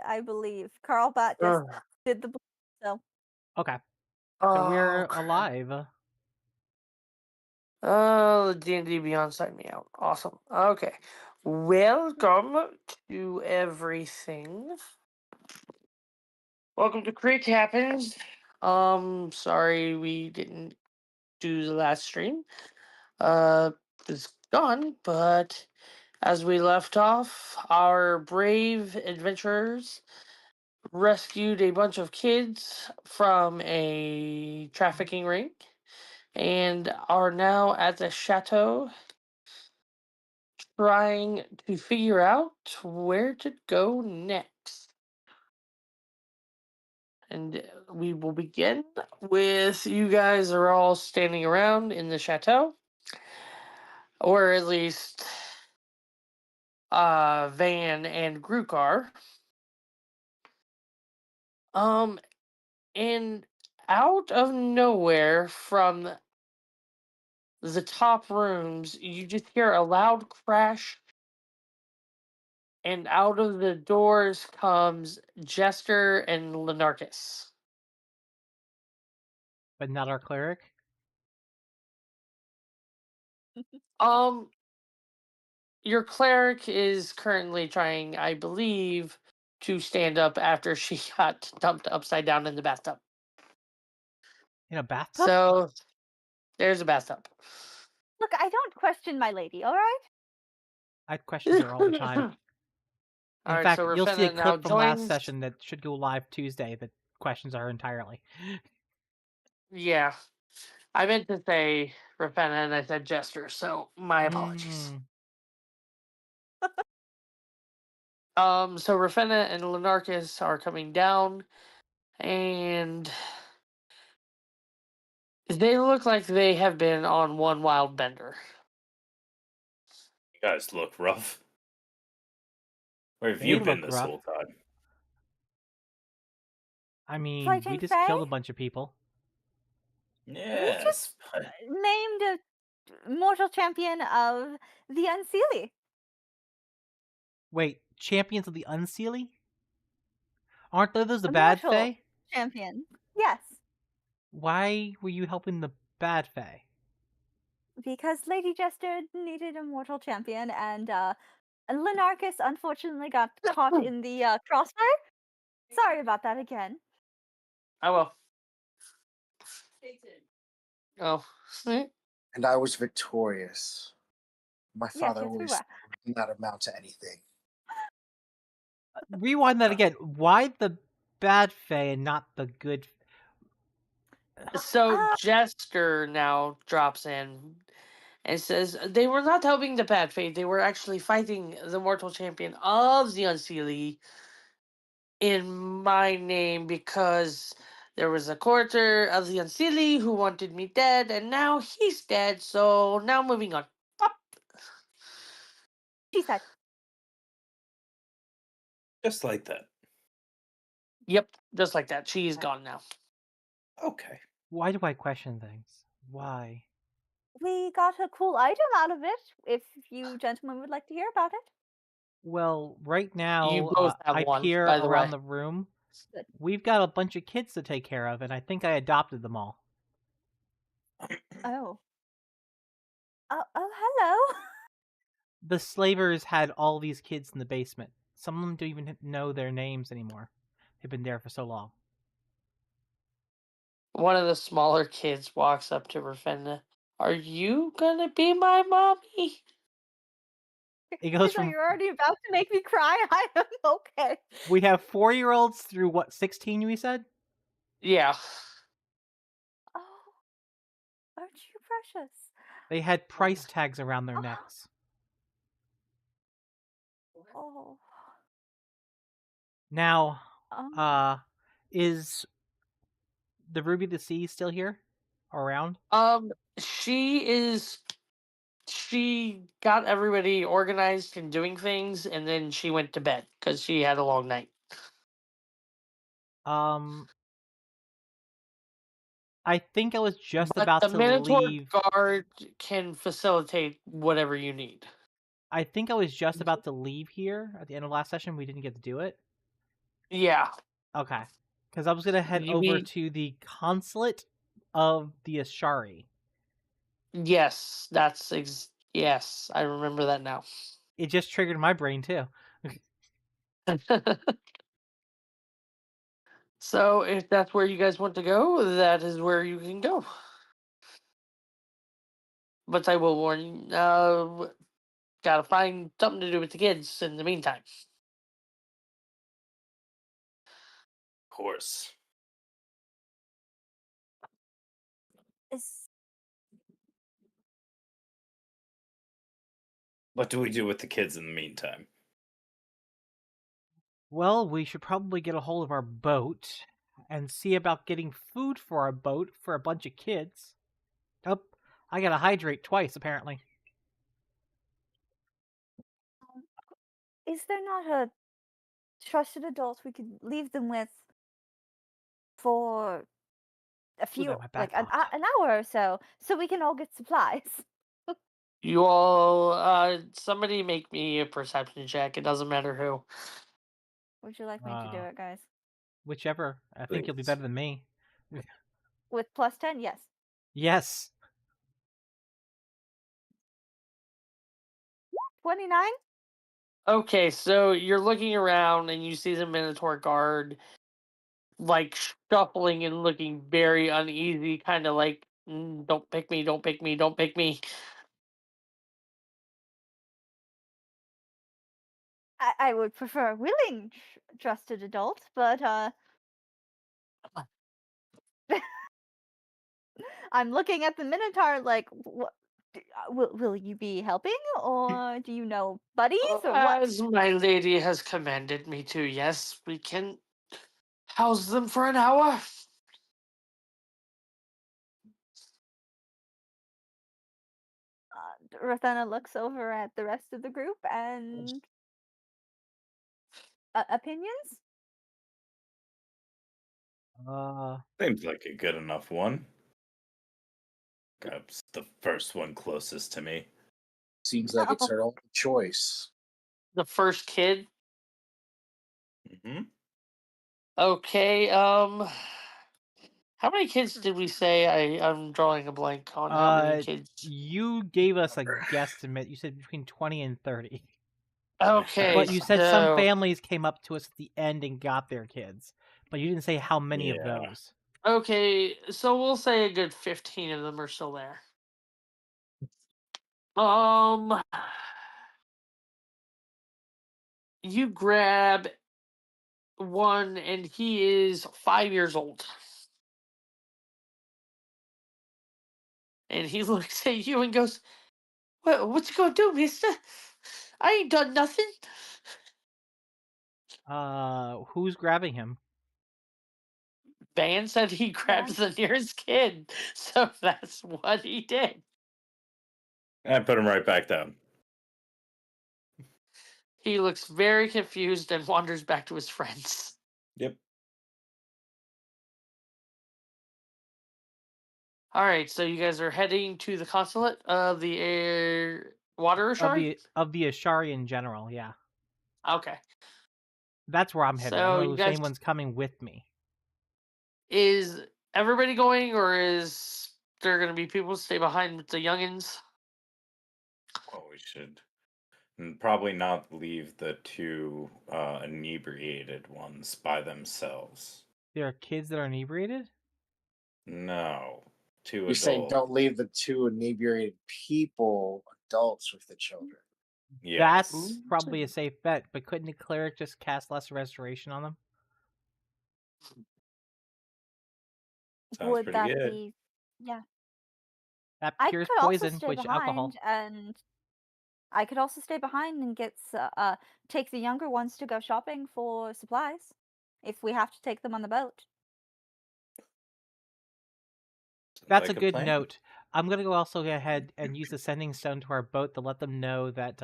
I believe. Carlbot just did the so. Okay. So Oh, we're crap. alive. Oh, the D&D Beyond signed me out. Awesome. Okay. Welcome to everything. Welcome to Creek Happens. Sorry we didn't do the last stream. It's gone, but as we left off, our brave adventurers rescued a bunch of kids from a trafficking ring and are now at the chateau trying to figure out where to go next. And we will begin with you guys are all standing around in the chateau, or at least Van and Grukar. Um, and out of nowhere from the top rooms, you just hear a loud crash, and out of the doors comes Jester and Lenarchus. But not our cleric. Um, your cleric is currently trying, I believe, to stand up after she got dumped upside down in the bathtub. In a bathtub? So there's a bathtub. Look, I don't question my lady, alright? I question her all the time. All In right, so fact, you'll see a Rafinna now clip from last joins. session that should go live Tuesday that questions her entirely. Yeah, I meant to say Rafinna and I said Jester, so my apologies. Mm. So Rafinna and Lenarchus are coming down, and they look like they have been on one wild bender. You guys look rough. Where have They you been look this rough. whole time? I mean, we Fighting just Fae? killed a bunch of people. We just Yes. named a mortal champion of the Unseelie. Wait, champions of the Unseelie? Aren't those the A bad mortal Fae? champion. Yes. Why were you helping the bad Fae? Because Lady Jester needed a mortal champion, and Lenarchus unfortunately got caught in the crossfire. Sorry about that again. I will. Oh, And I was victorious. My Yes, father yes, we always were. did not amount to anything. Rewind that again. Why the bad Fae and not the good? so Uh, Jester now drops in and says they were not helping the bad fate. They were actually fighting the mortal champion of the Unseelie in my name because there was a quarter of the Unseelie who wanted me dead, and now he's dead. So now moving on. she said. Just like that. Yep, just like that. She's gone now. Okay. Why do I question things? Why? We got a cool item out of it, if you gentlemen would like to hear about it. Well, right You now, both have I one, peer by the around way. the room. Good. We've got a bunch of kids to take care of, and I think I adopted them all. Oh. Oh, hello. The slavers had all these kids in the basement. Some of them don't even know their names anymore. They've been there for so long. One of the smaller kids walks up to Rafinna. Are you gonna be my mommy? It I goes thought from you were already about to make me cry. I am okay. we have 4-year-olds through what 16? We said. Yeah. Oh, aren't you precious? They had price tags around their necks. Oh. Now, Um. is the Ruby the Sea still here? Around? She is. She got everybody organized and doing things, and then she went to bed because she had a long night. I think I was just But about the to Minotaur leave. guard can facilitate whatever you need. I think I was just about to leave here at the end of last session. We didn't get to do it. Yeah. Okay. Because I was gonna head You over mean to the consulate of the Ashari. yes, yes, I remember that now. It just triggered my brain too. So if that's where you guys want to go, that is where you can go. But I will warn you, gotta find something to do with the kids in the meantime. Of course. Is What do we do with the kids in the meantime? Well, we should probably get a hold of our boat and see about getting food for our boat for a bunch of kids. Oh, I gotta hydrate twice, apparently. is there not a trusted adult we could leave them with for a Ooh, few, that my like back popped. an hour or so we can all get supplies? You all, somebody make me a perception check. It doesn't matter who. Would you like me to do it, guys? Whichever. I think you'll be Please. better than me. With +10, yes. Yes. 29? Okay, so you're looking around and you see the Minotaur guard like shuffling and looking very uneasy, kind of like, don't pick me, don't pick me, don't pick me. I would prefer a willing trusted adult, but I'm looking at the Minotaur like, what? Will you be helping, or do you know buddies, or what? As my lady has commanded me to, yes, we can house them for an hour. Rathena looks over at the rest of the group and opinions. Seems like a good enough one. Perhaps the first one closest to me. Seems like it's her only choice. The first kid. Hmm. Okay, how many kids did we say? I'm drawing a blank on how many kids. You gave us a guesstimate. You said between 20 and 30. Okay, But you said some so families came up to us at the end and got their kids. But you didn't say how many of Yeah. those. okay, so we'll say a good 15 of them are still there. Um, you grab one, and he is 5 years old, and he looks at you and goes, what you gonna do, mister? I ain't done nothing." Who's grabbing him? Van said he grabs the nearest kid, so that's what he did. I put him right back down. He looks very confused and wanders back to his friends. Yep. All right, so you guys are heading to the consulate of the air water ashari? Of the Ashari in general, yeah. Okay. That's where I'm headed. I don't So know you if guys, anyone's coming with me. is everybody going, or is there going to be people stay behind with the youngins? Well, we should probably not leave the two inebriated ones by themselves. There are kids that are inebriated? No. Two You're saying adults. don't leave the two inebriated people, adults, with the children. Yes. That's probably a safe bet, but couldn't a cleric just cast Lesser Restoration on them? Sounds Would pretty that good. be? Yeah, That I cures could also poison, stay which alcohol. behind, and I could also stay behind and take the younger ones to go shopping for supplies, if we have to take them on the boat. That's Like a good plan. note. I'm gonna go also go ahead and use the sending stone to our boat to let them know that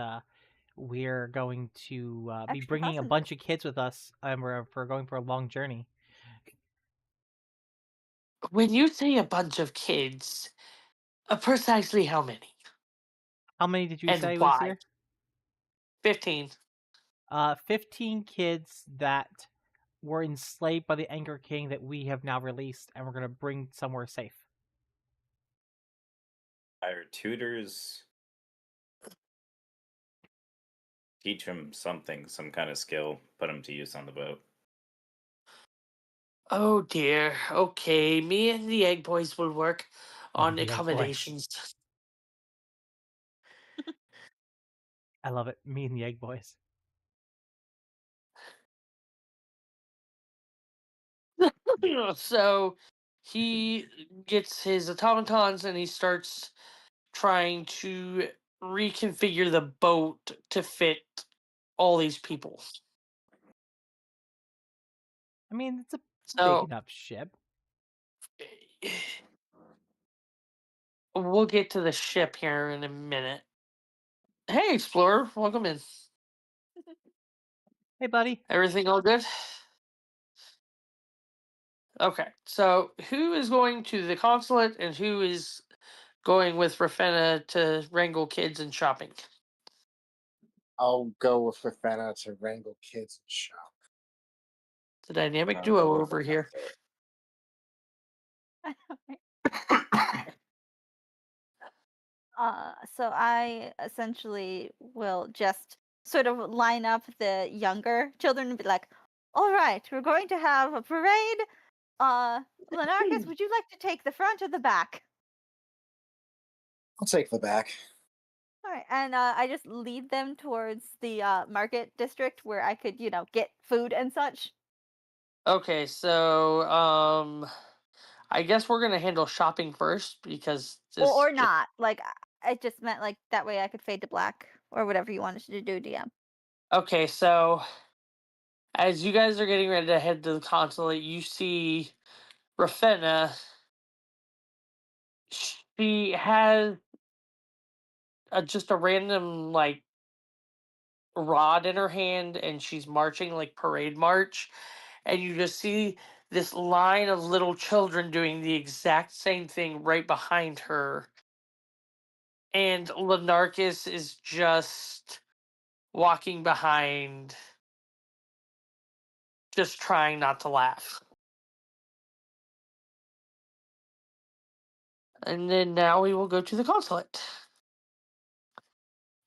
we're going to be Extra bringing a passengers. bunch of kids with us, and we're going for a long journey. When you say a bunch of kids, precisely how many? How many did you And say was why? here? 15. 15 kids that were enslaved by the Anger King that we have now released, and we're going to bring somewhere safe. Hire tutors. Teach them something, some kind of skill. Put them to use on the boat. Oh dear. Okay, me and the Egg Boys will work on The Egg Boys. accommodations. I love it. Me and the Egg Boys. So he gets his automatons and he starts trying to reconfigure the boat to fit all these people. I mean, it's a So big enough ship. we'll get to the ship here in a minute. Hey, Explorer, welcome in. Hey, buddy. Everything all good? Okay, so who is going to the consulate and who is going with Ravenna to wrangle kids and shopping? I'll go with Ravenna to wrangle kids and shop. The dynamic I'll duo go with over here. So I essentially will just sort of line up the younger children and be like, "All right, we're going to have a parade. Lenarchus, would you like to take the front or the back?" I'll take the back. All right, and I just lead them towards the market district where I could, get food and such. Okay, so I guess we're gonna handle shopping first because this Or just not. Like, I just meant like that way I could fade to black or whatever you wanted to do, DM. okay. So as you guys are getting ready to head to the consulate, you see Ravenna. She has just a random like rod in her hand, and she's marching like parade march, and you just see this line of little children doing the exact same thing right behind her, and Lenarchus is just walking behind, just trying not to laugh. And then now we will go to the consulate.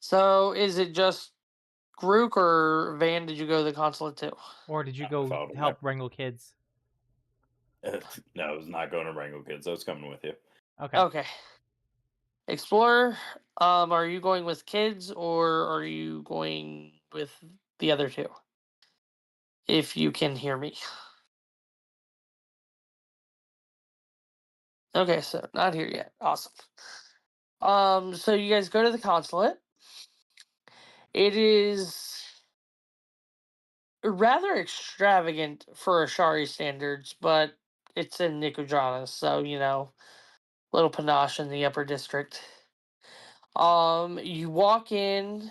So is it just Grook or Van did you go to the consulate too? Or did you I go followed him help wrangle kids? No, I was not going to wrangle kids. I was coming with you. Okay. Okay. Explorer, are you going with kids or are you going with the other two? If you can hear me. Okay, so not here yet. Awesome. So you guys go to the consulate. It is rather extravagant for Ashari standards, but it's in Nicodrana, so little panache in the upper district. You walk in,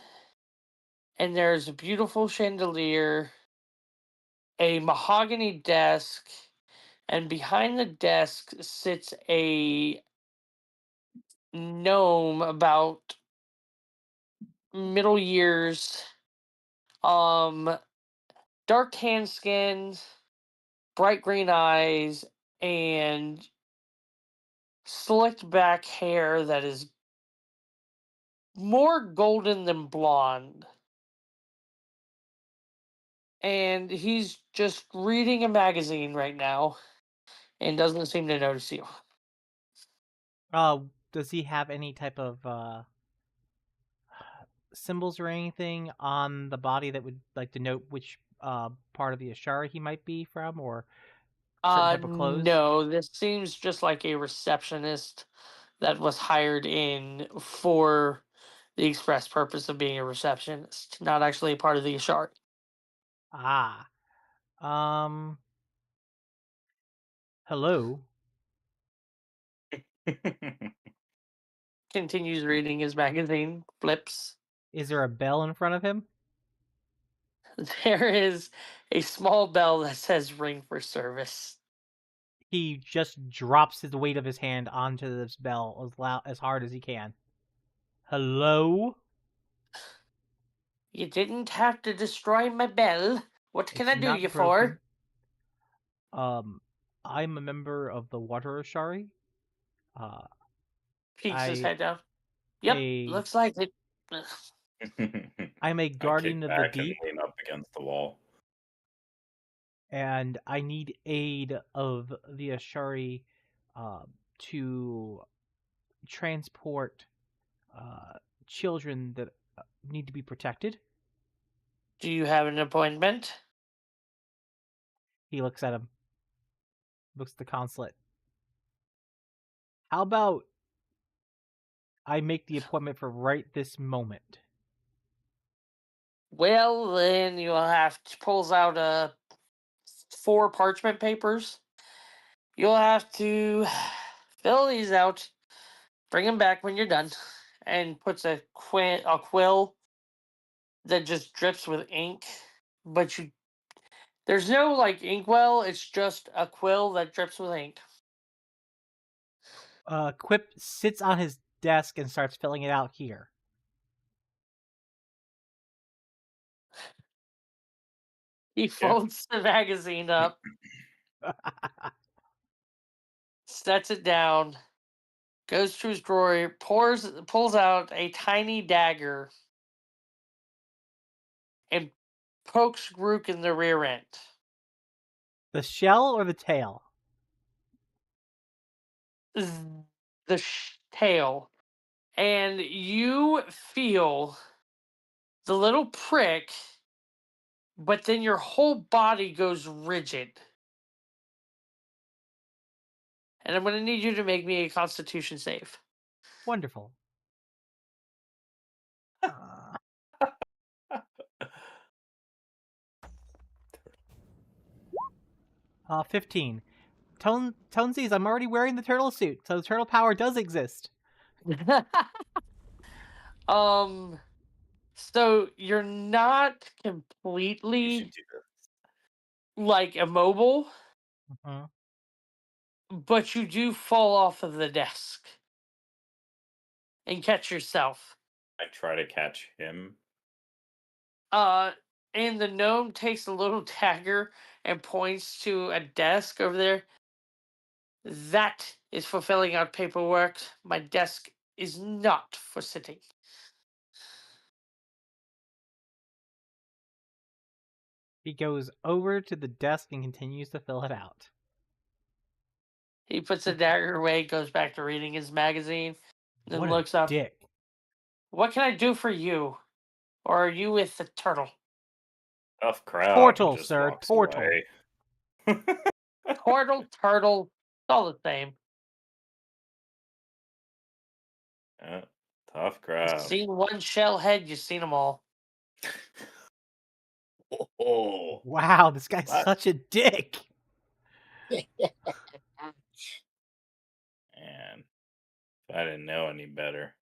and there's a beautiful chandelier, a mahogany desk, and behind the desk sits a gnome about middle years, dark tan skin, bright green eyes, and slicked back hair that is more golden than blonde. And he's just reading a magazine right now and doesn't seem to notice you. Does he have any type of symbols or anything on the body that would like denote which part of the Ashara he might be from, or certain type of clothes? No, this seems just like a receptionist that was hired in for the express purpose of being a receptionist, not actually a part of the Ashari. Ah. Hello. Continues reading his magazine, flips. Is there a bell in front of him? There is a small bell that says ring for service. He just drops the weight of his hand onto this bell as hard as he can. Hello? You didn't have to destroy my bell. What can It's I do not you broken. for? I'm a member of the Water Ashari. Peeks his I head down. Yep, looks like it. I'm a I guardian kick of the back and deep, lean up against the wall. and I need aid of the Ashari to transport children that need to be protected. Do you have an appointment? He looks at him, looks at the consulate. How about I make the appointment for right this moment? Well, then you'll have to pulls out 4 parchment papers. You'll have to fill these out, bring them back when you're done, and puts a quill that just drips with ink. But there's no like inkwell. It's just a quill that drips with ink. Quip sits on his desk and starts filling it out here. He folds the magazine up, sets it down, goes to his drawer, pulls out a tiny dagger, and pokes Grook in the rear end. The shell or the tail? The tail. And you feel the little prick, but then your whole body goes rigid. And I'm going to need you to make me a constitution save. Wonderful. 15. Tonesies, I'm already wearing the turtle suit, so turtle power does exist. So you're not You should completely do this. like immobile, Mm-hmm. but you do fall off of the desk and catch yourself. I try to catch him. And the gnome takes a little dagger and points to a desk over there. That is for filling out paperwork. My desk is not for sitting. He goes over to the desk and continues to fill it out. He puts the dagger away, goes back to reading his magazine, then What looks a up. dick. What can I do for you? Or are you with the turtle? Tough crowd. Turtle, Just sir, walks turtle. away. Turtle, it's all the same. Tough You've crowd. seen one shell head, you've seen them all. Oh, Wow, this guy's What? such a dick. man. If I didn't know any better.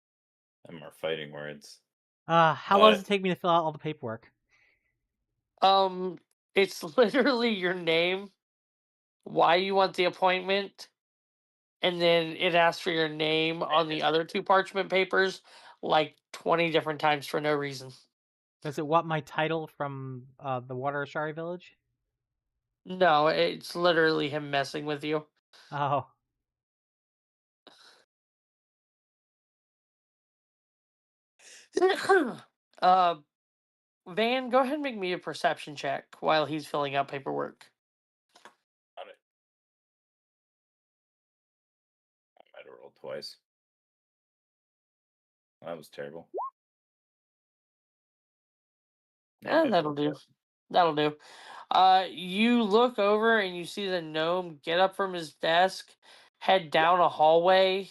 Them are fighting words. How long does it take me to fill out all the paperwork? It's literally your name, why you want the appointment, and then it asks for your name on the other 2 parchment papers like 20 different times for no reason. Does it want my title from the Water Ashari village? No, it's literally him messing with you. Oh. Van, go ahead and make me a perception check while he's filling out paperwork. On it. I might have rolled twice. That was terrible. Yeah, that'll do. That'll do. You look over and you see the gnome get up from his desk, head down a hallway.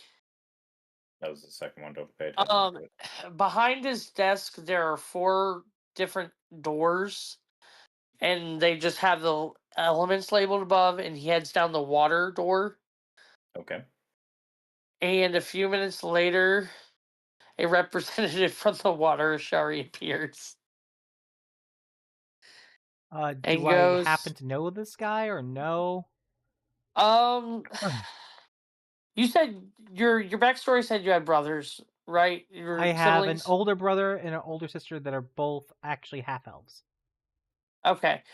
That was the second one. Don't pay attention to it. Behind his desk, there are 4 different doors, and they just have the elements labeled above, and he heads down the water door. Okay. And a few minutes later, a representative from the Water Ashari appears. Do And I goes, happen to know this guy or no? You said your backstory said you had brothers, right? Your I have an siblings? older brother and an older sister that are both actually half elves. Okay.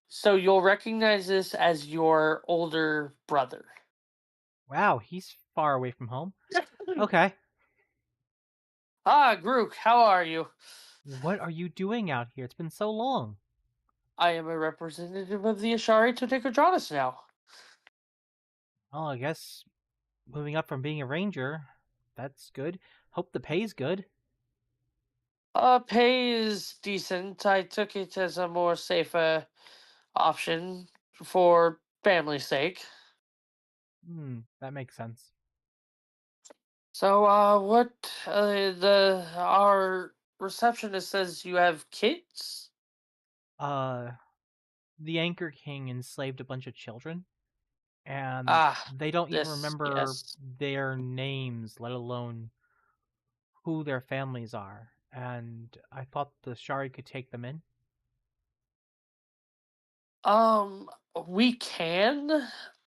So you'll recognize this as your older brother. Wow, he's far away from home. Okay. Ah, Grook, how are you? What are you doing out here? It's been so long. I am a representative of the Ashari Todekodronus now. Oh, I guess moving up from being a ranger, that's good. Hope the pay's good. Pay is decent. I took it as a more safer option for family's sake. That makes sense. So, what, our receptionist says you have kids? Uh, the Anchor King enslaved a bunch of children, and Ah, they don't even this, remember yes. their names, let alone who their families are. And I thought the Shari could take them in. Um, we can,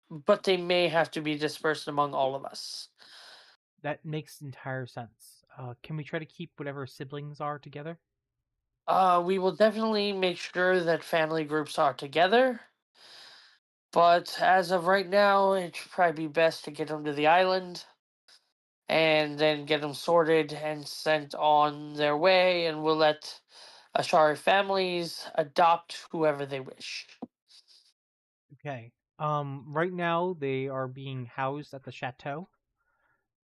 but they may have to be dispersed among all of us. That makes entire sense. Can we try to keep whatever siblings are together? We will definitely make sure that family groups are together. But as of right now, it'd probably be best to get them to the island and then get them sorted and sent on their way, and we'll let Ashari families adopt whoever they wish. Okay. Right now they are being housed at the chateau.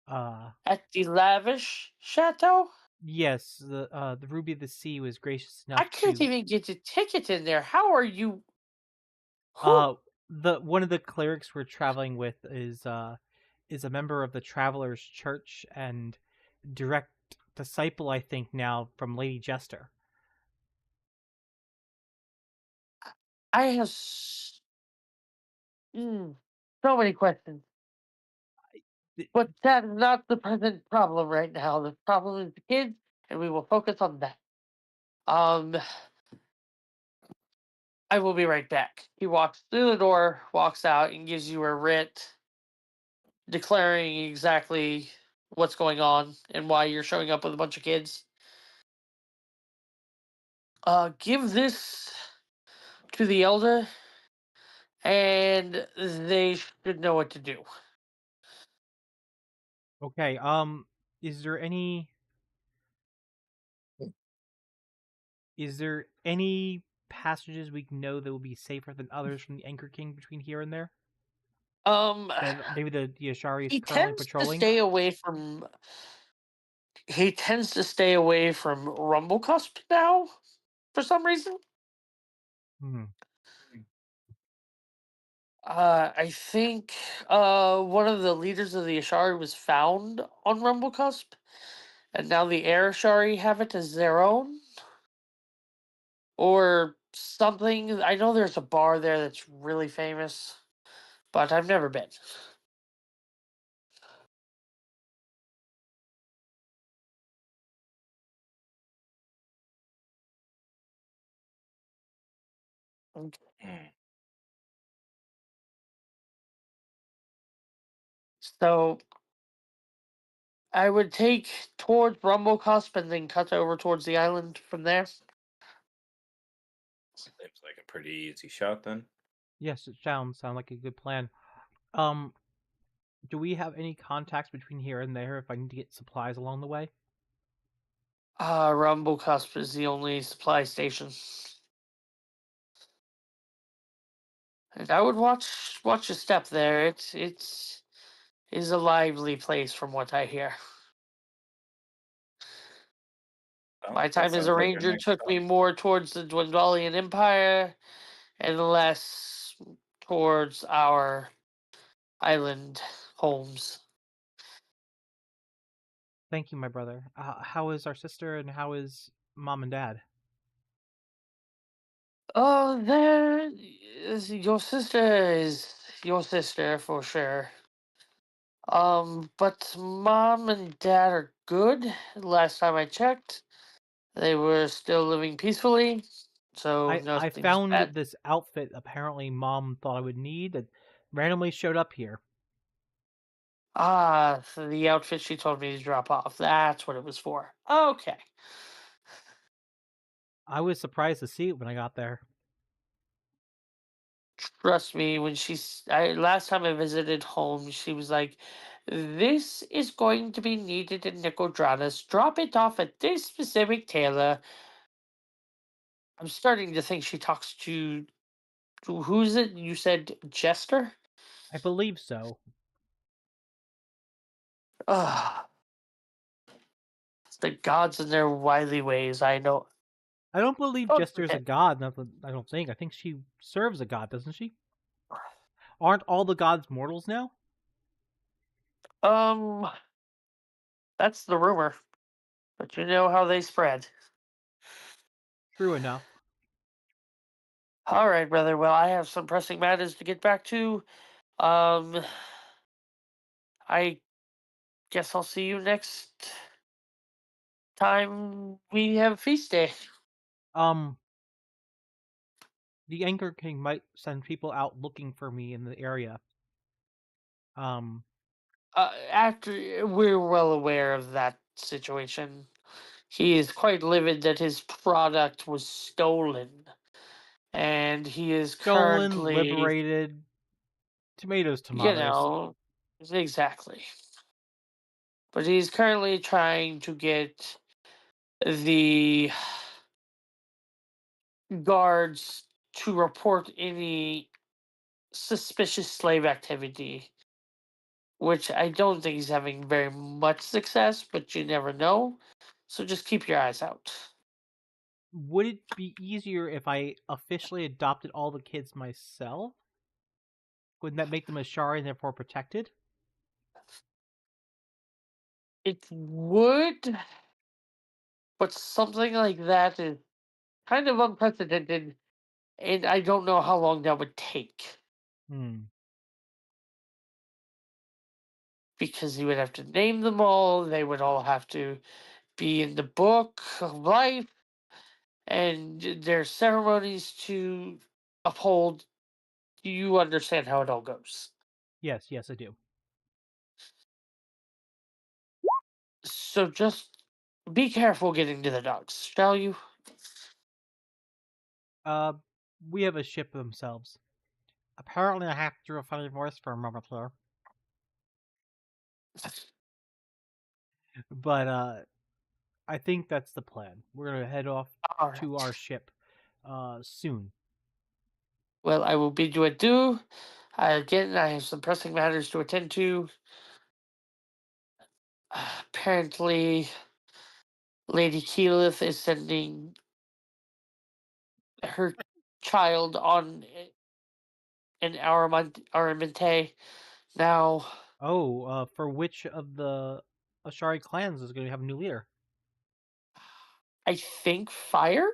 At the lavish chateau? Yes, the Ruby of the Sea was gracious I enough can't to even get a ticket in there. How are you? Who? the one of the clerics we're traveling with is a member of the Travelers Church and direct disciple, I think, now from Lady Jester. I have so many questions. Th- But that is not the present problem right now. The problem is the kids, and we will focus on that. Um, I will be right back. He walks through the door, walks out, and gives you a writ declaring exactly what's going on and why you're showing up with a bunch of kids. Give this to the elder, and they should know what to do. Okay. Is there any is there any passages we know that will be safer than others from the Anchor King between here and there? Um, That maybe the Ashari is he currently tends to patrolling? stay away from. He tends to stay away from Rumblecusp now, for some reason. Hmm. I think one of the leaders of the Ashari was found on Rumblecusp, and now the Air Ashari have it as their own, or something. I know there's a bar there that's really famous, but I've never been. Hmm. So I would take towards Rumblecusp and then cut over towards the island from there. Seems like a pretty easy shot then. Yes, it sound like a good plan. Um, do we have any contacts between here and there if I need to get supplies along the way? Rumblecusp is the only supply station. And I would watch your step there. It's is a lively place from what I hear. Well, My that time as a sounds like our ranger next took stop. me more towards the Dwendalian Empire and less towards our island homes. Thank you, my brother. How is our sister and how is mom and dad? Oh, there is your sister is your sister for sure. But mom and dad are good. Last time I checked, they were still living peacefully, so I nothing's found bad. this outfit apparently mom thought I would need that randomly showed up here. Ah, so the outfit she told me to drop off. That's what it was for. Okay. I was surprised to see it when I got there. trust me, when last time I visited home, she was like, "This is going to be needed in Nicodranas. Drop it off at this specific tailor." I'm starting to think she talks to who's it? You said Jester? I believe so. Ugh. It's the gods and their wily ways. I know. I don't believe Don't Jester's a forget. god. Nothing. I don't think. I think she serves a god, doesn't she? Aren't all the gods mortals now? Um, that's the rumor, but you know how they spread. True enough. All right, brother. Well, I have some pressing matters to get back to. Um, I guess I'll see you next time we have feast day. Um, the Anchor King might send people out looking for me in the area. After we're well aware of that situation, he is quite livid that his product was stolen, and he is Stolen, currently, liberated, tomatoes, you tomatoes. know, exactly. But he's currently trying to get the guards to report any suspicious slave activity, which I don't think he's having very much success, but you never know. So just keep your eyes out. Would it be easier if I officially adopted all the kids myself? Wouldn't that make them Ashari and therefore protected? It would, but something like that is kind of unprecedented, and I don't know how long that would take Hmm. because you would have to name them all. They would all have to be in the book of life, and there's ceremonies to uphold. You understand how it all goes. Yes, I do. So just be careful getting to the dogs, shall you? Uh, we have a ship themselves. Apparently, I have to do a funny voice for a moment there. But I think that's the plan. We're gonna head off All to right. our ship soon. Well, I will bid you adieu. Again, I have some pressing matters to attend to. Apparently, Lady Keyleth is sending her child on an armamente now. Oh, for which of the Ashari clans is going to have a new leader? I think fire,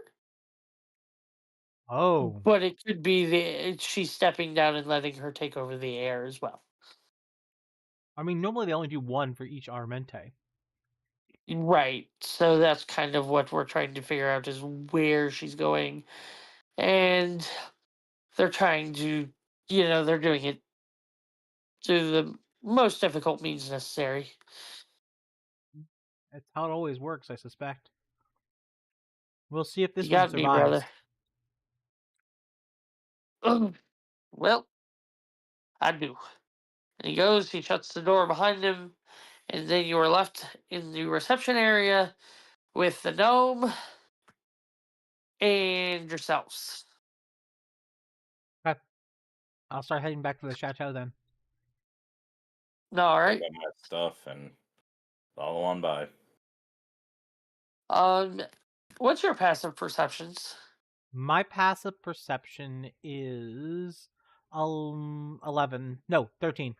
Oh, but it could be she's stepping down and letting her take over the air as well. I mean, normally they only do one for each Armente. Right. So that's kind of what we're trying to figure out is where she's going. And they're trying to, they're doing it through the most difficult means necessary. That's how it always works, I suspect. We'll see if You this one got me, brother. survives. Well, I do. And he goes, he shuts the door behind him, and then you are left in the reception area with the gnome and yourselves. Okay, I'll start heading back to the chateau then. All I right. got my stuff and follow on by. Um, what's your passive perceptions? My passive perception is 11. No, 13.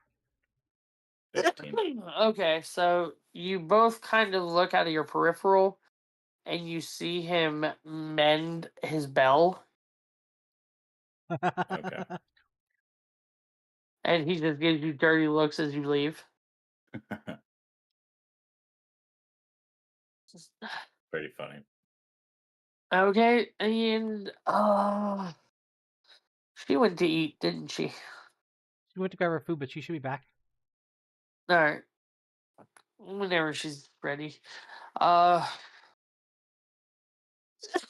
15. Okay, so you both kind of look out of your peripheral and you see him mend his bell, Okay. and he just gives you dirty looks as you leave. Pretty funny. Okay, and she went to eat, didn't she? She went to grab her food, but she should be back. All right, whenever she's ready. Uh,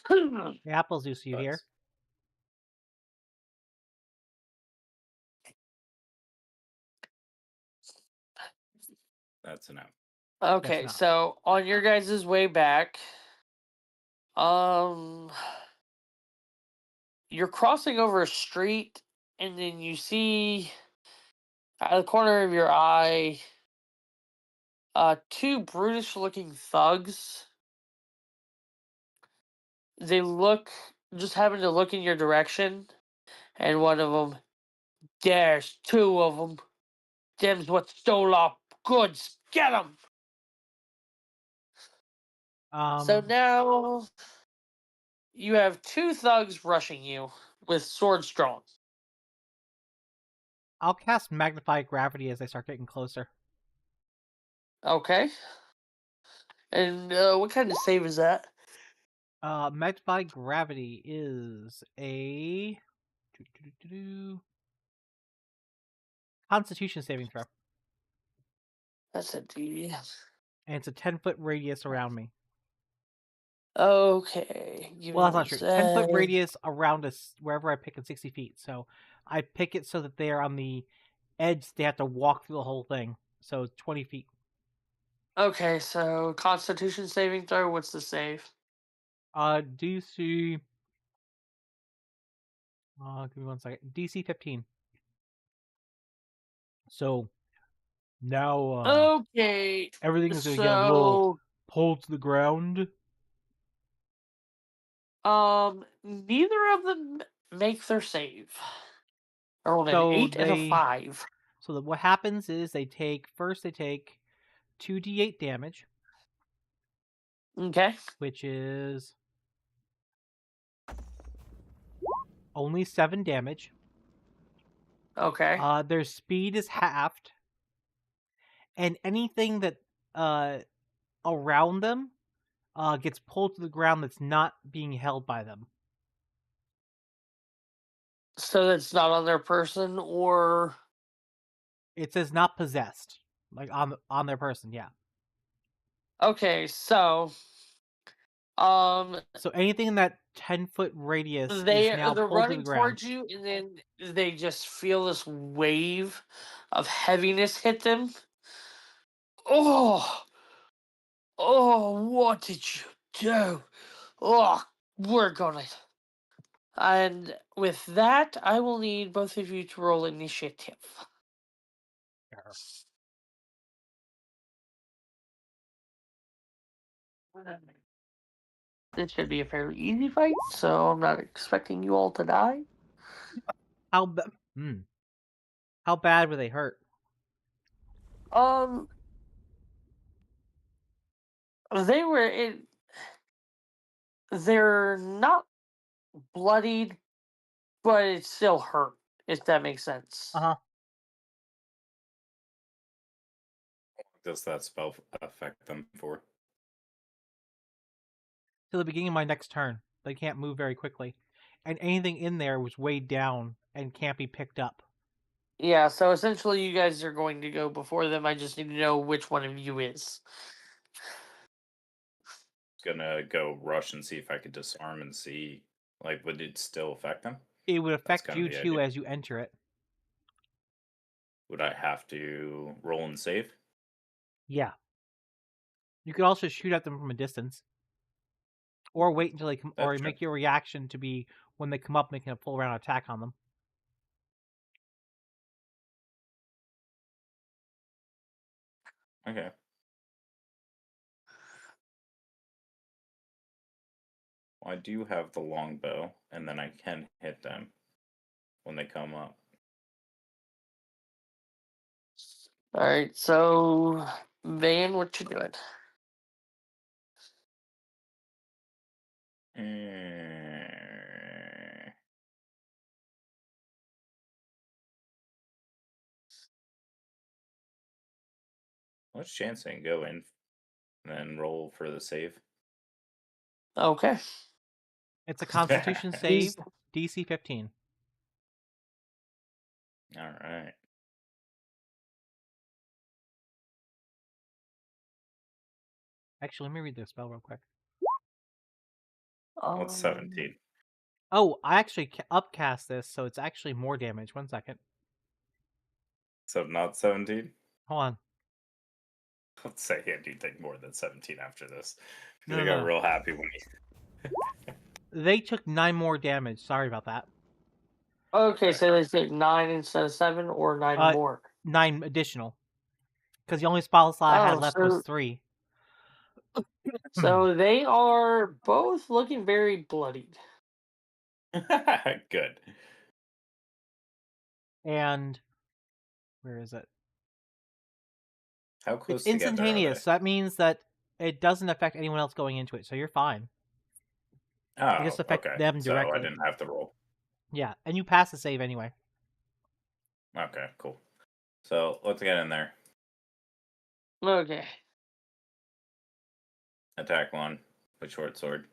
Hey, Apples, you see you here? Nice. That's enough. Okay, not. so on your guys' way back, you're crossing over a street, and then you see out of the corner of your eye, two brutish-looking thugs. They just happen to look in your direction, and one of them, there's two of them. Them's what stole our goods. Get them. So now you have two thugs rushing you with swords drawn. I'll cast Magnify Gravity as they start getting closer. Okay. And what kind of save is that? Magnify Gravity is a Constitution saving throw, That's a D. and it's a 10-foot radius around me. Okay. Give Well, me that's not one true. sec. 10-foot radius around us wherever I pick in 60 feet. So I pick it so that they are on the edge. They have to walk through the whole thing. So 20 feet. Okay, so Constitution saving throw. What's the save? DC. Give me 1 second. DC 15. So now Okay. everything is going to get a little So pulled to the ground. neither of them make their save. I rolled an So 8 and a 5. So what happens is they take 2d8 damage, Okay. which is only 7 damage. Okay. Their speed is halved, and anything that around them gets pulled to the ground that's not being held by them. So that's not on their person, or It says not possessed, like on their person. Yeah. okay. So So anything in that 10-foot radius is now they're pulled to the running ground. towards you, and then they just feel this wave of heaviness hit them. Oh, what did you do? Oh, we're gonna. And with that, I will need both of you to roll initiative. This should be a fairly easy fight, so I'm not expecting you all to die. How bad were they hurt? They were in. They're not bloodied, but it still hurt. If that makes sense. Uh-huh. Does that spell affect them for? To the beginning of my next turn. They can't move very quickly. And anything in there was weighed down and can't be picked up. Yeah, so essentially you guys are going to go before them. I just need to know which one of you is. Gonna go rush and see if I could disarm and see, like, would it still affect them? It would affect kind of you the too idea. as you enter it. Would I have to roll and save? Yeah. You could also shoot at them from a distance. Or wait until they come, or That's true. make your reaction to be when they come up making a full round attack on them. Okay. Well, I do have the longbow, and then I can hit them when they come up. Alright, so Van, what you doing? Let's chance it and go in, and then roll for the save. Okay. It's a Constitution save, DC 15. All right. Actually, let me read the spell real quick. What's 17? Oh, I actually upcast this, so it's actually more damage. 1 second. So not 17? Hold on. Let's say I do think more than 17 after this. Because No, I got no. real happy when They took 9 more damage. Sorry about that. Okay, Okay. so they take 9 instead of 7, or 9 Uh, more. 9 additional. Because the only spell slot I had Oh, left was so 3. so they are both looking very bloodied. Good. And where is it? How It's close together are instantaneous. they? So that means that it doesn't affect anyone else going into it. So you're fine. It Oh, just affects okay. them So I directly. didn't have to roll. Yeah, and you pass the save anyway. Okay, cool. So let's get in there. Okay. Attack 1 with short sword.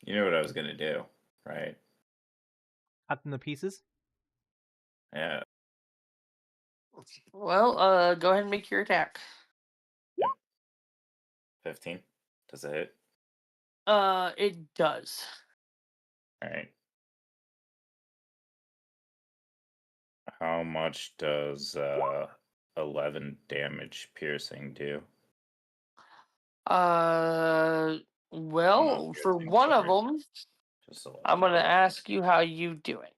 You knew what I was gonna do, right? Cut them to pieces. Yeah. Well, go ahead and make your attack. 15. Does it hit? It does. Alright. How much does 11 damage piercing do? Well, Not for piercing, one of sorry. them, Just 11. I'm gonna ask you how you do it.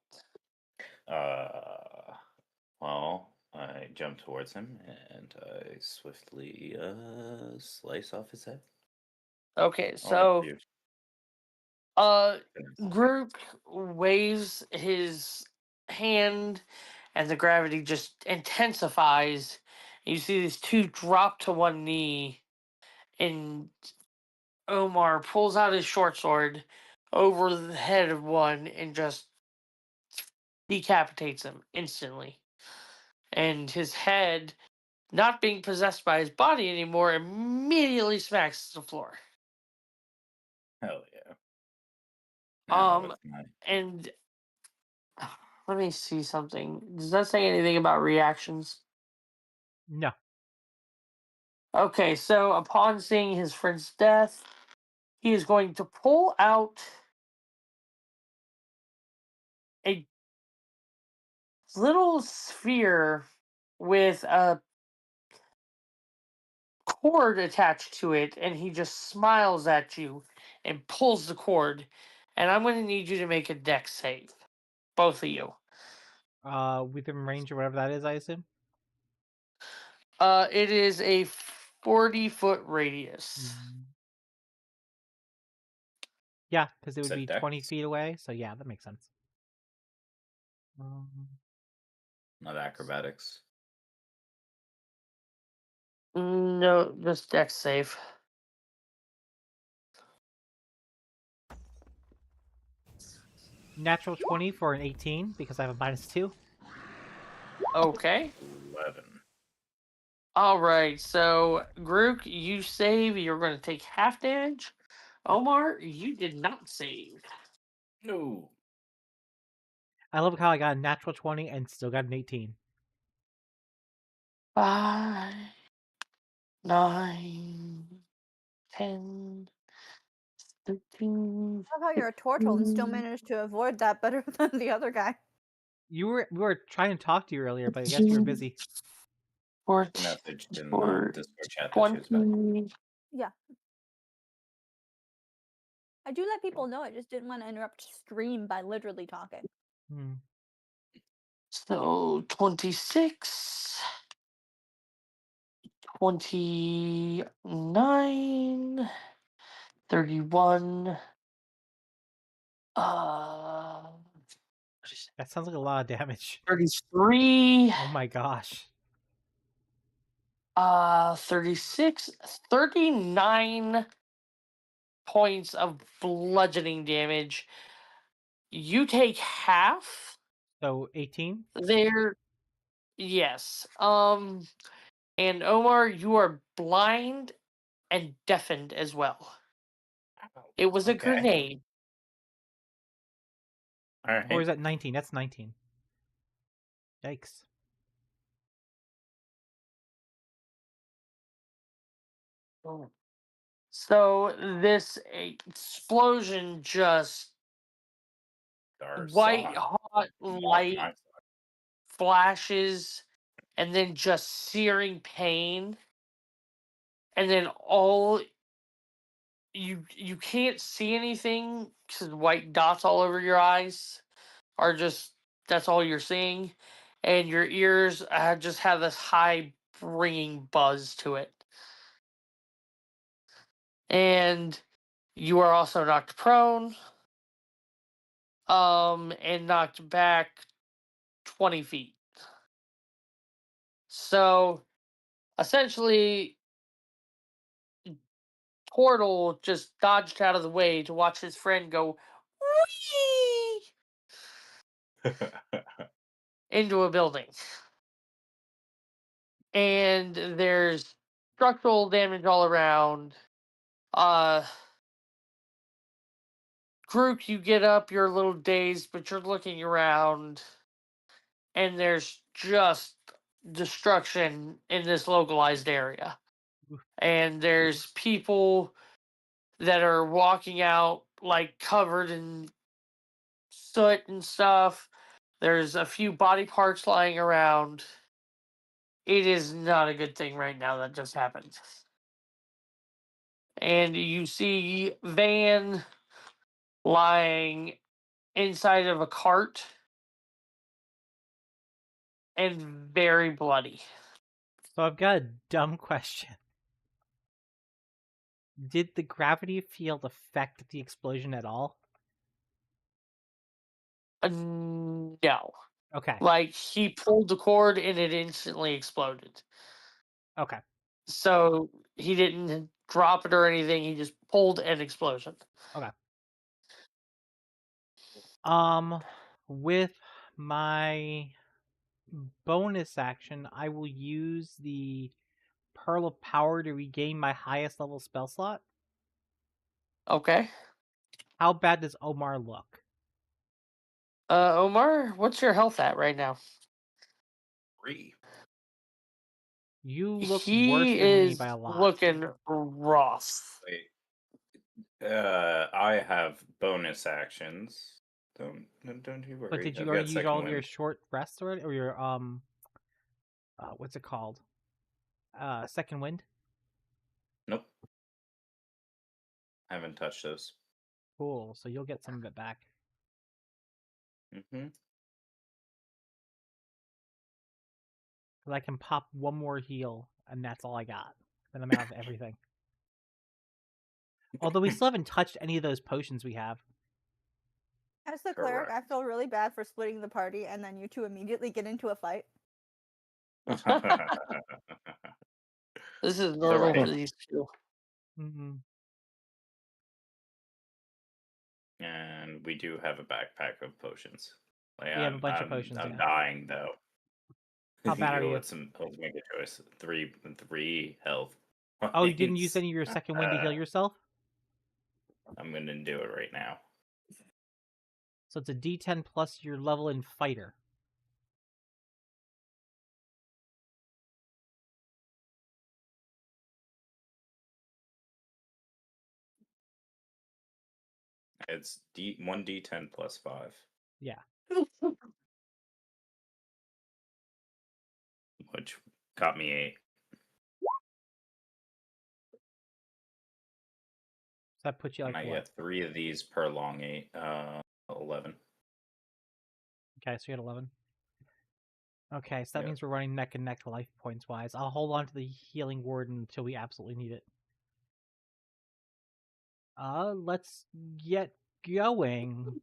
Well, I jump towards him and I swiftly slice off his head. Okay, Oh, I so do. Groot waves his hand, and the gravity just intensifies. You see these two drop to one knee, and Omar pulls out his short sword over the head of one and just decapitates him instantly. And his head, not being possessed by his body anymore, immediately smacks to the floor. Hell yeah. Now it's my And let me see something. Does that say anything about reactions? No. Okay, so upon seeing his friend's death, he is going to pull out a little sphere with a cord attached to it, and he just smiles at you and pulls the cord. And I'm going to need you to make a dex save, both of you. Within range or whatever that is, I assume. It is a 40-foot radius. Yeah, because it would said be dex? 20 feet away. So yeah, that makes sense. Not acrobatics. No, just dex save. Natural 20 for an 18 because I have a -2. Okay. 11. All right. So, Grook, you save. You're going to take half damage. Omar, you did not save. No. I love how I got a natural 20 and still got an 18. 5, 9, 10, 13. I love how you're a turtle and still managed to avoid that better than the other guy. We were trying to talk to you earlier, but I guess you were busy. 14, Messaged in the Discord chat that she was back. 20. Yeah. I do let people know. I just didn't want to interrupt stream by literally talking. So, 26, 29, 31. That sounds like a lot of damage. 33, Oh my gosh. 36, 39 points of bludgeoning damage. You take half So 18? there. Yes. And Omar, you are blind and deafened as well. It was a Okay. grenade. All right. Or is that 19? That's 19. Yikes. So this explosion just Our white sock. hot Not light my sock. flashes and then just searing pain, and then all you can't see anything because white dots all over your eyes are just that's all you're seeing, and your ears just have this high ringing buzz to it, and you are also knocked prone, and knocked back 20 feet. So essentially, Portal just dodged out of the way to watch his friend go whee into a building. And there's structural damage all around. Grook, you get up, you're a little dazed, but you're looking around, and there's just destruction in this localized area. And there's people that are walking out like covered in soot and stuff. There's a few body parts lying around. It is not a good thing right now that just happened. And you see Van lying inside of a cart and very bloody. So I've got a dumb question. Did the gravity field affect the explosion at all? No. Okay. Like, he pulled the cord and it instantly exploded. Okay. So he didn't drop it or anything. He just pulled an explosion. Okay. With my bonus action, I will use the Pearl of Power to regain my highest level spell slot. Okay. How bad does Omar look? Omar, what's your health at right now? 3. You look worse He than me is by a lot. looking rough. Wait. I have bonus actions. Don't you worry. But did you I've already got use second all of your wind. short rests already, or your what's it called? Second wind. Nope. I haven't touched those. Cool. So you'll get some of it back. Mm-hmm. Because I can pop one more heal, and that's all I got. Then I'm out of everything. Although we still haven't touched any of those potions we have. As the cleric, I Correct. feel really bad for splitting the party and then you two immediately get into a fight. This is all normal right. for these two. Mm-hmm. And we do have a backpack of potions. Like, We have a bunch of potions, I'm yeah. dying though. How bad are you? Let's make a choice. 3 health. Oh, you didn't use any of your second wind to heal yourself? I'm gonna do it right now. So it's a D10 plus your level in fighter. It's 1d10 plus 5. Yeah. Which got me 8. So that puts you like And I what? get 3 of these per long 8. 11. Okay, so you had 11. Okay, so that Yep. means we're running neck and neck life points wise. I'll hold on to the healing word until we absolutely need it. Let's get going.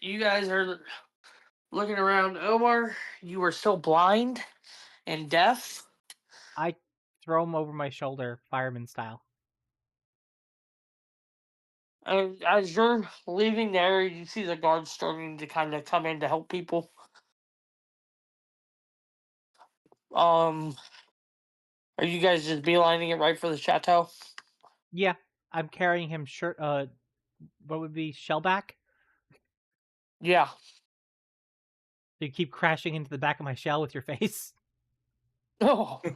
You guys are looking around. Omar, you are still blind and deaf. I throw him over my shoulder, fireman style. As you're leaving there, you see the guards starting to kind of come in to help people. Are you guys just beelining it right for the chateau? Yeah, I'm carrying him what would be shellback? Yeah. So you keep crashing into the back of my shell with your face. Oh, Bonka,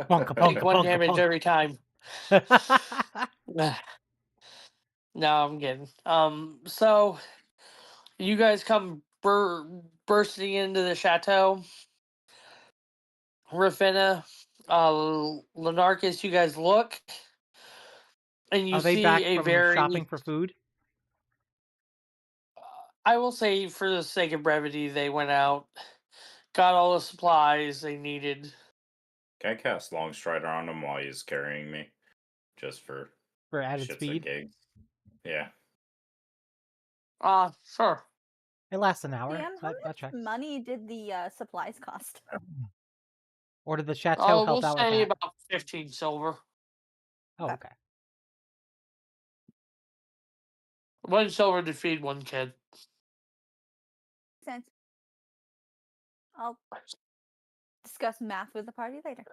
take bonka, one bonka, damage bonka. every time. No, I'm kidding. So you guys come bursting into the chateau. Rafinna, Lenarchus, you guys look, and you Are they see back a from very, shopping for food? I will say for the sake of brevity, they went out, got all the supplies they needed. Can I cast Long Strider on him while he's carrying me? Just for Added shits and speed? gigs. Yeah. Sure. It lasts an hour. Dan, how That much checks. money did the supplies cost? Or did the chateau We'll help out with say that? about 15 silver. Oh, Okay. okay. 1 silver to feed 1 kid. Sense. I'll discuss math with the party later.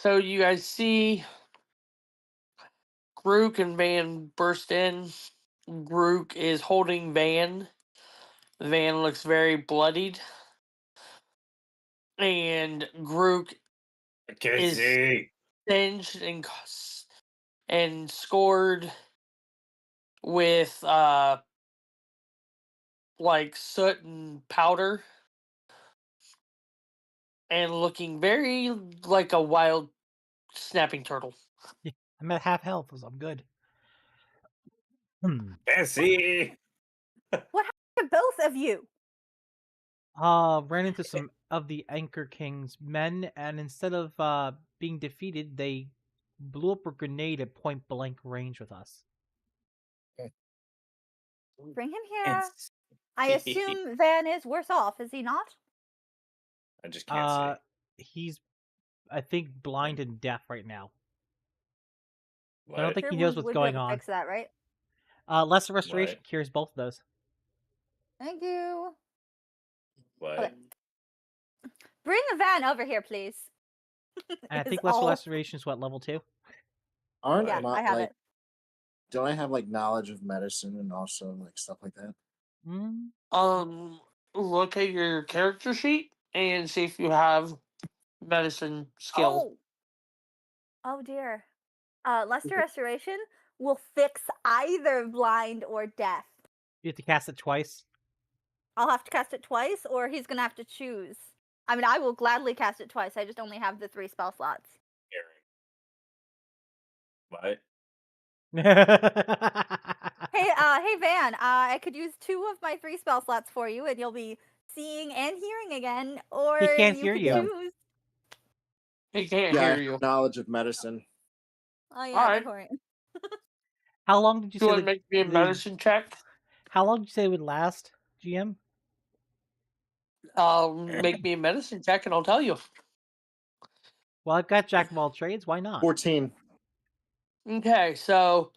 So you guys see Grook and Van burst in. Grook is holding Van. Van looks very bloodied. And Grook I can't is see. singed and scored with like soot and powder, and looking very like a wild snapping turtle. I'm at half health, so I'm good. Can't see. What happened to both of you? Ran into some of the Anchor King's men, and instead of being defeated, they blew up a grenade at point blank range with us. Bring him here. Can't I see. assume Van is worse off, is he not? I just can't see. He's, I think, blind and deaf right now. What? I don't think Cure he knows Wounds what's would be going able to on. fix that, right? Lesser Restoration What? cures both of those. Thank you. What? Okay. Bring Van over here, please. And I Is think Lesser all- Restoration is what, level 2? Aren't Yeah, What? I have like it. don't I have like knowledge of medicine and also like stuff like that? Look at your character sheet and see if you have medicine skill. Oh dear. Lesser Restoration will fix either blind or deaf. You have to cast it twice. I'll have to cast it twice, or he's gonna have to choose. I mean, I will gladly cast it twice. I just only have the 3 spell slots. What? Hey Van, I could use 2 of my 3 spell slots for you, and you'll be seeing and hearing again. Or He can't you hear could you. choose. He can't Yeah, I hear have you. knowledge of medicine. Oh yeah, Alright. Victorian. How long did you Do you say want to make me a medicine check? How long did you say it would last, GM? Make me a medicine check and I'll tell you. Well, I've got Jack of all trades. Why not? 14. Okay, so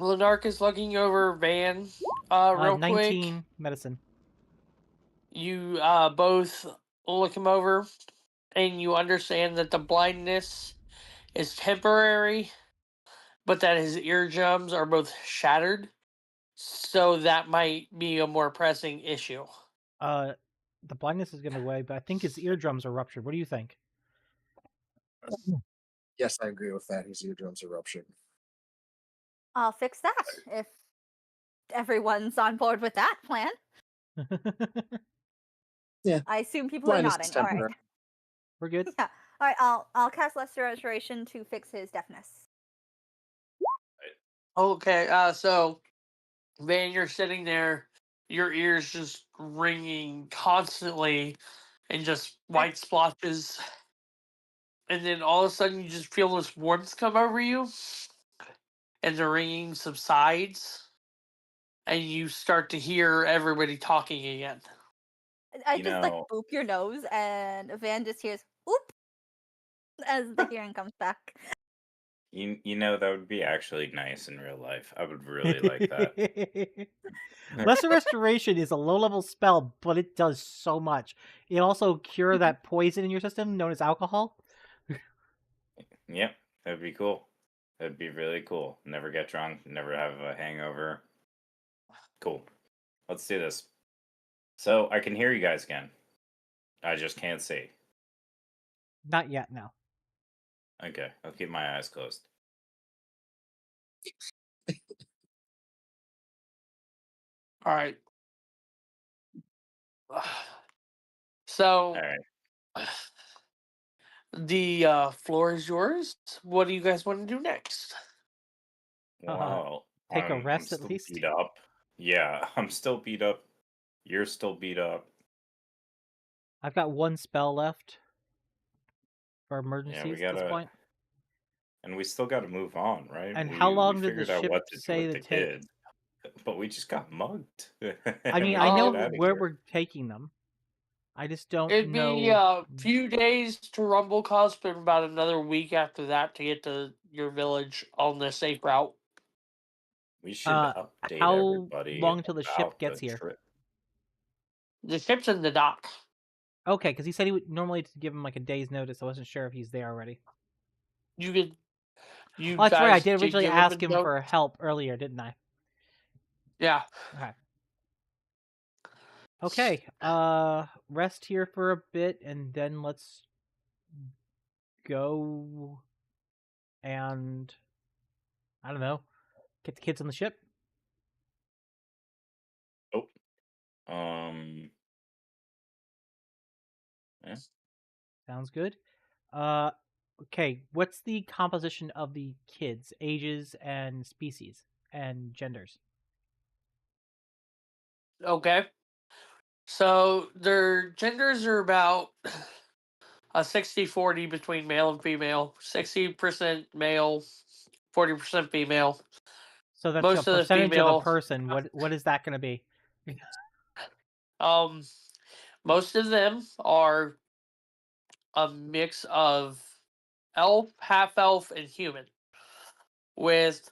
Lenark is looking over Van real 19 quick. medicine. You both look him over and you understand that the blindness is temporary, but that his eardrums are both shattered. So that might be a more pressing issue. The blindness is going to away, but I think his eardrums are ruptured. What do you think? Yes, I agree with that. His eardrums are ruptured. I'll fix that if everyone's on board with that plan. Yeah. I assume people are Blindness nodding. is All right. temporary. We're good. Yeah. All right. I'll cast Lesser Restoration to fix his deafness. Okay, so Van, you're sitting there, your ears just ringing constantly, and just white splotches. And then all of a sudden, you just feel this warmth come over you, and the ringing subsides, and you start to hear everybody talking again. I You just like know- boop your nose, and Van just hears "oop" as the hearing comes back. You know that would be actually nice in real life. I would really like that. Lesser Restoration is a low-level spell, but it does so much. It also cure that poison in your system known as alcohol. Yep, that'd be cool. That'd be really cool. Never get drunk, never have a hangover. Cool. Let's do this. So I can hear you guys again. I just can't see. Not yet, no. Okay, I'll keep my eyes closed. All right. All So right. the floor is yours. What do you guys want to do next? Well, Take a I'm rest at still least? beat up. Yeah, I'm still beat up. You're still beat up. I've got one spell left for Yeah, we emergencies at this gotta, point. and we still gotta move on, right? And how We long did the figured out ship what to do say with to the take? kids, but we just got mugged. I mean, We I gotta know get out of where here. we're taking them. I just don't It'd be know. a few days to Rumble Cusp and about another week after that to get to your village on the safe route. We should Uh, update how everybody long till the ship about gets the here? trip. The ship's in the dock. Okay, because he said he would normally to give him like a day's notice. I wasn't sure if he's there already. You could, you Oh, that's right. I guys did did originally give him a ask him note. for help earlier, didn't I? Yeah. Okay. Okay. Rest here for a bit, and then let's go and I don't know, get the kids on the ship. Oh, um, yeah. Sounds good. Okay. What's the composition of the kids, ages and species and genders? Okay. So their genders are about a 60-40 between male and female. 60% male, 40% female. So that's a Most of the percentage of a female, person. What is that going to be? um, most of them are a mix of elf, half elf, and human, with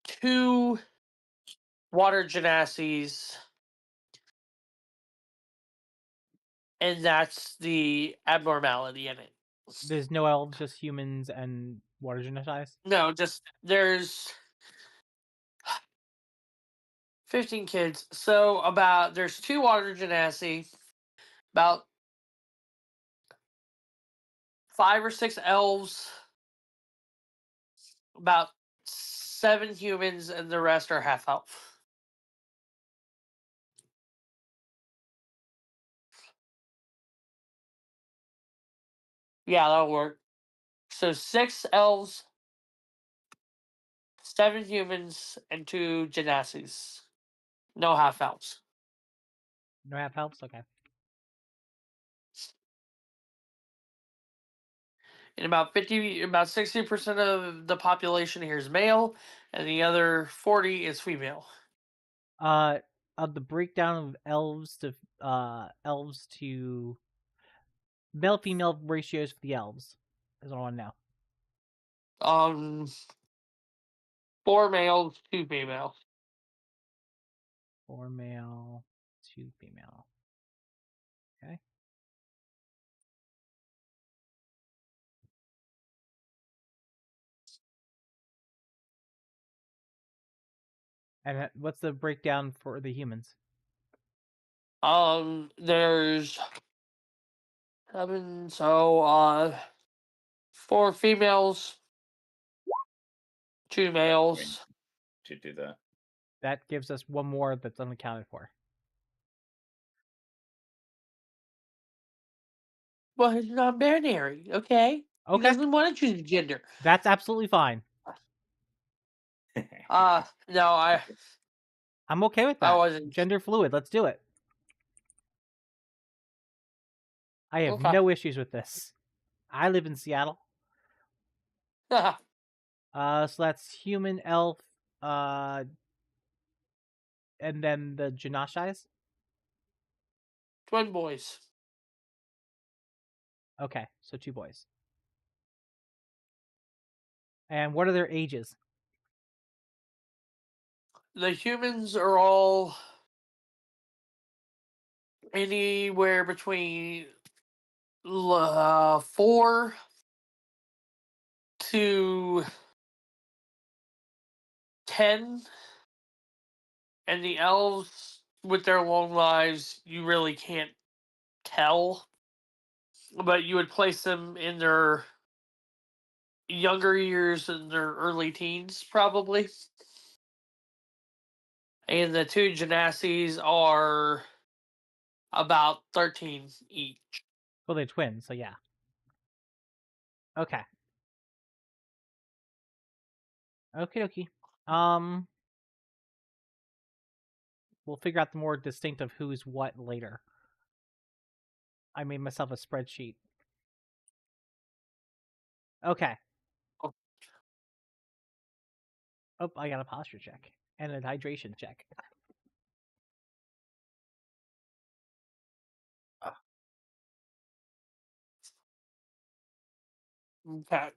2 water genasies, and that's the abnormality in it. There's no elves, just humans and water genetics. No, just there's 15 kids. So there's 2 water genasi, about 5 or 6 elves, about 7 humans, and the rest are half elf. Yeah, that'll work. So 6 elves, 7 humans, and 2 genasis. No half elves. No half elves. Okay. And about 60% of the population here is male, and the other 40 is female. Of the breakdown of elves to male female ratios for the elves is what I want to know. 4 males, 2 females. 4 male, 2 female. Okay. And what's the breakdown for the humans? There's 7, so 4 females, 2 Wait, males. to do that. That gives us one more that's unaccounted for. Well, it's non-binary, okay? He Okay, doesn't want to choose gender. that's absolutely fine. No, I'm okay with I that. wasn't. Gender fluid. Let's do it. I have Okay. no issues with this. I live in Seattle. So that's human, elf, and then the Janashis. Twin boys. Okay, so 2 boys. And what are their ages? The humans are all anywhere between 4 to 10, and the elves, with their long lives, you really can't tell, but you would place them in their younger years, in their early teens, probably. And the two Genassis are about 13 each. Well, they're twins, so yeah. Okay. Okie dokie. We'll figure out the more distinct of who's what later. I made myself a spreadsheet. Okay. Oh, I got a posture check and a hydration check. Okay.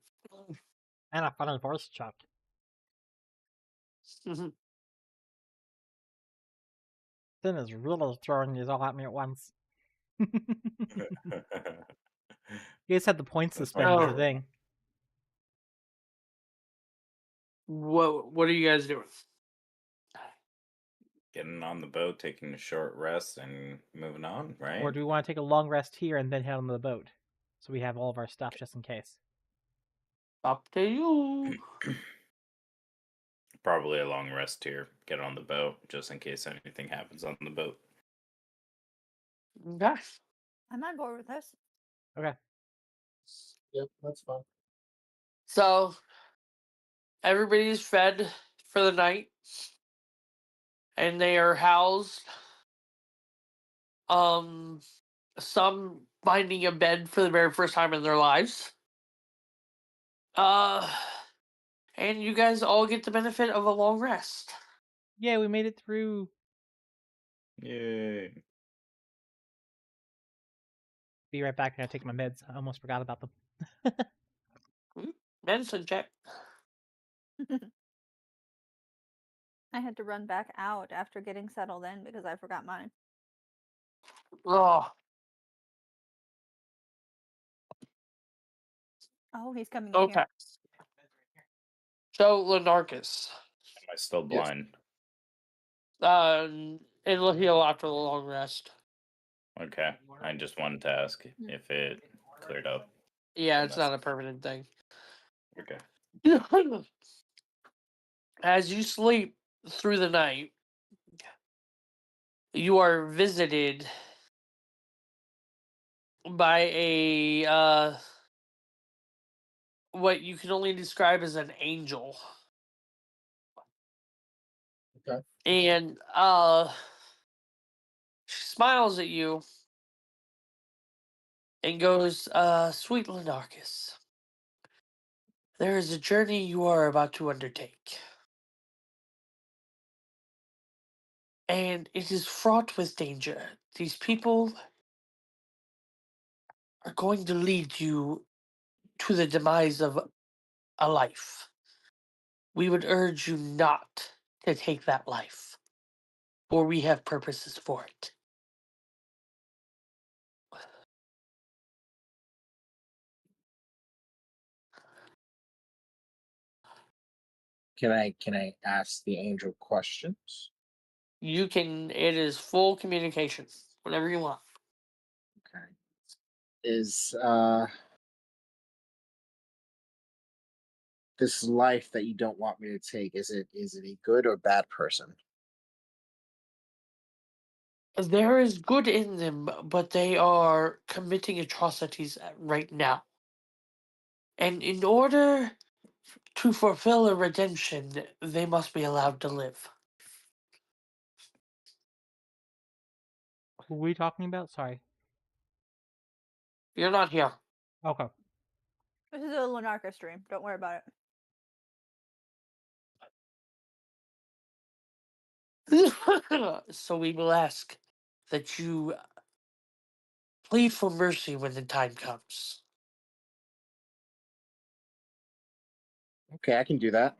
And a fun force check. Then is really throwing these all at me at once. You guys had the points to spend is the thing. What are you guys doing? Getting on the boat, taking a short rest, and moving on, right? Or do we want to take a long rest here and then head on the boat? So we have all of our stuff just in case. Up to you. Probably a long rest here. Get on the boat, just in case anything happens on the boat. Okay. I'm on board with this. Okay. Yep, that's fine. So everybody's fed for the night, and they are housed. Some finding a bed for the very first time in their lives. And you guys all get the benefit of a long rest. Yeah, we made it through. Yay. Be right back. I gotta take my meds. I almost forgot about them. Medicine check. I had to run back out after getting settled in because I forgot mine. Oh, Oh, he's coming in okay. here. So Lenarchus. Am I still blind? It'll heal after the long rest. Okay. I just wanted to ask if it cleared up. Yeah, it's not a permanent thing. Okay. As you sleep through the night, you are visited by a what you can only describe as an angel. Okay. And she smiles at you and goes, "Sweet Lenarchus, there is a journey you are about to undertake. And it is fraught with danger. These people are going to lead you to the demise of a life. We would urge you not to take that life, for we have purposes for it." Can I ask the angel questions? You can, it is full communication, whatever you want. Okay. Is this life that you don't want me to take, is it a good or bad person? There is good in them, but they are committing atrocities right now. And in order to fulfill a redemption, they must be allowed to live. Who are we talking about? Sorry. You're not here. Okay. This is a Lunarka stream. Don't worry about it. So we will ask that you plead for mercy when the time comes. Okay, I can do that.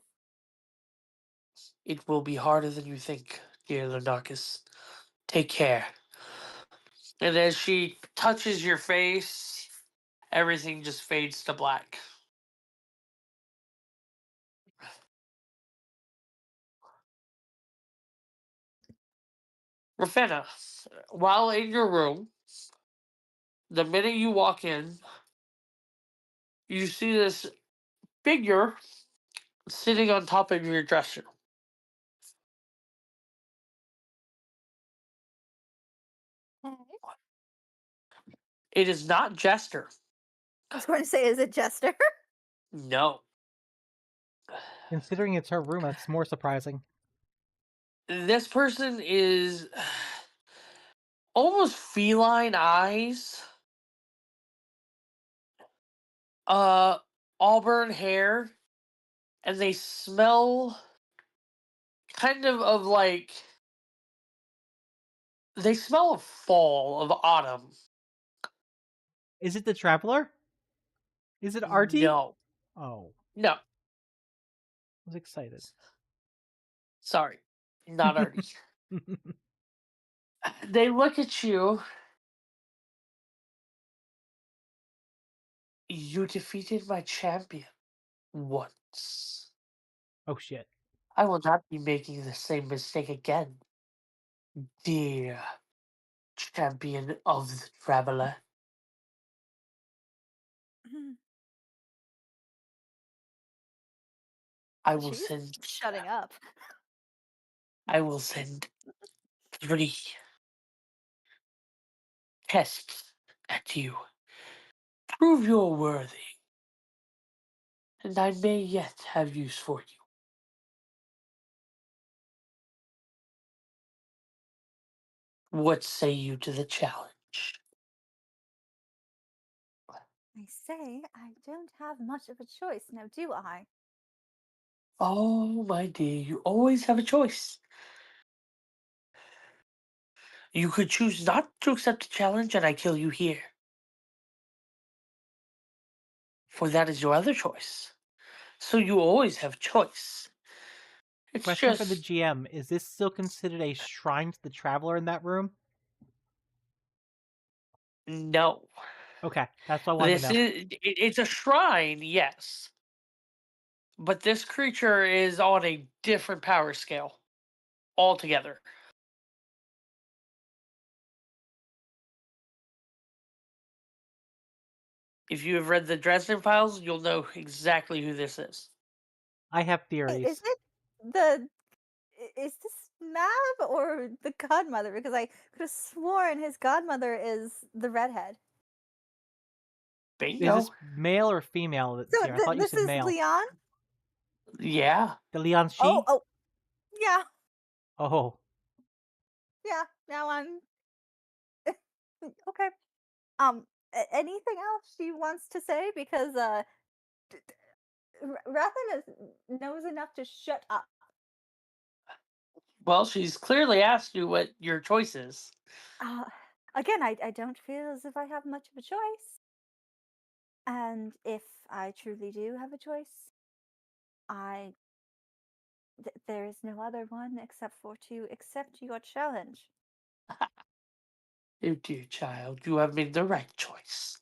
It will be harder than you think, dear Lenarchus. Take care. And as she touches your face, everything just fades to black. Rafinna, while in your room, the minute you walk in, you see this figure sitting on top of your dresser. It is not Jester. I was going to say, is it Jester? No. Considering it's her room, that's more surprising. This person is almost feline eyes, auburn hair, and they smell kind of like they smell of fall, of autumn. Is it the Traveler? Is it Artie? No. Oh, No. I was excited. Sorry. Not Artie. They look at you. You defeated my champion once. Oh shit. I will not be making the same mistake again, dear champion of the traveler. I will She's send shutting up. I will send 3 tests at you. Prove you're worthy, and I may yet have use for you. What say you to the challenge? I say I don't have much of a choice now, do I? Oh, my dear, you always have a choice. You could choose not to accept the challenge and I kill you here. For that is your other choice. So you always have choice. It's Question for the just GM: is this still considered a shrine to the Traveler in that room? no. Okay, that's what I wanted to know. It's a shrine, yes. But this creature is on a different power scale altogether. If you have read the Dresden Files, you'll know exactly who this is. I have Is theories. it the? Is this Mab or the godmother? Because I could have sworn his godmother is the redhead. Is Bingo. this male or female that's So here? I thought you this said is male. Leon. Yeah. The Leon's she? Oh, yeah, Oh, yeah. Now I'm okay. Anything else she wants to say? Because Rathan knows enough to shut up. Well, she's clearly asked you what your choice is. Uh, again, I don't feel as if I have much of a choice. And if I truly do have a choice, there is no other one except for to accept your challenge. Oh, dear child, you have made the right choice.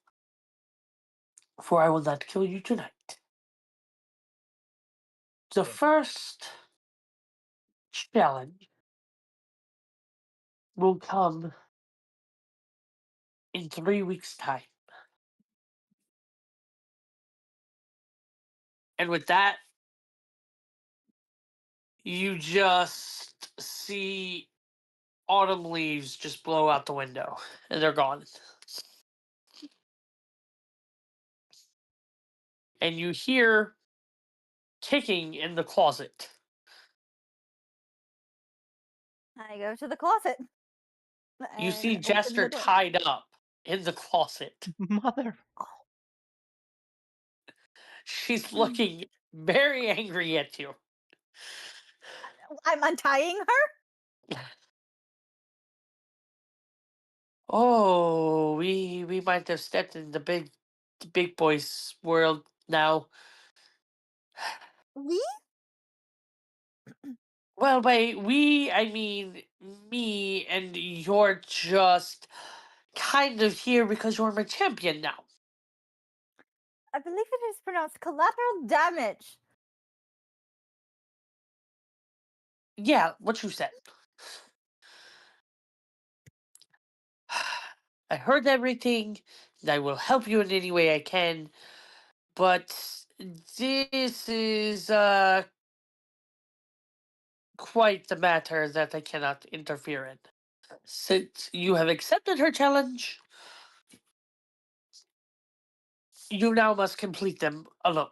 For I will not kill you tonight. The first challenge will come in 3 weeks' time. And with that, you just see autumn leaves just blow out the window and they're gone. And you hear kicking in the closet. I go to the closet You and see open Jester the door. tied up in the closet. mother. She's looking very angry at you. I'm untying her. Oh, we might have stepped in the big boys world now. We? Well, by we, I mean me, and you're just kind of here because you're my champion now. I believe it is pronounced collateral damage. Yeah, what you said. I heard everything, and I will help you in any way I can. But this is quite the matter that I cannot interfere in. Since you have accepted her challenge, You now must complete them alone.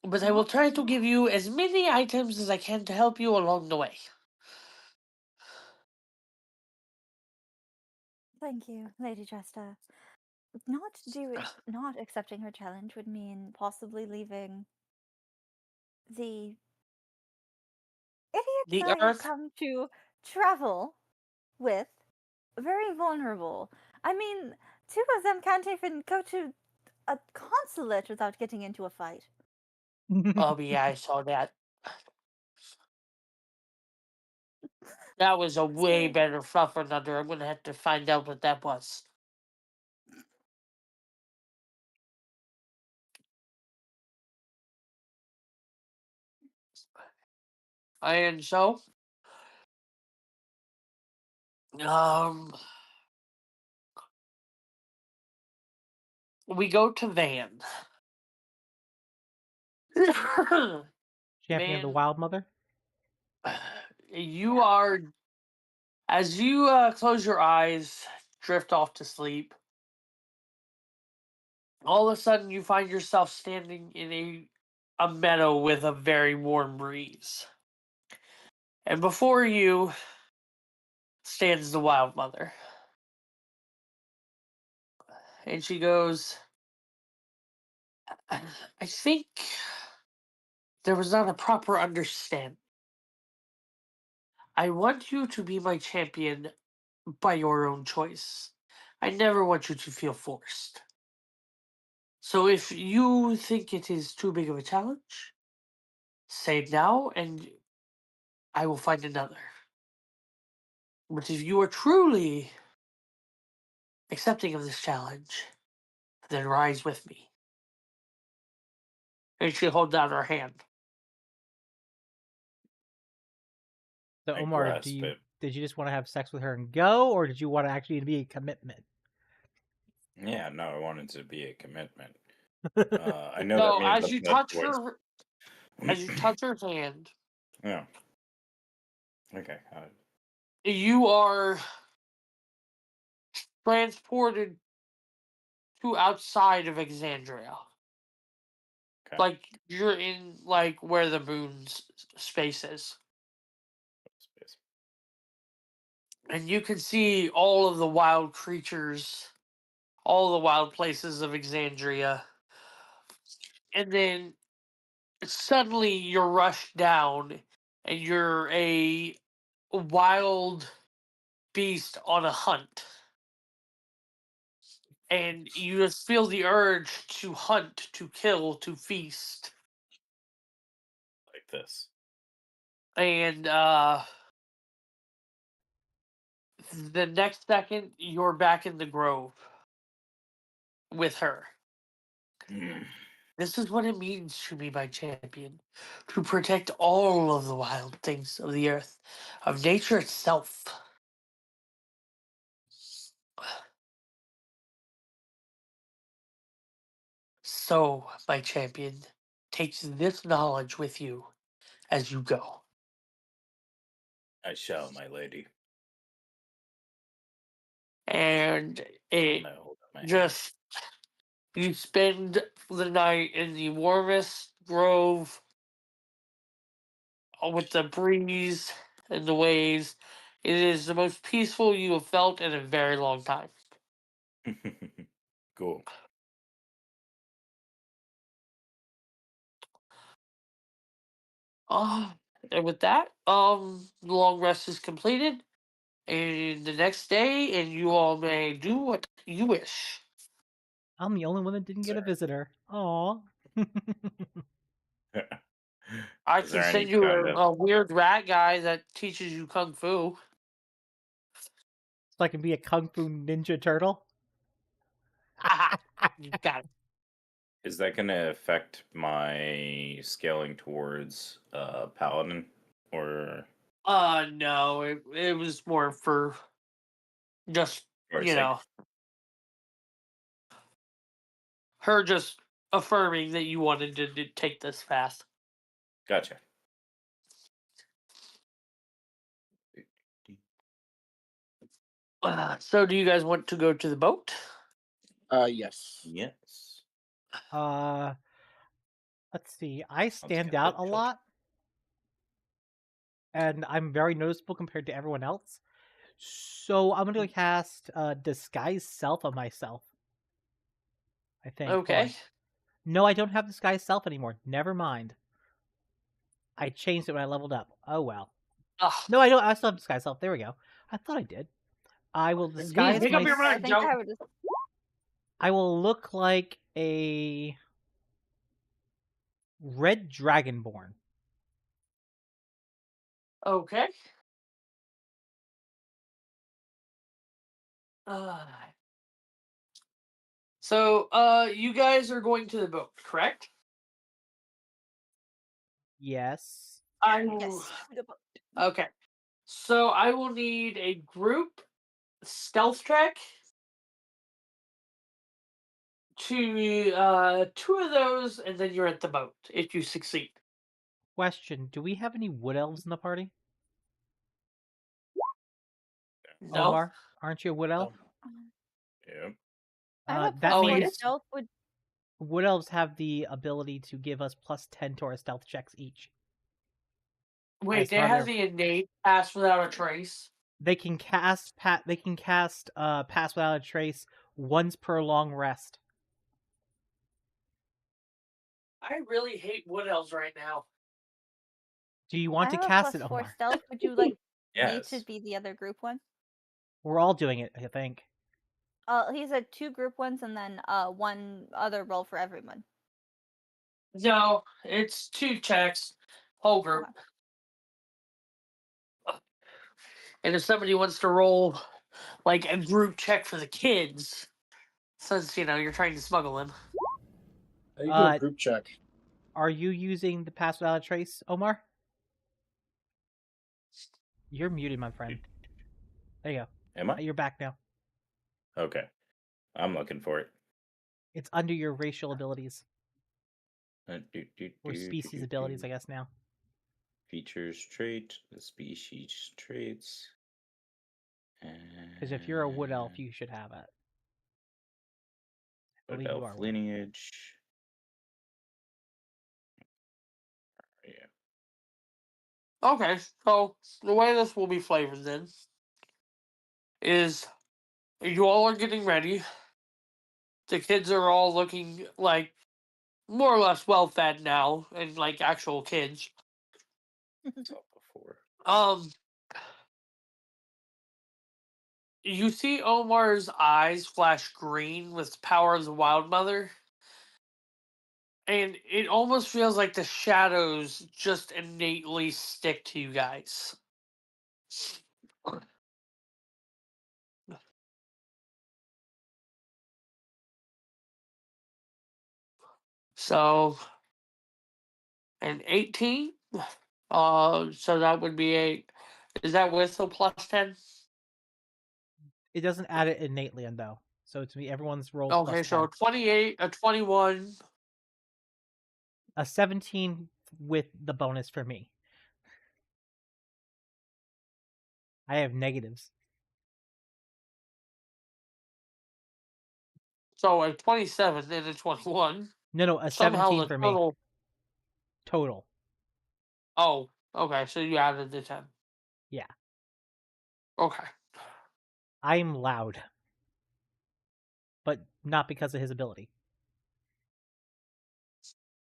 But I will What? try to give you as many items as I can to help you along the way. Thank you, Lady Jester. Not accepting her challenge would mean possibly leaving the idiots The I have Earth. come to travel with very vulnerable. I mean, two of them can't even go to a consulate without getting into a fight. Oh, yeah, I saw that. That was a way So, better fluffer nutter. I'm gonna have to find out what that was. And so, we go to Van. Champion of the Van, Wild Mother. you are, as you close your eyes, drift off to sleep. All of a sudden, you find yourself standing in a meadow with a very warm breeze. And before you stands the Wild Mother. And she goes, I think there was not a proper understanding. I want you to be my champion by your own choice. I never want you to feel forced. So if you think it is too big of a challenge, say it now and I will find another. But if you are truly accepting of this challenge, then rise with me. And she holds out her hand. So I Omar, grasp it. did you just want to have sex with her and go, or did you want to actually be a commitment? Yeah, no, I wanted to be a commitment. I know that So means as up you that touch voice. her hand, Yeah. Okay. you are transported to outside of Exandria. Okay. Like you're in like where the moon's space is. Space. And you can see all of the wild creatures, all the wild places of Exandria. And then suddenly you're rushed down and you're a wild beast on a hunt. And you just feel the urge to hunt, to kill, to feast. Like this. And the next second you're back in the grove with her. Mm. This is what it means to be my champion. To protect all of the wild things of the earth, of nature itself. So, my champion, take this knowledge with you as you go. I shall, my lady. And I'll it now hold up my hand. just, you spend the night in the warmest grove with the breeze and the waves. It is the most peaceful you have felt in a very long time. Cool. And with that, the long rest is completed. And the next day, and you all may do what you wish. I'm the only one that didn't get a Sorry. visitor. Aw. I Is can there any send you kind of a weird rat guy that teaches you kung fu. So I can be a kung fu ninja turtle. Haha, you got it. is that going to affect my scaling towards paladin or No, it was more for just, or you sake? know, her just affirming that you wanted to take this fast. Gotcha. So, do you guys want to go to the boat? Yes. Yes. Let's see. I Once stand again, out the a children. lot, and I'm very noticeable compared to everyone else. So I'm gonna cast Disguise Self on myself. I think. Hold Okay. on. No, I don't have Disguise Self anymore. Never mind. I changed it when I leveled up. Oh well. Ugh. No, I don't. I still have Disguise Self. There we go. I thought I did. I will disguise Pick up your I mind, think Joe. I would just. I will look like a red dragonborn. Okay. So, you guys are going to the boat, correct? Yes. I Yes. Okay. So I will need a group stealth check to two of those, and then you're at the boat if you succeed. Question: do we have any wood elves in the party? No. Omar, aren't you a wood elf? Yep. I have a That Oh, +4 means yes. stealth. Would wood elves have the ability to give us +10 to our stealth checks each. Wait, as they part of have their- the innate pass without a trace. They can cast pass without a trace once per long rest. I really hate wood elves right now. Do you I want to have a cast it, +4 Omar? stealth. Would you like me Yes. to be the other group one? We're all doing it, I think. He said 2 group ones and then one other roll for everyone. No, it's 2 checks, whole group. Okay. And if somebody wants to roll like a group check for the kids, since you're trying to smuggle them. How do you do a Uh, group check? Are you using the pass without a trace, Omar? You're muted, my friend. There you go. Am I? You're back now. Okay. I'm looking for it. It's under your racial abilities. Or Or species abilities, I guess now. Features, trait, the species traits. Because if you're a wood elf, you should have it. I Wood believe you elf are one. lineage. Yeah. Okay, so the way this will be flavored then is you all are getting ready. The kids are all looking like more or less well fed now and like actual kids. Saw before. You see Omar's eyes flash green with the power of the Wild Mother. And it almost feels like the shadows just innately stick to you guys. So, an 18. So that would be is that with the +10? It doesn't add it innately, though. So to me, everyone's roll Okay, plus so 10. a 28, a 21. A 17 with the bonus for me. I have negatives. So a 27 and a 21. No, a Somehow 17 the for me. total. Total. Oh, okay, so you added the 10. Yeah. Okay. I'm loud. But not because of his ability.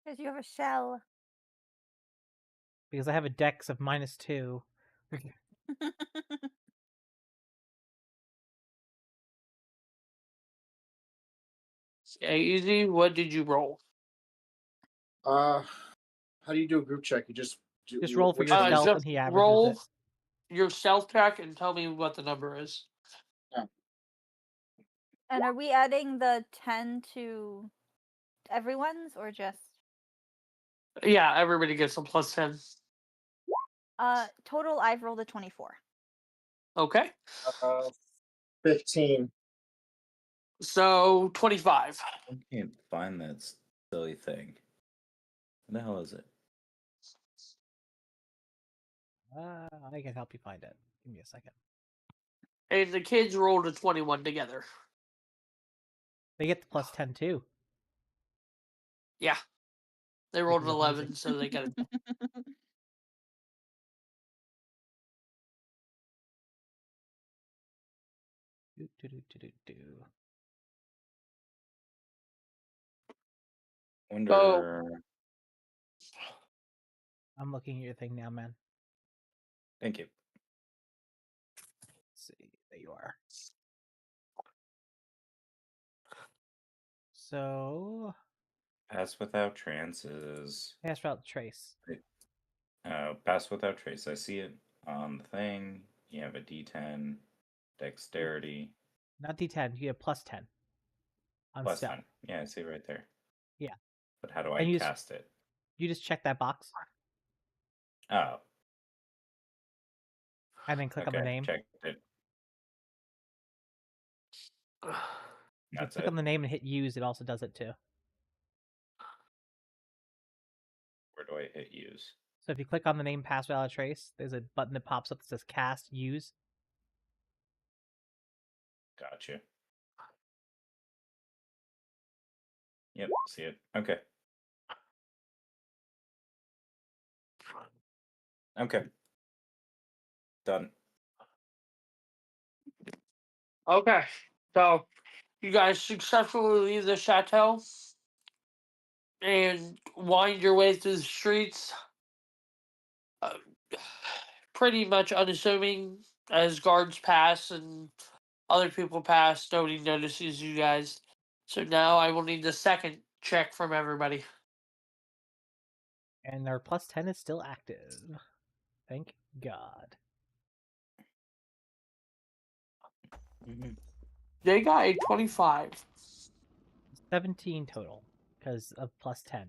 Because you have a shell. Because I have a dex of -2. Okay, easy. What did you roll? How do you do a group check? You just do. Just roll for which your one is stealth it? and he averages roll it. your stealth check and tell me what the number is. And are we adding the 10 to everyone's or just Yeah, everybody gets a +10. total? I've rolled a 24. Okay. 15. So 25. I can't find that silly thing. What the hell is it? I can help you find it. Give me a second. And the kids rolled a 21 together. They get the plus 10 too. Yeah. They rolled an is 11, amazing. so they got it. Do, do, do, do, do, do. Wonder. I'm looking at your thing now, man. Thank you. Let's see. There you are. So, Pass without trances. pass route trace. Pass without trace. I see it on the thing. You have a D10, dexterity, Not D10. You get plus 10 on plus stealth. 10. Yeah, I see right there. Yeah. But how do I And cast it? You just check that box Oh, and then click on the okay. name. Checked it. If you That's click it. on the name and hit use, it also does it too. Where do I hit use? So if you click on the name pass without trace, there's a button that pops up that says cast use. Gotcha. Yep, see it. Okay. Okay. Done. Okay. So, you guys successfully leave the chateau and wind your way through the streets. Uh, pretty much unassuming as guards pass and other people pass. Nobody notices you guys. So now I will need the second check from everybody. And their plus 10 is still active. Thank God. They got a 25. 17 total because of plus 10.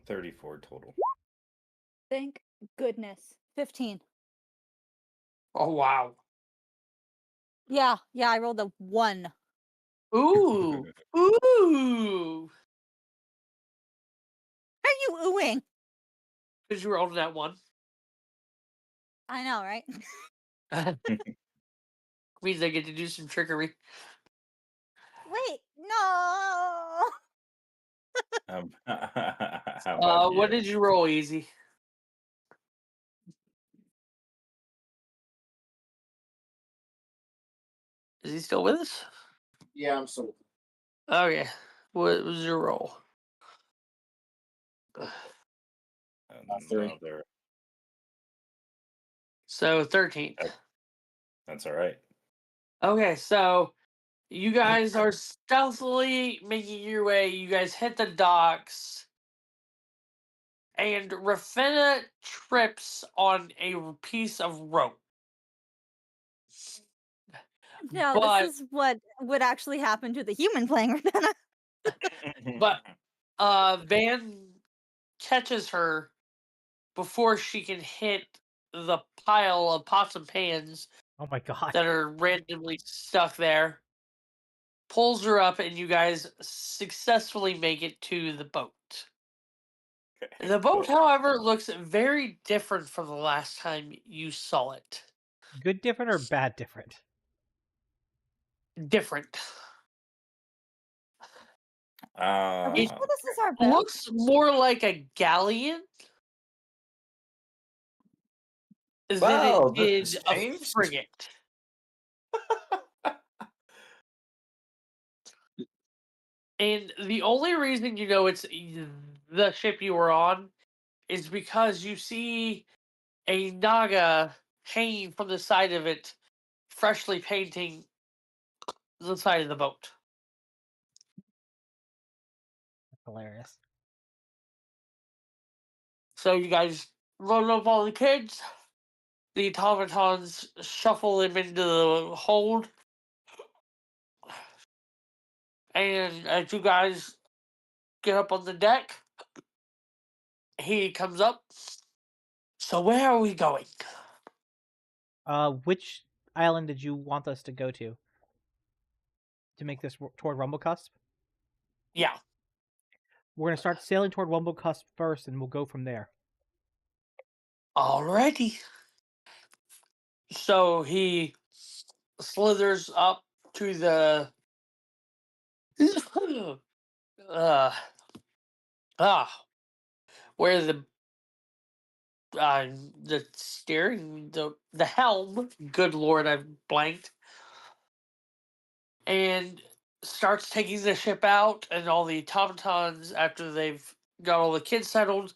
34 total. Thank goodness. 15. Oh, wow. Yeah, I rolled a 1. Ooh. Ooh. Are you oohing? Because you rolled that one. I know, right? Means I get to do some trickery. Wait, no. How about What you? did you roll, Easy? Is he still with us? Yeah, I'm so. Okay. What was your roll? Three. Another. So 13. That's all right. Okay, so you guys are stealthily making your way. You guys hit the docks. And Rafinna trips on a piece of rope. No, But this is what would actually happen to the human playing Ravenna. But Van catches her before she can hit the pile of pots and pans Oh my God. that are randomly stuck there. Pulls her up, and you guys successfully make it to the boat. The boat, Cool. however, looks very different from the last time you saw it. Good different or bad different? Different. Are we It sure this is our boat? looks more like a galleon than Wow, it did this a changed? frigate. And the only reason you know it's the ship you were on is because you see a Naga hanging from the side of it, freshly painting the side of the boat. That's hilarious. So you guys load up all the kids. The automatons shuffle them into the hold. And as you guys get up on the deck, he comes up. So where are we going? Which island did you want us to go to make this toward Rumblecusp? Yeah. We're gonna start sailing toward Rumblecusp first, and we'll go from there. Alrighty. So he slithers up to the uh where the steering the helm. Good lord, I've blanked. And starts taking the ship out, and all the automatons, after they've got all the kids settled,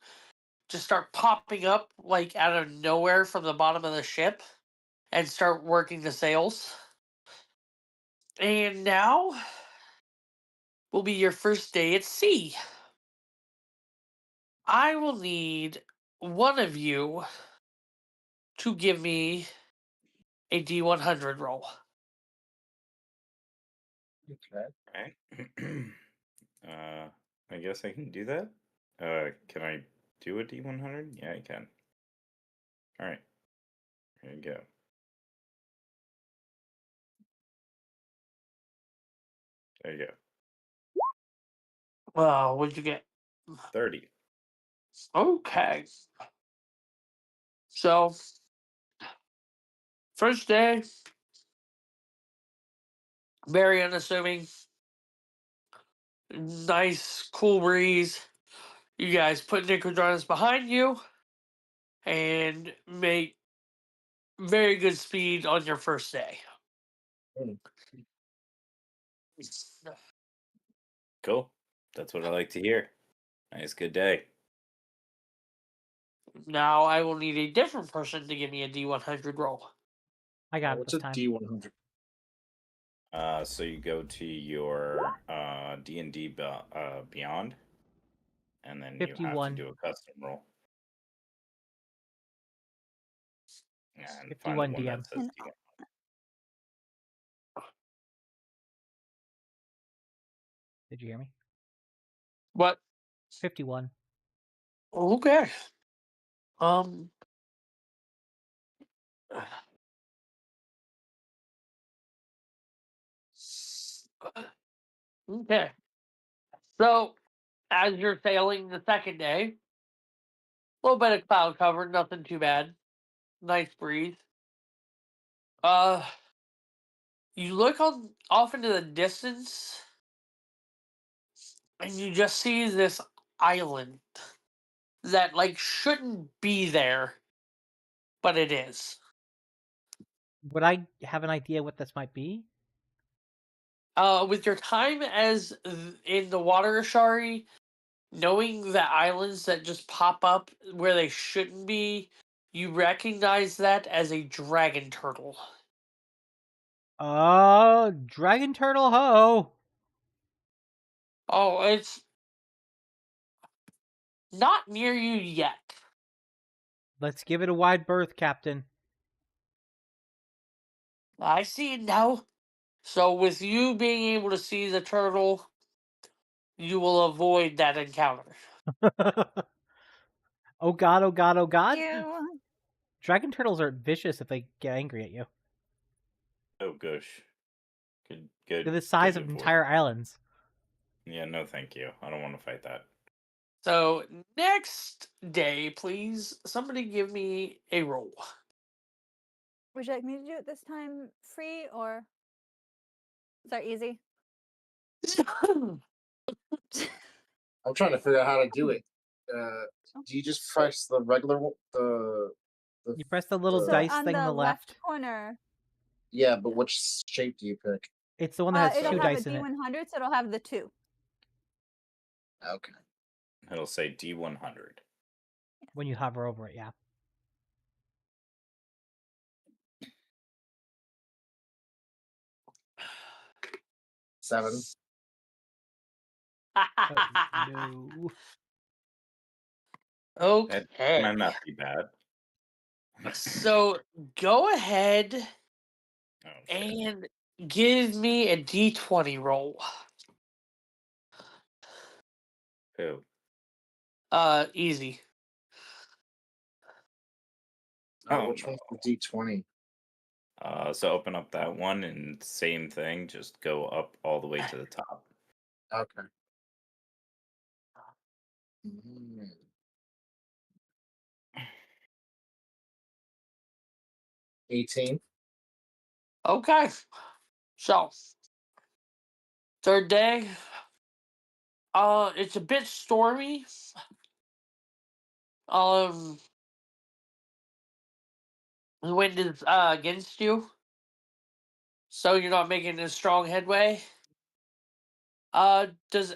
just start popping up like out of nowhere from the bottom of the ship and start working the sails. And now will be your first day at sea. I will need one of you to give me a D100 roll. Okay. Right. I guess I can do that. Can I do a D100? Yeah, I can. All right. Here you go. There you go. What'd you get? 30. Okay. So, first day, very unassuming. Nice, cool breeze. You guys put Nicodranus behind you and make very good speed on your first day. Mm. Cool. That's what I like to hear. Nice, good day. Now I will need a different person to give me a D100 roll. I got it What's this a time. D100? So you go to your D&D Beyond, and then you have to 51. do a custom roll. And find the 51 one DM. that says And D1. Did you hear me? What? 51. Okay. Okay. So, as you're sailing the second day, a little bit of cloud cover, nothing too bad. Nice breeze. You look off into the distance, and you just see this island that like shouldn't be there, but it is. Would I have an idea what this might be? With your time as in the water Ashari, knowing the islands that just pop up where they shouldn't be, you recognize that as a dragon turtle. Oh, dragon turtle ho! Oh, it's not near you yet. Let's give it a wide berth, Captain. I see it now. So, with you being able to see the turtle, you will avoid that encounter. Oh god, oh god, oh god! you. Dragon turtles are vicious if they get angry at you. Oh gosh. Good, They're good, the size good of avoid. entire islands. Yeah, no, thank you. I don't want to fight that. So, next day, please, somebody give me a roll. Would you like me to do it this time free or is that easy? I'm trying to figure out how to do it. Do you just press the regular one? You press the little So dice on thing on the the left. corner, Yeah, but which shape do you pick? It's the one that has it'll two have a dice in it. D100, so it'll have the 2. Okay. It'll say D100. When you hover over it, yeah. Seven. No. That Okay. might not be bad. So, go ahead Oh shit. and give me a d20 roll. Who? Easy. Oh, Which no. one's the D20? So open up that one and same thing. Just go up all the way to the top. Okay. Mm. 18. Okay. So, third day. It's a bit stormy. Um, the wind is against you, so you're not making a strong headway. Does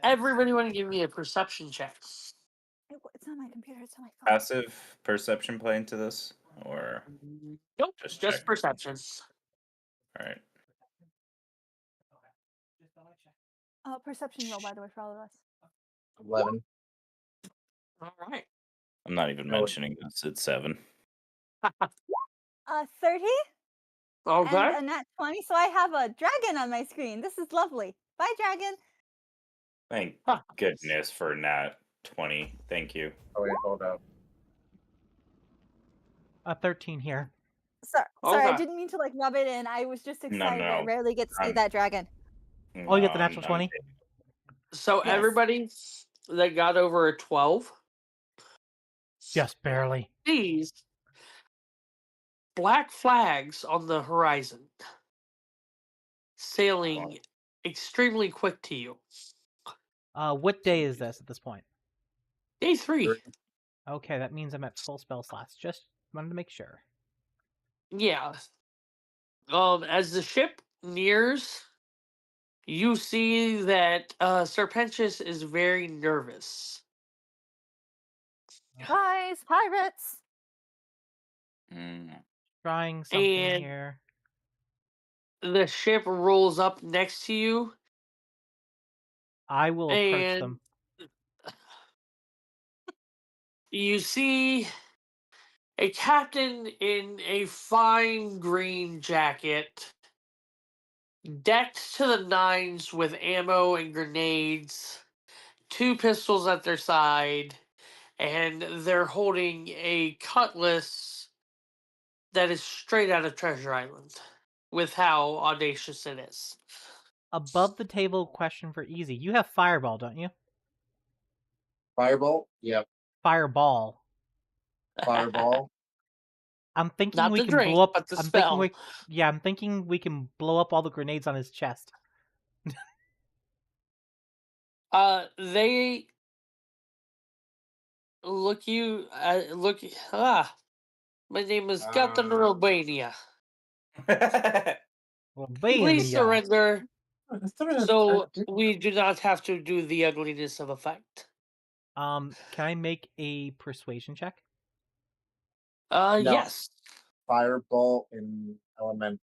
everybody want to give me a perception check? It's not my computer. It's on my phone. Passive perception play into this, or Nope, just just check? perception. All right. Perception roll, by the way, for all of us. 11. All right. I'm not even No. mentioning this. It's 7. 30 and Okay. a nat 20. So I have a dragon on my screen. This is lovely. Bye, dragon. Thank Huh. goodness for nat 20. Thank you. Oh, wait, hold up. 13 here. Sorry, I Okay. didn't mean to like rub it in. I was just excited. I no. rarely get to see I'm- that dragon. Oh, you got the No, natural 20? So Yes. everybody that got over a 12 Just barely. sees black flags on the horizon, sailing extremely quick to you. What day is this at this point? Day 3. Okay, that means I'm at full spell slots. Just wanted to make sure. Yeah. As the ship nears, you see that Serpentius is very nervous. Guys, pirates. Trying something And here. the ship rolls up next to you, I will approach and them. you see a captain in a fine green jacket, decked to the nines with ammo and grenades, 2 pistols at their side, and they're holding a cutlass that is straight out of Treasure Island, with how audacious it is. Above the table question for easy. You have fireball, don't you? Fireball? Yep. Fireball. Fireball. I'm thinking Not we the can drink, blow up. but the I'm thinking spell. I'm thinking we can blow up all the grenades on his chest. They look you. Look. My name is Captain Romania. Well, Please Bania. surrender, so we do not have to do the ugliness of a fight. Can I make a persuasion check? No. Yes. Fireball and elementalism.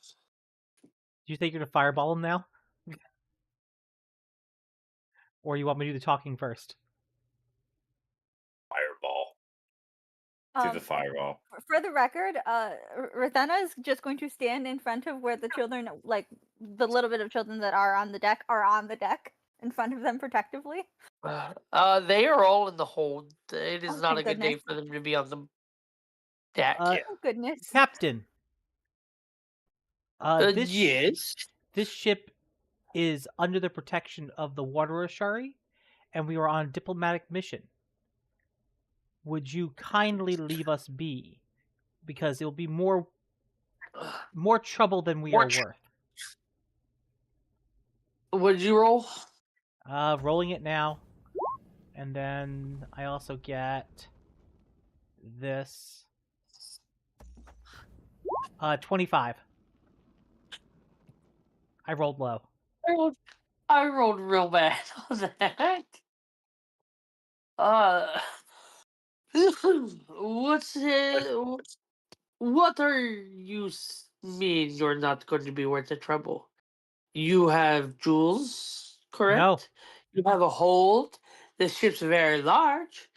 Do you think you're gonna fireball him now? Or you want me to do the talking first? Fireball. Do the fireball. For the record, Rathena is just going to stand in front of where the children, like the little bit of children that are on the deck, in front of them protectively. They are all in the hold. It is Oh, not thank a good day goodness. for them to be on the deck. Oh goodness. Captain. Yes. This ship is under the protection of the Water Ashari, and we are on a diplomatic mission. Would you kindly leave us be? Because it will be more trouble than we are worth. Would you roll? Rolling it now. And then I also get this. 25. I rolled low. I rolled real bad on that. What's it? What are you mean you're not going to be worth the trouble? You have jewels, correct? No. You have a hold. The ship's very large,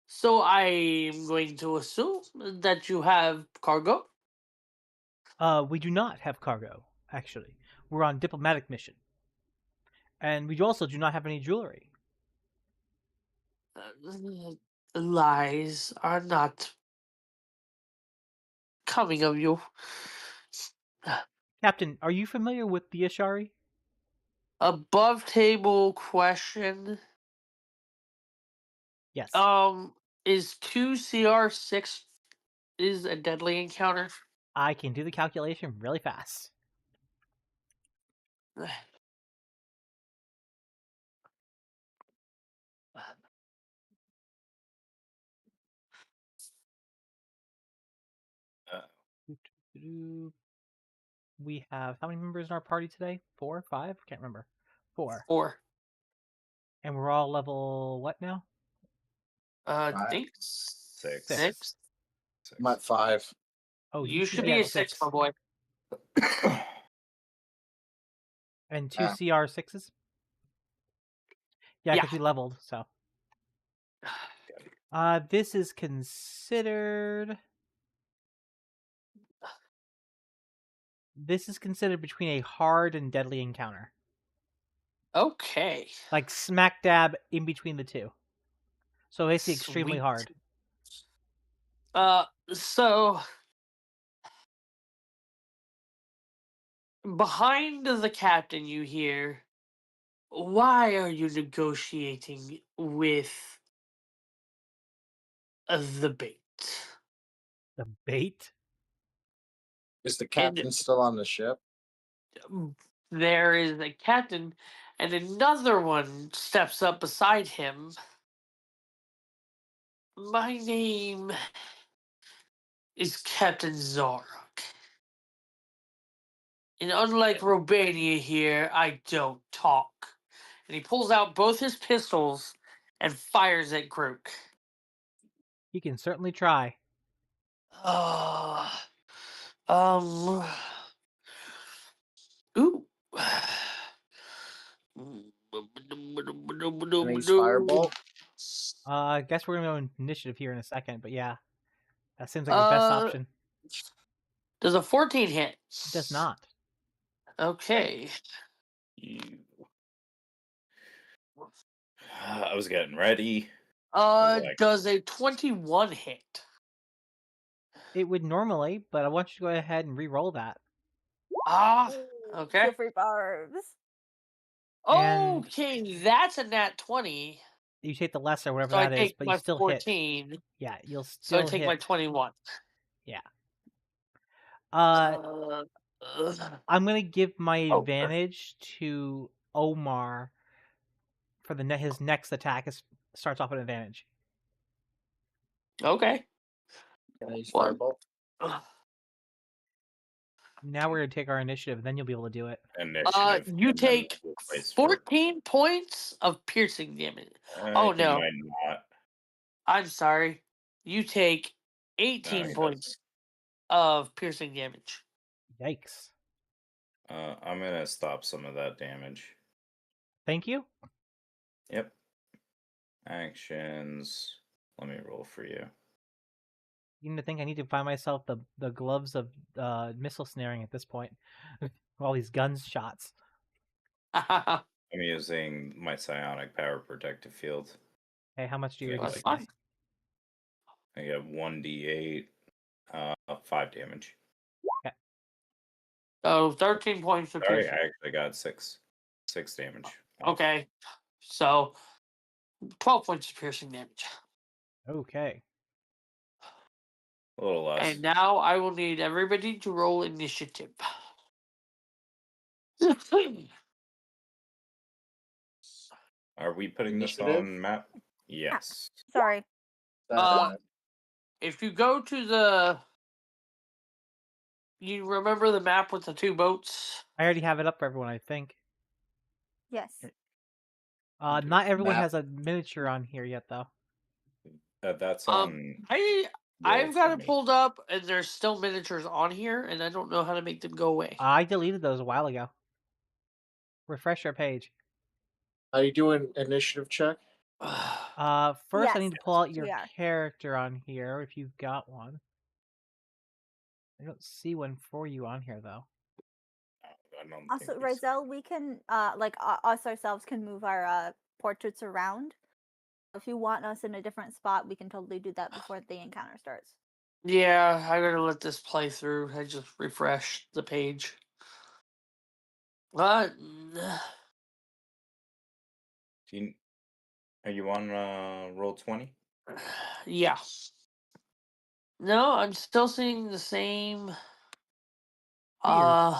so I'm going to assume that you have cargo. We do not have cargo, actually. We're on diplomatic mission. And we also do not have any jewelry. Lies are not coming of you. Captain, are you familiar with the Ashari? Above table question. Yes. Is 2 CR6 is a deadly encounter? I can do the calculation really fast. We have how many members in our party today? 4, 5? Can't remember. 4. 4. And we're all level what now? I Five. think 6. 6. I'm at 5. Oh, You should should be at a 6, my boy. And 2 Ah. CR6s? Yeah, Yeah. because we leveled, so. This is considered... This is considered between a hard and deadly encounter. Okay. Like smack dab in between the two. So it's extremely Sweet. hard. So behind the captain, you hear, "Why are you negotiating with the bait?" The bait? Is the And captain still on the ship? there is a captain, and another one steps up beside him. "My name is Captain Zarok. And unlike Robania here, I don't talk." And he pulls out both his pistols and fires at Grook. You can certainly try. Um. Ooh. Can I use firebolt? I guess we're gonna go initiative here in a second, but yeah. That seems like the best option. Does a 14 hit? It does not. Okay. I was getting ready. Like- Does a 21 hit? It would normally, but I want you to go ahead and re-roll that. Okay. Feel free barbs. And- Okay, that's a nat 20. You take the lesser, whatever So I that is, take but you my still 14. hit. Yeah, you'll So still I take hit. my 21. Yeah. Ugh. I'm gonna give my Oh, advantage to Omar for his next attack. Starts off at advantage. Okay. Can I use One. firebolt? Ugh. Now we're gonna take our initiative, and then you'll be able to do it. Initiative. You and then take we'll place for- 14 points of piercing damage. he no. might not. I'm sorry. You take No, 18 he points of piercing damage. Yikes! I'm gonna stop some of that damage. Thank you. Yep. Actions. Let me roll for you. You need to think I need to find myself the gloves of missile snaring at this point. All these guns shots. I'm using my psionic power protective field. Hey, how much do you Yeah, reduce? That's fine. I got 1d8, 5 damage. So 13 points of Sorry, piercing. I actually got 6 damage. Okay. So 12 points of piercing damage. Okay. A little less. And now I will need everybody to roll initiative. Are we putting this Initiative? on map? Yes. Sorry. If you go to the... You remember the map with the 2 boats? I already have it up for everyone, I think. Yes. Not everyone Map. has a miniature on here yet, though. That's on. I've got it Roll20. pulled up, and there's still miniatures on here, and I don't know how to make them go away. I deleted those a while ago. Refresh your page. Are you doing initiative check? First I Yes, need to pull out your we are. character on here if you've got one. I don't see one for you on here though. I don't Also, think we said- Rizel, we can us ourselves can move our portraits around. If you want us in a different spot, we can totally do that before the encounter starts. Yeah, I gotta let this play through. I just refreshed the page. What? Are you on roll 20? Yeah. No, I'm still seeing the same. Weird.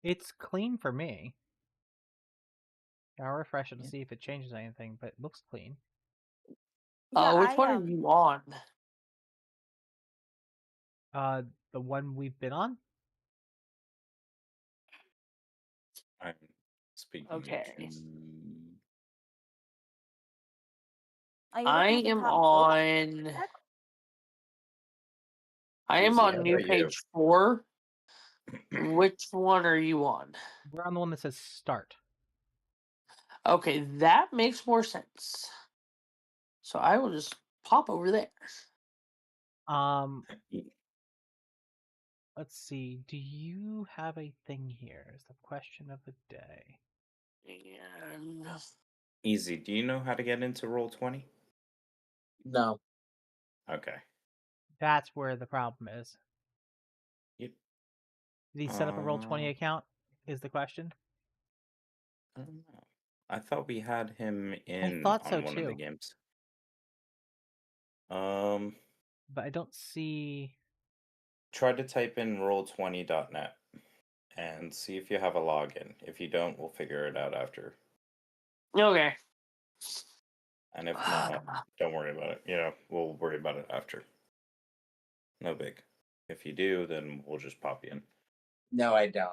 It's clean for me. I'll refresh it to see if it changes anything, but it looks clean. Yeah, which one are you on? The one we've been on. I'm speaking Okay. to. Are you I looking at the am top vote? on. I am Easy, on how new about you? page 4. Which one are you on? We're on the one that says start. Okay, that makes more sense. So I will just pop over there. Let's see. Do you have a thing here? Is the question of the day. And Easy. Do you know how to get into Roll20? No. Okay. That's where the problem is. Yep. Did he set up a Roll20 account? Is the question. I don't know. I thought we had him in thought on so one of the too. games. But I don't see. Try to type in roll20.net and see if you have a login. If you don't, we'll figure it out after. okay. And if not, don't worry about it. We'll worry about it after. No big. If you do, then we'll just pop you in. No, I don't.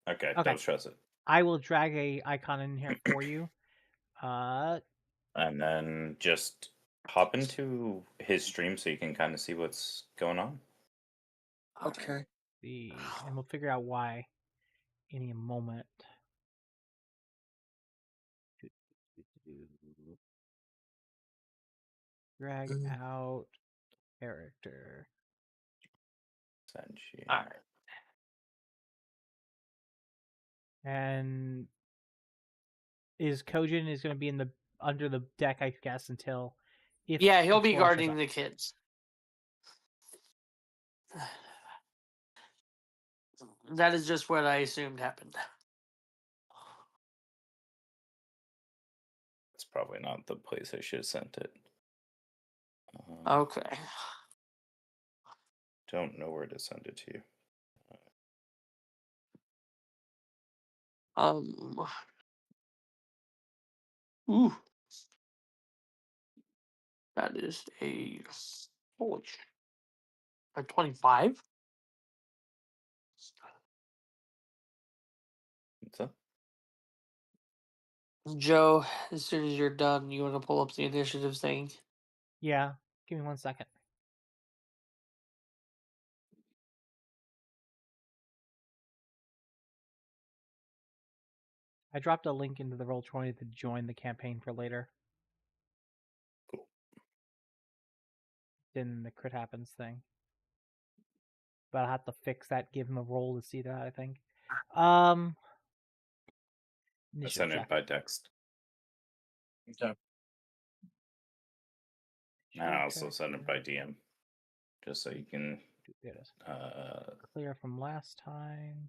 Okay, Okay. don't stress it. I will drag a icon in here for you. And then just hop into his stream so you can kind of see what's going on. Okay. And we'll figure out why in a moment. Drag out character. Send you. All right. And is Kojin is going to be in the under the deck, I guess, until Yeah, he'll be Explorer shows guarding up. the kids. That is just what I assumed happened. It's probably not the place I should have sent it. Okay. Don't know where to send it to you. Ooh. That is a holy shit. A 25? What's up? Joe, as soon as you're done, you want to pull up the initiative thing? Yeah, give me 1 second. I dropped a link into the Roll20 to join the campaign for later. Cool. In the Crit Happens thing. But I'll have to fix that, give him a roll to see that, I think. I Initiative sent it check. by text. Okay. I also sent it by DM. Just so you can There it is. Clear from last time.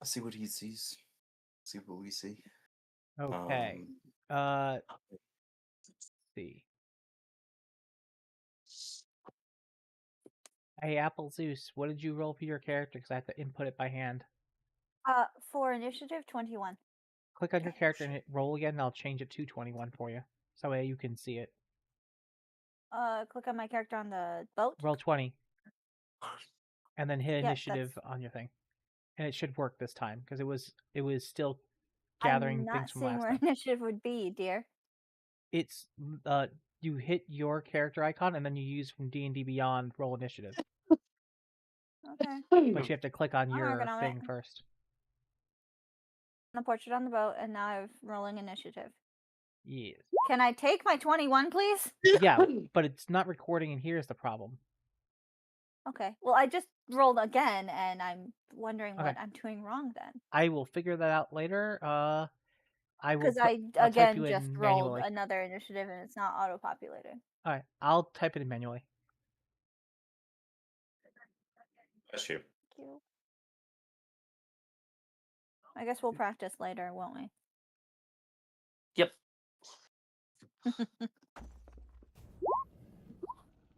see what he sees. See what we see. Okay. Let's see. Hey, Apple Zeus, what did you roll for your character? Because I have to input it by hand. For initiative 21. Click on your character and hit roll again, and I'll change it to 21 for you. So that way you can see it. Click on my character on the boat. Roll 20. And then hit Yeah, initiative on your thing. And it should work this time, because it was still gathering I'm not things from seeing last where time. initiative would be, dear. It's you hit your character icon and then you use from D&D Beyond roll initiative. Okay. But you have to click on I'm your working on thing it. first. The portrait on the boat, and now I'm rolling initiative. Yes. Can I take my 21, please? Yeah, but it's not recording, and here's the problem. Okay. Well, I just rolled again, and I'm wondering what Okay. I'm doing wrong then. I will figure that out later. I will. Because I I'll type again you just in rolled manually. another initiative, and it's not auto-populating. All right, I'll type it in manually. Bless you. Thank you. I guess we'll practice later, won't we? Yep.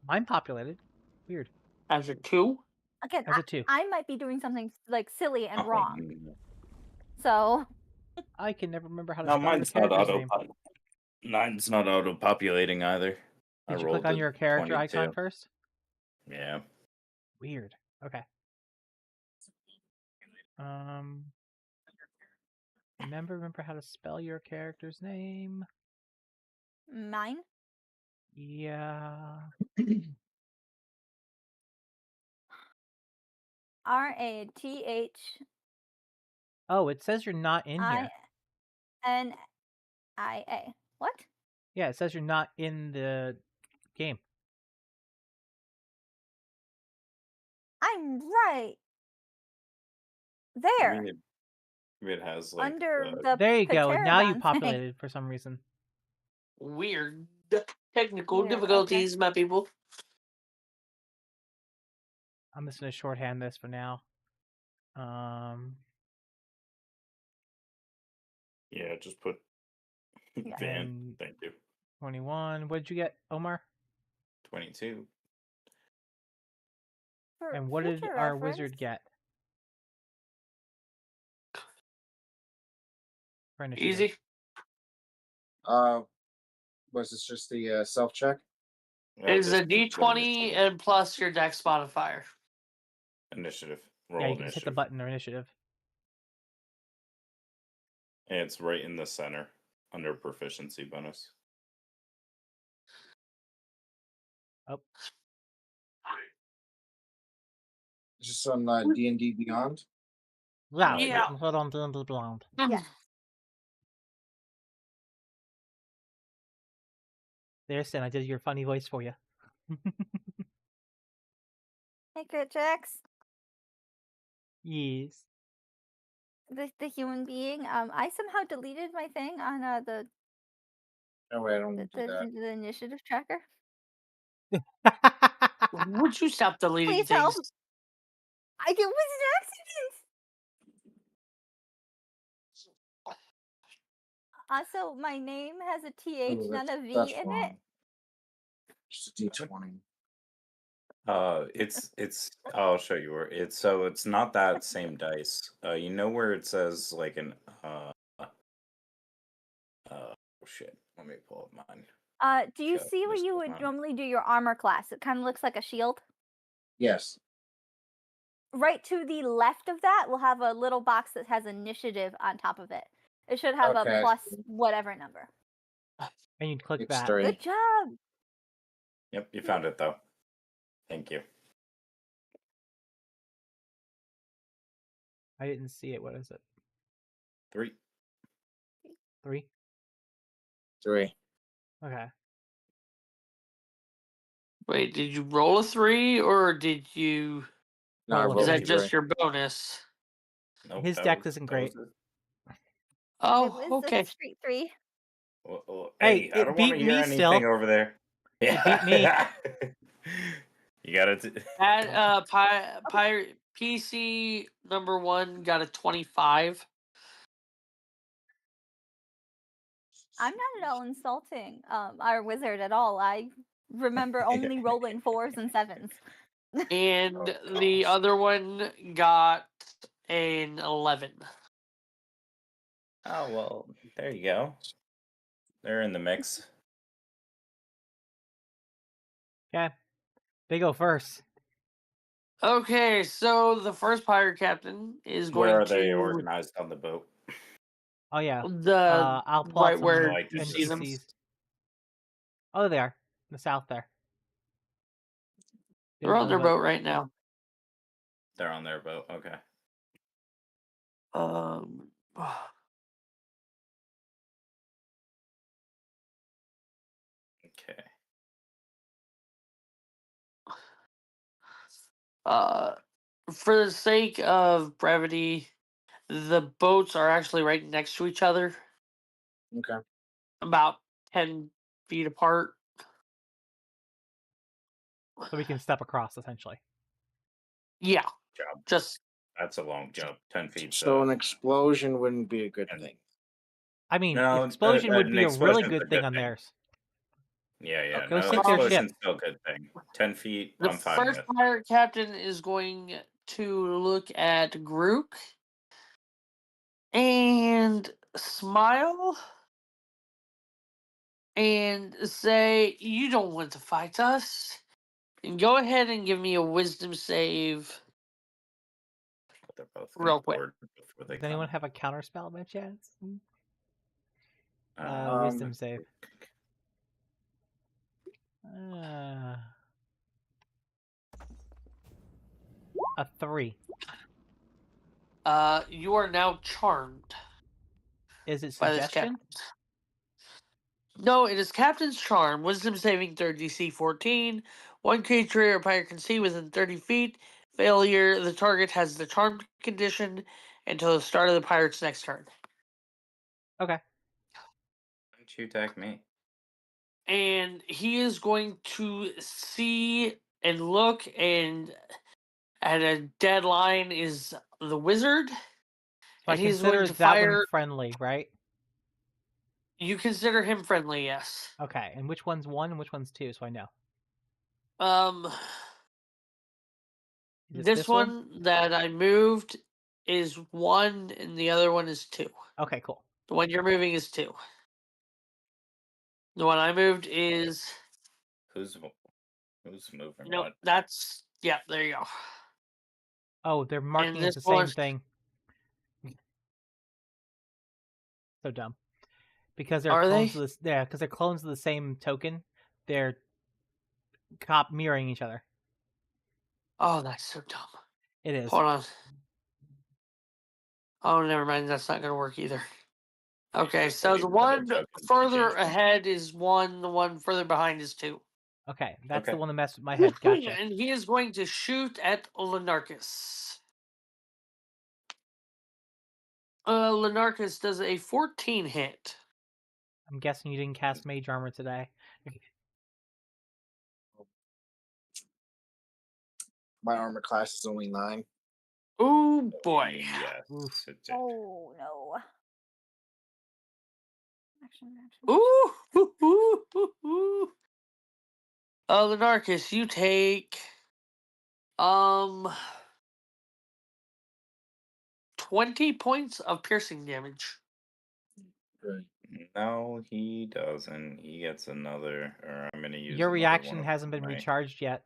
Mine populated. Weird. As a 2? Again, As a 2. I might be doing something like silly and Oh, wrong. no. So I can never remember how to No, spell your mine's not character's auto. name. Mine's not auto populating either. I Did you click rolled on a your character 22. icon first? Yeah. Weird. Okay. Remember how to spell your character's name? mine. Yeah. RATHINIA. Oh, it says you're not in here. What? Yeah, it says you're not in the game. I'm right there Maybe it has like under the There you go. Now you Pterodon thing. populated for some reason. Weird. Technical Weird, okay. difficulties, my people. I'm just gonna shorthand this for now. yeah, just put Yeah. Van. And Thank you. 21. What did you get, Omar? 22. For And what did future our reference, wizard get? For initiative. Easy. Was this just the self check? It's a Just D20 and plus your dex modifier. initiative. Yeah, Roll you can just hit the initiative. button or initiative. And it's right in the center under proficiency bonus. Oh, Is this on D&D Beyond? wow. Yeah. Hold on, blonde. yeah. There's Sin. I did your funny voice for you. Hey, crit checks. Yes. The human being. I somehow deleted my thing on the No way, I don't want to do that. the initiative tracker. Would you stop deleting Please things? help. It was an accident. Also, my name has a TH, Ooh, not a V that's in wrong. it. Just a D20. It's I'll show you where it's not that same dice. You know where it says like an oh shit. Let me pull up mine. Do you Shut see up, where you Mr. would Mom. normally do your armor class? It kind of looks like a shield. Yes. Right to the left of that, we'll have a little box that has initiative on top of it. It should have Okay, a I plus see. whatever number. And you'd click It's that. 3. Good job. Yep, you found it though. Thank you. I didn't see it. What is it? 3. 3? 3. Okay. Wait, did you roll a 3 or did you? No, I Roll a Is rolled that three. just 3. your bonus? Nope, His that dex was- isn't that great. was it. Oh, It was okay. a straight 3. Well, Hey, I it don't want beat to hear me anything still. over there. It beat me. You got it. At PC number 1 got a 25. I'm not at all insulting our wizard at all. I remember only rolling 4s and 7s. And Oh, the gosh. other one got an 11. Oh well, there you go. They're in the mix. Okay. They go first. Okay, so the first pirate captain is going Where are they to organized on the boat? Oh, yeah. the I'll plot right some where Like you just see them. NPCs. Oh, they are. The south there. They're on their boat right now. They're on their boat. Okay. Um, Okay. for the sake of brevity, the boats are actually right next to each other, Okay. about 10 feet apart. So we can step across, essentially. Yeah, Job. just That's a long jump. 10 feet. So an explosion wouldn't be a good and- thing. I mean, No, explosion would an be a really explosion's a good thing good on thing. theirs. Yeah. Go No, sink their explosion's ship. still a good thing. 10 feet, The I'm fine first with. pirate captain is going to look at Grook and smile and say, "You don't want to fight us." And go ahead and give me a wisdom save They're both real gonna quick. board before they Does anyone come. have a counterspell by chance? Um, Wisdom save. A 3. You are now charmed Is it by this suggestion? captain. No, it is Captain's Charm. Wisdom saving throw DC 14. One creature or pirate can see within 30 feet. Failure, the target has the charmed condition until the start of the pirate's next turn. Okay. Why don't you attack me? And he is going to see and look, and at a deadline is the wizard. So And I he's going consider to that one fire. friendly, right? You consider him friendly, yes. Okay. And which one's 1 and which one's 2, so I know. Is it This one that I moved is 1, and the other one is 2. Okay, cool. The one you're moving is 2. The one I moved is Who's moving no. what? That's yeah. There you go. Oh, they're marking this as the same one- thing. So dumb. Because they're Are clones they? of this. Yeah, because they're clones of the same token. They're mirroring each other. Oh, that's so dumb. It is. Hold on. Oh, never mind. That's not going to work either. Okay, just so delete the the other one token and further change them. ahead is 1. The one further behind is 2. Okay, that's Okay. the one that messed with my head. Gotcha. And he is going to shoot at Lenarchus. Lenarchus does a 14 hit. I'm guessing you didn't cast Mage Armor today. My armor class is only 9. Oh boy. Yes, Oof. it did. Oh no. Action. Ooh, ooh, ooh, ooh, ooh. Lenarchus, you take 20 points of piercing damage. Good. No, he doesn't. He gets another, or I'm gonna use Your another reaction one of hasn't been my- recharged yet.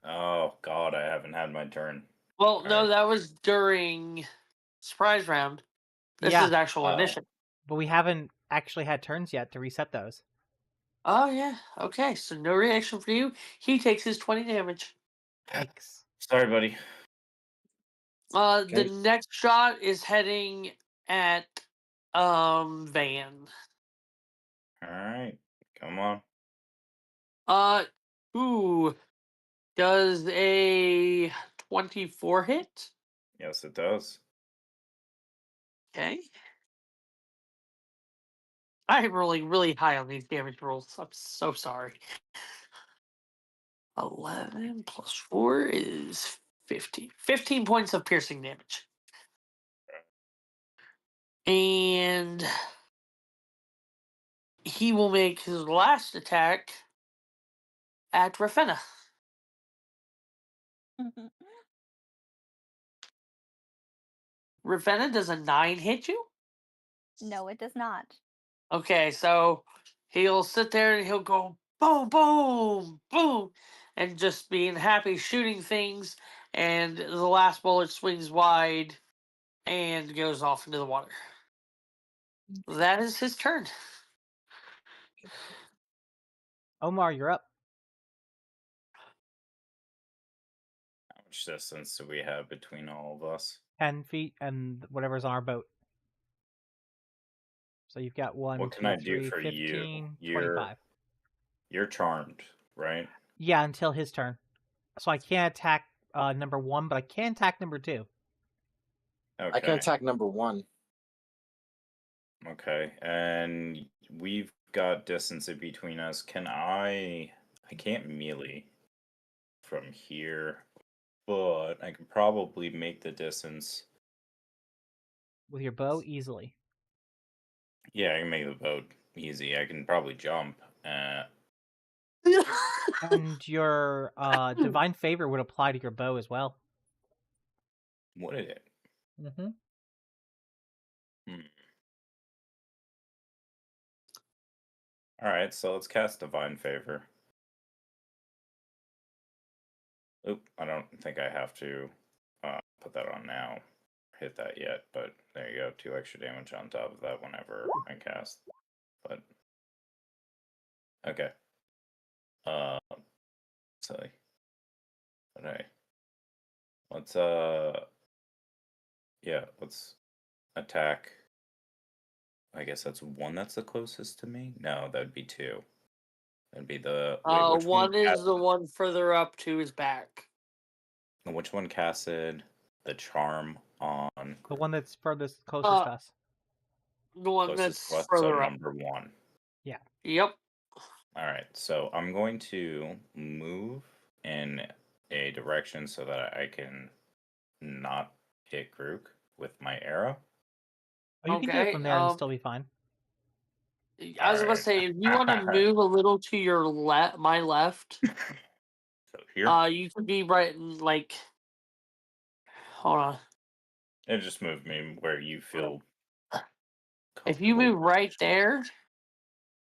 Oh God, I haven't had my turn. Well, no, Alright. that was during surprise round. This Yeah. is actual Oh. initiative. But we haven't actually had turns yet to reset those. Oh yeah. Okay, so no reaction for you. He takes his 20 damage. Yikes. Sorry, buddy. The Okay. next shot is heading at Van. All right, come on. Ooh. Does a 24 hit? Yes, it does. Okay. I'm rolling really high on these damage rolls. I'm so sorry. 11 plus 4 is 15. 15 points of piercing damage. And he will make his last attack at Ravenna. Ravenna, does a 9 hit you? No, it does not. Okay, so he'll sit there and he'll go boom, boom, boom, and just being happy shooting things. And the last bullet swings wide and goes off into the water. That is his turn. Omar, you're up. How much distance do we have between all of us? 10 feet and whatever's on our boat. So you've got 1, What can 2, I do 3, for 15, you? 25. You're charmed, right? Yeah, until his turn. So I can't attack number 1, but I can attack number 2. Okay. I can attack number 1. Okay, and we've got distance in between us. Can I can't melee from here, but I can probably make the distance. With your bow, easily. Yeah, I can make the boat easy. I can probably jump. And your divine favor would apply to your bow as well. What is it? Mm-hmm. All right, so let's cast Divine Favor. Oop, I don't think I have to put that on now. Hit that yet, but there you go. 2 extra damage on top of that whenever I cast. But okay. Silly. But hey. Let's let's attack. I guess that's 1 that's the closest to me. No, that'd be 2. That'd be the which one one is the one further up to his back. which one casted the charm on The one that's furthest closest to us. The one closest to that's us, so further up. number 1. Yeah. Yep. All right, so I'm going to move in a direction so that I can not hit Grook with my arrow. Oh, you can do it Okay, from there and still be fine. I was about to Alright. say, if you want to move a little to your my left, So here, you could be right in, like, hold on. it just moved me where you feel. If you comfortable. move right there,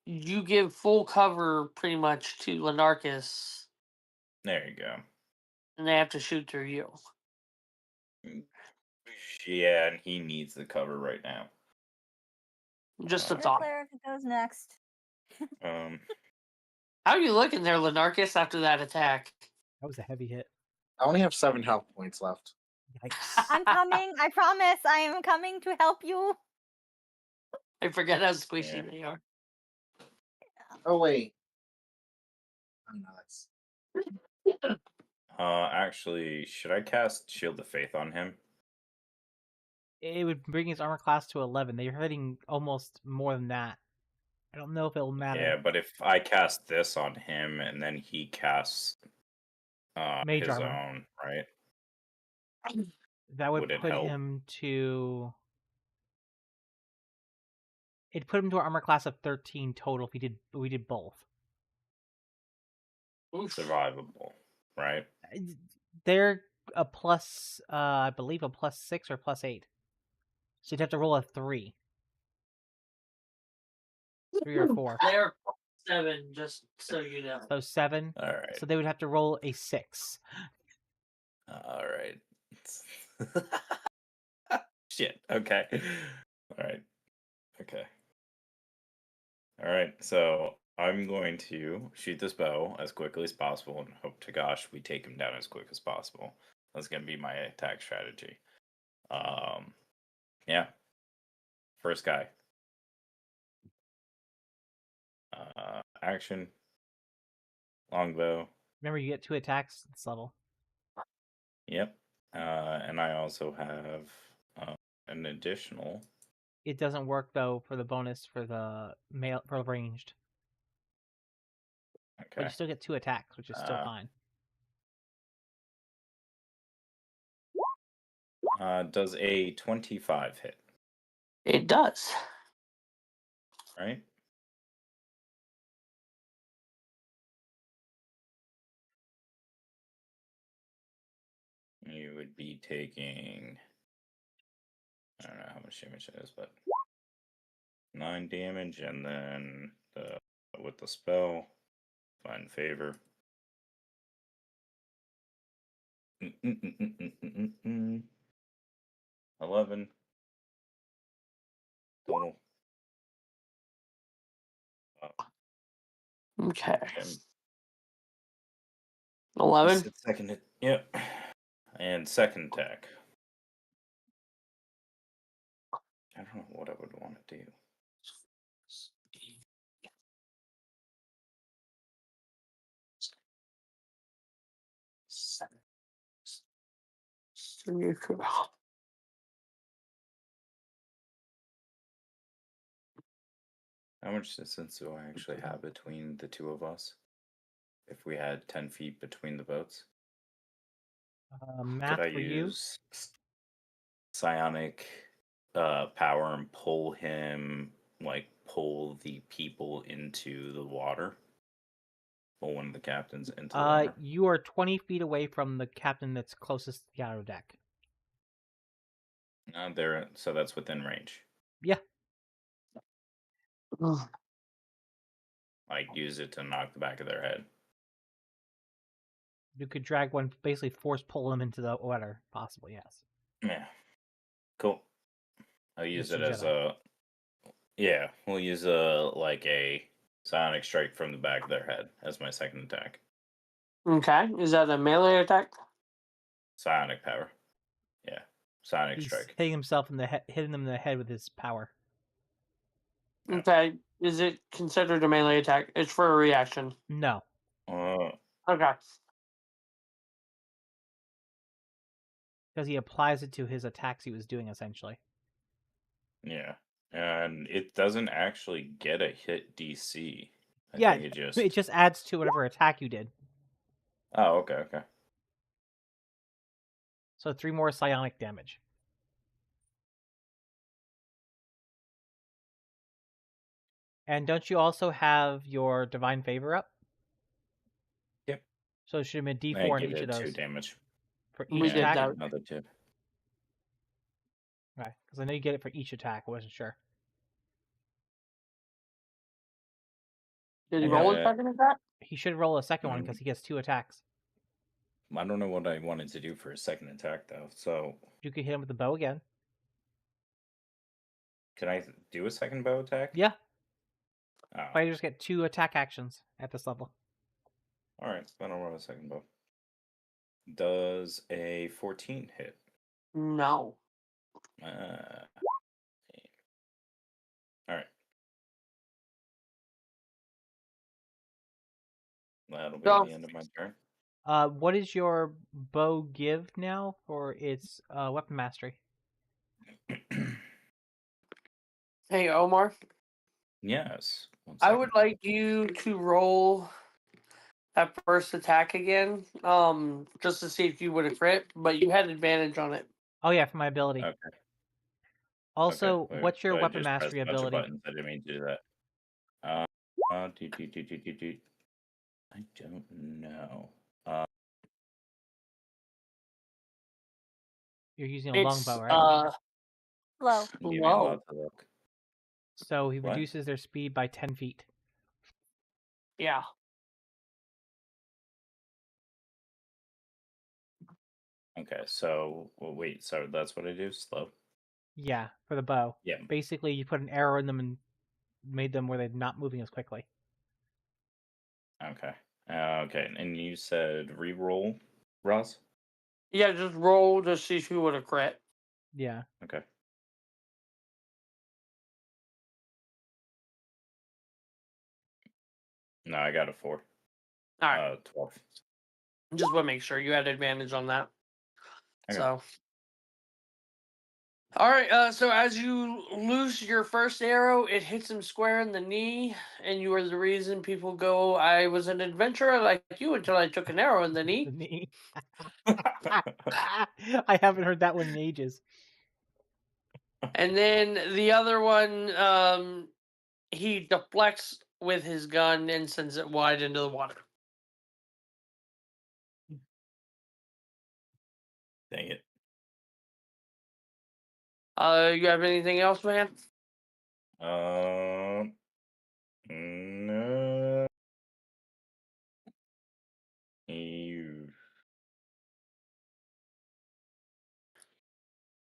you give full cover pretty much to Lenarchus, There you go. and they have to shoot through you. Yeah, and he needs the cover right now. Just a Your thought. cleric goes next. Um, How are you looking there, Lenarchus, after that attack? That was a heavy hit. I only have 7 health points left. Yikes. I'm coming. I promise. I am coming to help you. I forget how squishy Yeah. they are. Oh wait. Oh no, that's actually, should I cast Shield of Faith on him? It would bring his armor class to 11. They're hitting almost more than that. I don't know if it'll matter. Yeah, but if I cast this on him and then he casts Mage his armor. own, right? That would Would it put help? him to. It'd put him to an armor class of 13 total if we did both. Survivable, right? They're a plus, I believe a +6 or +8. So you'd have to roll a 3. 3 or 4. They're 7, just so you know. So 7. All right. So they would have to roll a 6. All right. Shit. Okay. All right. Okay. All right. So I'm going to shoot this bow as quickly as possible and hope to gosh we take him down as quick as possible. That's going to be my attack strategy. Yeah. First guy. Action. Longbow. Remember, you get 2 attacks this level. Yep. And I also have an additional. It doesn't work though for the bonus for the ranged. But Okay. you still get 2 attacks, which is still fine. Does a 25 hit? It does. Right? You would be taking, I don't know how much damage it is, but 9 damage, and then with the spell, find favor. 11 total. Okay. And 11? second hit. Yep. And second attack. I don't know what I would want to do. So you could. How much distance do I actually have between the two of us? If we had 10 feet between the boats? Math Could I for you. use psionic power and pull him, like pull the people into the water? pull one of the captains into the water. You are 20 feet away from the captain that's closest to the outer deck. There, so that's within range. Yeah. Ugh. Like use it to knock the back of their head. You could drag one, basically force pull them into the water. Possible, yes. Yeah. Cool. I'll use Mr. it as Jedi. Yeah, we'll use a sonic strike from the back of their head as my second attack. Okay, is that a melee attack? Psionic power. Yeah. Sonic He's strike. hitting himself in the hitting them in the head with his power. Yeah. Okay, is it considered a melee attack? It's for a reaction. No. Okay. Because he applies it to his attacks he was doing, essentially. Yeah. And it doesn't actually get a hit DC. I Yeah, think it just adds to whatever attack you did. Oh, okay. So 3 more psionic damage. And don't you also have your divine favor up? Yep. So it should have been I D4 on give each of it 2 those damage. for We each did attack. that. Another 2. Okay, because I know you get it for each attack. I wasn't sure. Did he I roll got a it. second attack? He should roll a second one because he gets 2 attacks. I don't know what I wanted to do for a second attack though. So You could hit him with the bow again. can I do a second bow attack? Yeah. Oh. Fighters get 2 attack actions at this level. All right. Then I'll roll a second bow. Does a 14 hit? No. All right. That'll be Go. the end of my turn. What does your bow give now for its weapon mastery? Hey, Omar. Yes. One I second. would like you to roll that first attack again, just to see if you would have crit, but you had advantage on it. Oh yeah, for my ability. Okay. Also, Okay, wait, what's your so I weapon just pressed mastery a bunch of ability? buttons. I didn't mean to do that. I don't know. You're using a It's longbow, right? Low. Give me a low. lot to look. So he What? reduces their speed by 10 feet. Yeah. Okay, so wait, so that's what I do? Slow. Yeah, for the bow. Yeah. Basically, you put an arrow in them and made them where they're not moving as quickly. Okay. Okay, and you said re-roll, Ross? Yeah, just roll to see if you would have crit. Yeah. Okay. No, I got a 4. All right. 12. Just want to make sure you had advantage on that. Okay. So. All right. So as you loose your first arrow, it hits him square in the knee, and you are the reason people go, "I was an adventurer like you until I took an arrow in the The knee." knee. I haven't heard that one in ages. And then the other one, he deflects with his gun and sends it wide into the water. Dang it. You have anything else, man? No.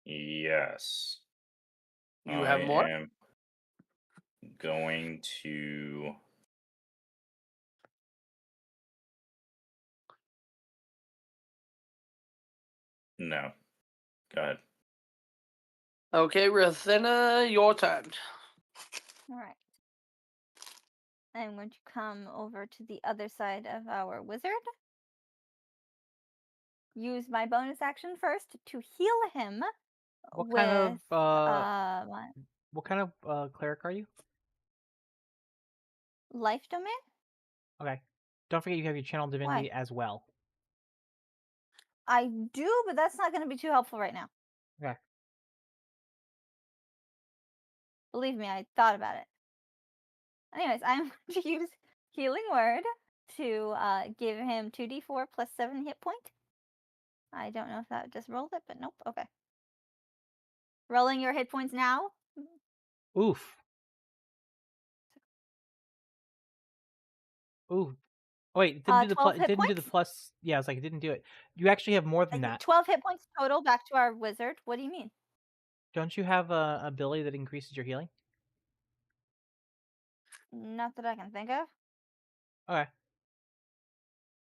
Yes. You have more? I am going to. No. Go ahead. Okay, Rathena, your turn. All right. I'm going to come over to the other side of our wizard. Use my bonus action first to heal him What with kind of my what kind of cleric are you? life domain. Okay. Don't forget you have your channel divinity as well. I do, but that's not going to be too helpful right now. Okay. Believe me, I thought about it. Anyways, I'm going to use Healing Word to give him 2d4 plus 7 hit point. I don't know if that just rolled it, but nope. Okay. Rolling your hit points now. Oof. Ooh. Oh, wait, it didn't do the 12 plus. It hit didn't do the points. plus. Yeah, I was like, it didn't do it. You actually have more than that. 12 hit points total back to our wizard. What do you mean? Don't you have a ability that increases your healing? Not that I can think of. Okay.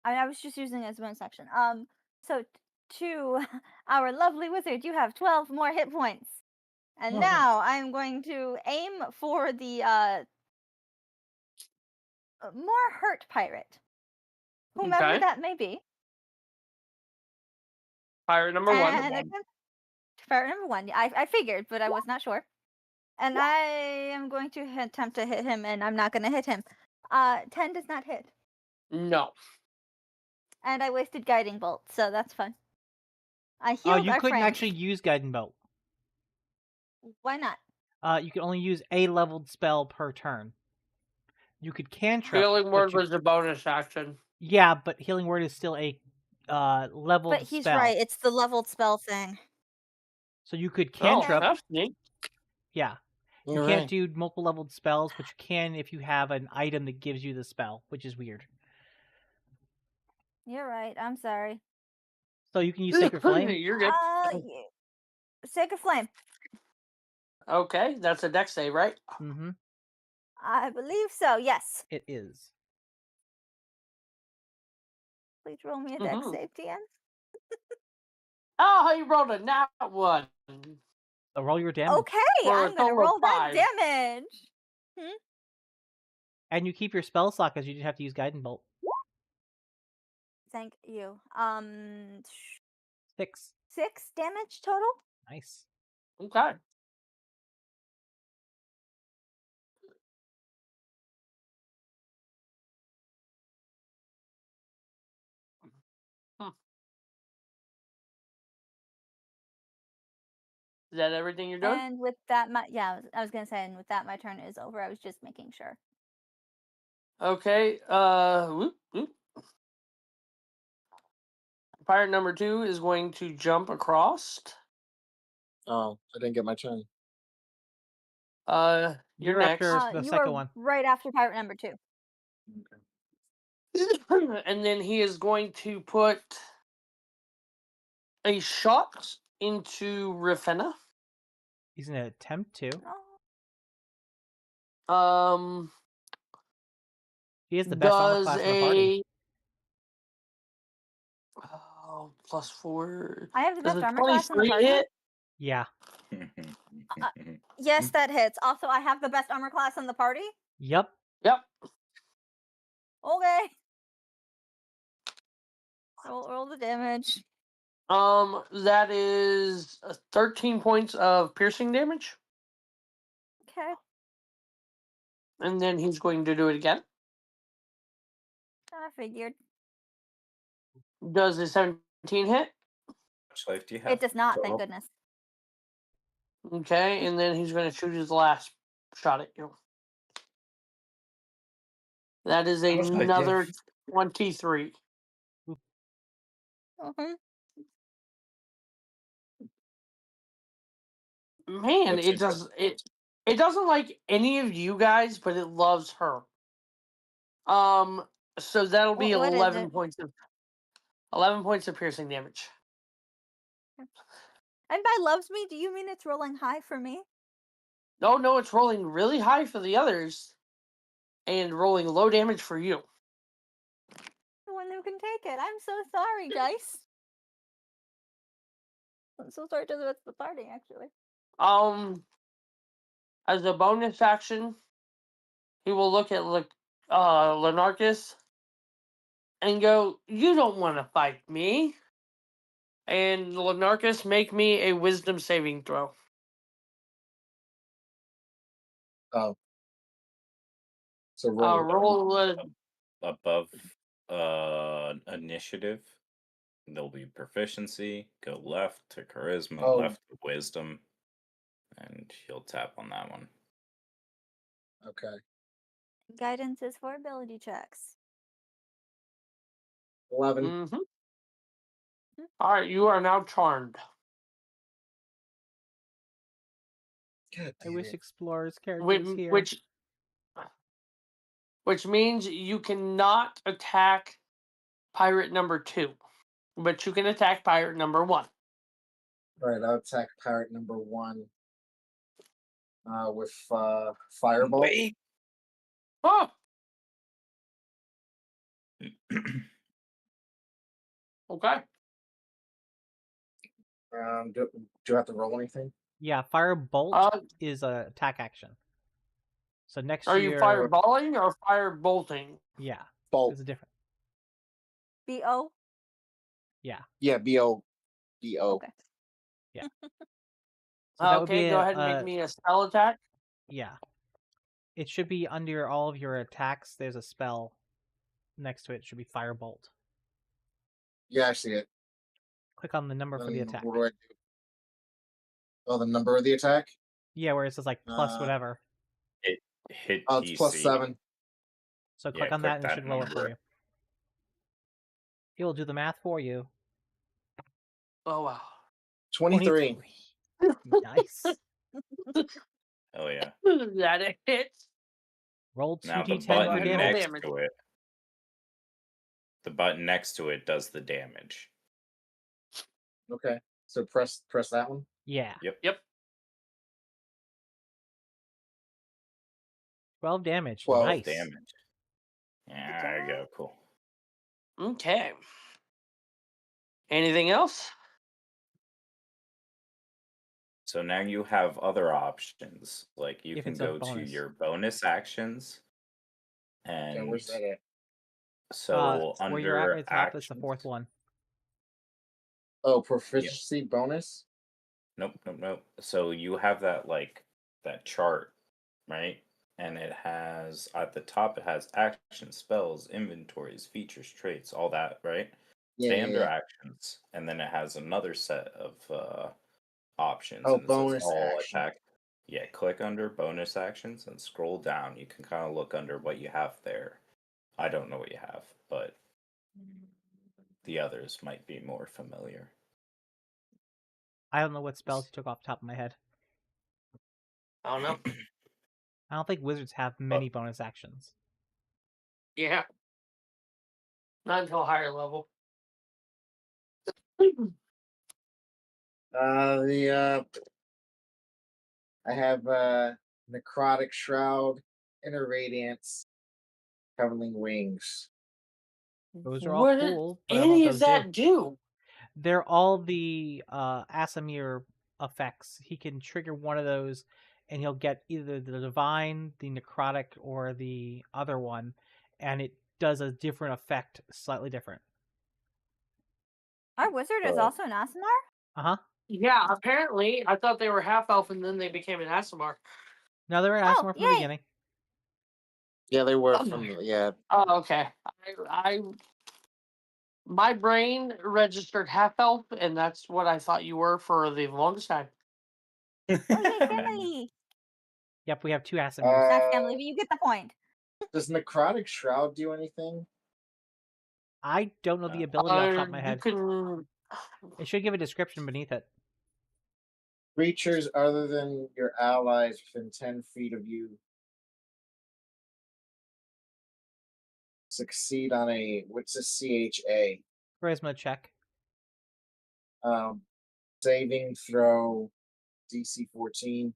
I mean, I was just using it as bonus action. So to our lovely wizard, you have 12 more hit points. And Oh, nice. now I'm going to aim for the more hurt pirate, whomever Okay. that may be. Pirate number one. And again, pirate number one. I figured, but I was not sure. And I am going to attempt to hit him, and I'm not going to hit him. 10 does not hit. No. And I wasted guiding bolt, so that's fun. I Oh, healed you our couldn't friend. actually use Guiding Bolt. Why not? You can only use a leveled spell per turn. You could cantrip. Healing word but was a bonus action. Yeah, but Healing Word is still a leveled But he's spell. right. It's the leveled spell thing. So you could Oh, cantrip. that's neat. Yeah. You You're can't right. do multiple leveled spells, but you can if you have an item that gives you the spell, which is weird. You're right. I'm sorry. So you can use Sacred Flame. You're good. Sacred Flame. Okay, that's a dex save, right? Mm-hmm. I believe so. Yes. It is. Please roll me a dex Mhm. save, TN. Oh, you rolled a nat one. So roll your damage. Okay, For a I'm gonna total of roll that 5. damage. And you keep your spell slot because you didn't have to use Guiding Bolt. Thank you. 6. 6 damage total. Nice. Okay. Is that everything you're doing? And with that, I was gonna say, and with that, my turn is over. I was just making sure. Okay. Whoop, whoop. Pirate number 2 is going to jump across. Oh, I didn't get my turn. You're You're next. after the You second are one. right after pirate number 2. And then he is going to put a shot into Ravenna. He's gonna attempt to. Um, He has the best armor does class in the party. +4. I have the Does best a armor class in the 23 party. hit? Yeah. Yes, that hits. Also, I have the best armor class in the party. Yep. Yep. Okay. Roll the damage. That is 13 points of piercing damage. Okay. And then he's going to do it again. I figured. Does a 17 hit? How much life do you have? It does not, total? thank goodness. Okay, and then he's going to shoot his last shot at you. That is much life do you another have? 23. Mm-hmm. Man, That's it doesn't like any of you guys, but it loves her. So that'll be What is 11 it? points of piercing damage. And by loves me, do you mean it's rolling high for me? No, it's rolling really high for the others and rolling low damage for you. The one who can take it. I'm so sorry, guys. I'm so sorry to the rest of the party, actually. As a bonus action, he will look at Lenarchus and go, "You don't want to fight me." And Lenarchus, make me a wisdom saving throw. Oh. So roll. Roll Above initiative, there'll be proficiency. Go left to charisma, Oh. left to wisdom, and he'll tap on that one. Okay. Guidance is for ability checks. 11. Mm-hmm. All right, you are now charmed. God I damn wish it. Explorer's character Which, was here. which means you cannot attack pirate number 2, but you can attack pirate number 1. Alright, I'll attack pirate number 1 with Fireball. Wait. Oh, okay. Do I have to roll anything? Yeah, Firebolt Uh, is a attack action. So next are to you your fireballing or firebolting? yeah, Bolt. it's different. BO. Yeah, Yeah, B-O. B-O. Okay. so that would Okay, be go ahead and make me a spell attack. yeah. It should be under all of your attacks. There's a spell next to it. It should be Firebolt. Yeah, I see it. Click on the number for the Then attack. what do I do? Oh, the number of the attack? Yeah, where it says like plus whatever. It hit Oh, it's plus DC. 7. So Yeah, click on that and it click should that roll it for number. you. It will do the math for you. Oh, wow. 23. Nice. Oh yeah. That a hit. Roll Now the 2d10 Go for ahead button and roll damage. next damage. to it. The button next to it does the damage. Okay. So press that one. Yeah. Yep. 12 damage. 12 Nice. Damage. Yeah, there you go. Cool. Okay. Anything else? So now you have other options. Like you If can it's a go to bonus. your bonus actions. Okay, And where's that at? so Where you're at under at the top, it's the actions. fourth one. Oh, proficiency bonus? Nope. So you have that that chart, right? And it has at the top it has actions, spells, inventories, features, traits, all that, right? Yeah, Stay yeah, under yeah. actions, and then it has another set of options, Oh, and it says bonus all action. attack. Yeah, click under bonus actions and scroll down. You can kind of look under what you have there. I don't know what you have, but the others might be more familiar. I don't know what spells you took off the top of my head. I don't know. I don't think wizards have many bonus actions. Yeah. Not until higher level. I have necrotic shroud, inner radiance, covering wings. Those are all What cool, but I any don't of know what those that do. do? They're all the Asimir effects. He can trigger one of those, and he'll get either the divine, the necrotic, or the other one, and it does a different effect, slightly different. Our wizard is But- also an Aasimar? Uh-huh. Yeah, apparently I thought they were half elf and then they became an Aasimar. No, they were Oh, Asimir from the yay. beginning. Yeah, they were Oh from my- yeah. Oh, okay. My brain registered half elf, and that's what I thought you were for the longest time. Oh, yay, family. Yep, we have two Asimirs. Not family, but you get the point. Does necrotic shroud do anything? I don't know the ability off the top of my You head. can. It should give a description beneath it. Creatures other than your allies within 10 feet of you succeed on what's a CHA? Charisma check. Saving throw DC 14,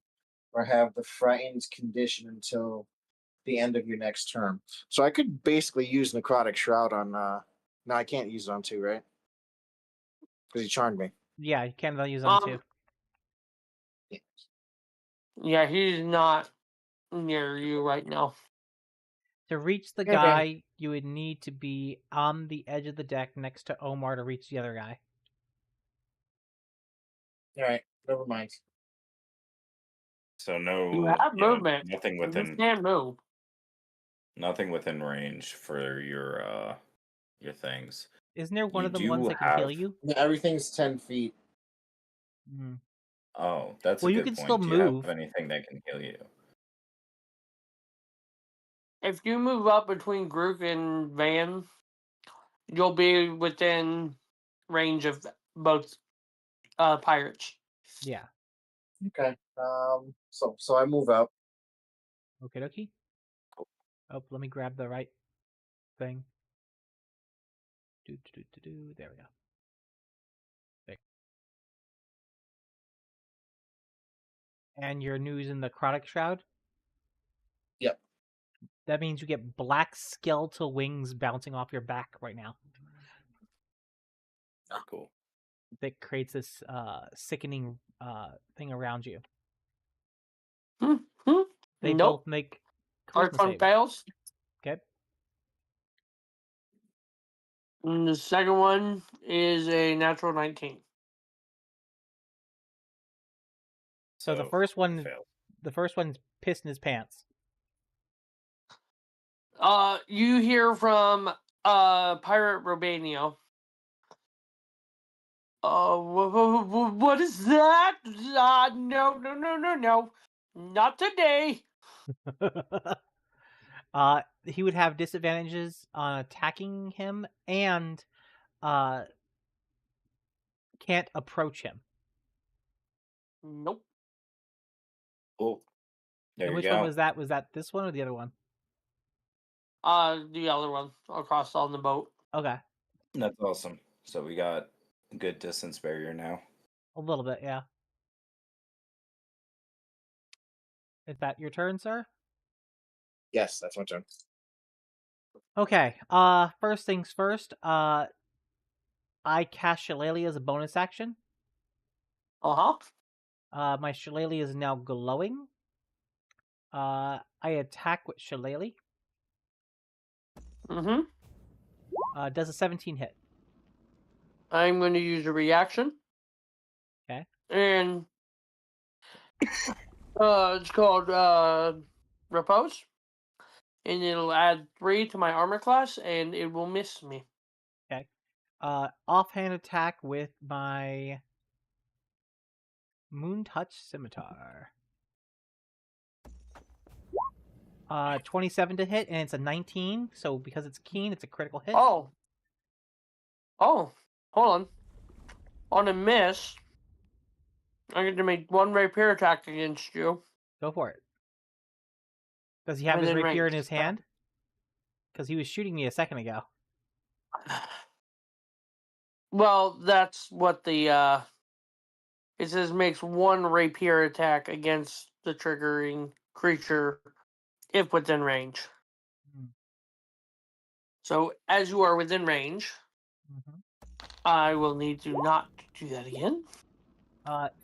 or have the frightened condition until the end of your next term. So I could basically use necrotic shroud on. No, I can't use it on 2, right? Because he charmed me. Yeah, you can use them too. Yeah, he's not near you right now. To reach the Okay. guy, you would need to be on the edge of the deck next to Omar to reach the other guy. All right, never mind. So no, You have movement. nothing You within can move. nothing within range for your things. Isn't there one You of them do ones that can heal have- you? Yeah, everything's 10 feet. Mhm. Oh, that's Well, a you good can point. still Do you move. have anything that can heal you? If you move up between Grook and Van, you'll be within range of both pirates. Yeah. Okay. So I move out. Okay, dokie. Oh, let me grab the right thing. There we go. There. And you're using the necrotic shroud? Yep. That means you get black skeletal wings bouncing off your back right now. Cool. That creates this sickening thing around you. They Nope. both make First charisma one saves. fails. Okay. And the second one is a natural 19. So the first one, failed. the first one's pissed in his pants. You hear from Pirate Robanio. What is that? No. Not today. He would have disadvantages on attacking him and can't approach him. Nope. Cool. There And you which go. one was that? Was that this one or the other one? The other one across on the boat. Okay. That's awesome. So we got a good distance barrier now. A little bit, yeah. Is that your turn, sir? Yes, that's my turn. Okay. First things first. I cast Shillelagh as a bonus action. My Shillelagh is now glowing. I attack with Shillelagh. Does a 17 hit? I'm going to use a reaction. Okay. And it's called Repose. And it'll add 3 to my armor class, and it will miss me. Okay. Offhand attack with my Moon Touch Scimitar. 27 to hit, and it's a 19. So because it's keen, it's a critical hit. Oh, hold on. On a miss, I get to make 1 rapier attack against you. Go for it. Does he have his Within rapier in range. his hand? Because he was shooting me a second ago. Well, that's what the it says makes 1 rapier attack against the triggering creature if within range. So as you are within range, I will need to not do that again.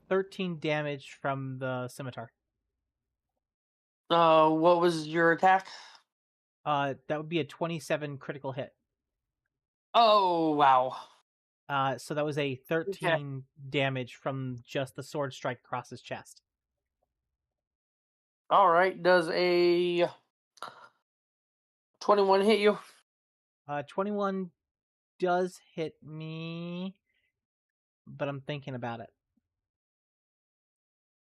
13 damage from the scimitar. What was your attack? That would be a 27 critical hit. Oh, wow. So that was a 13 damage from just the sword strike across his chest. All right. Does a 21 hit you? 21 does hit me, but I'm thinking about it.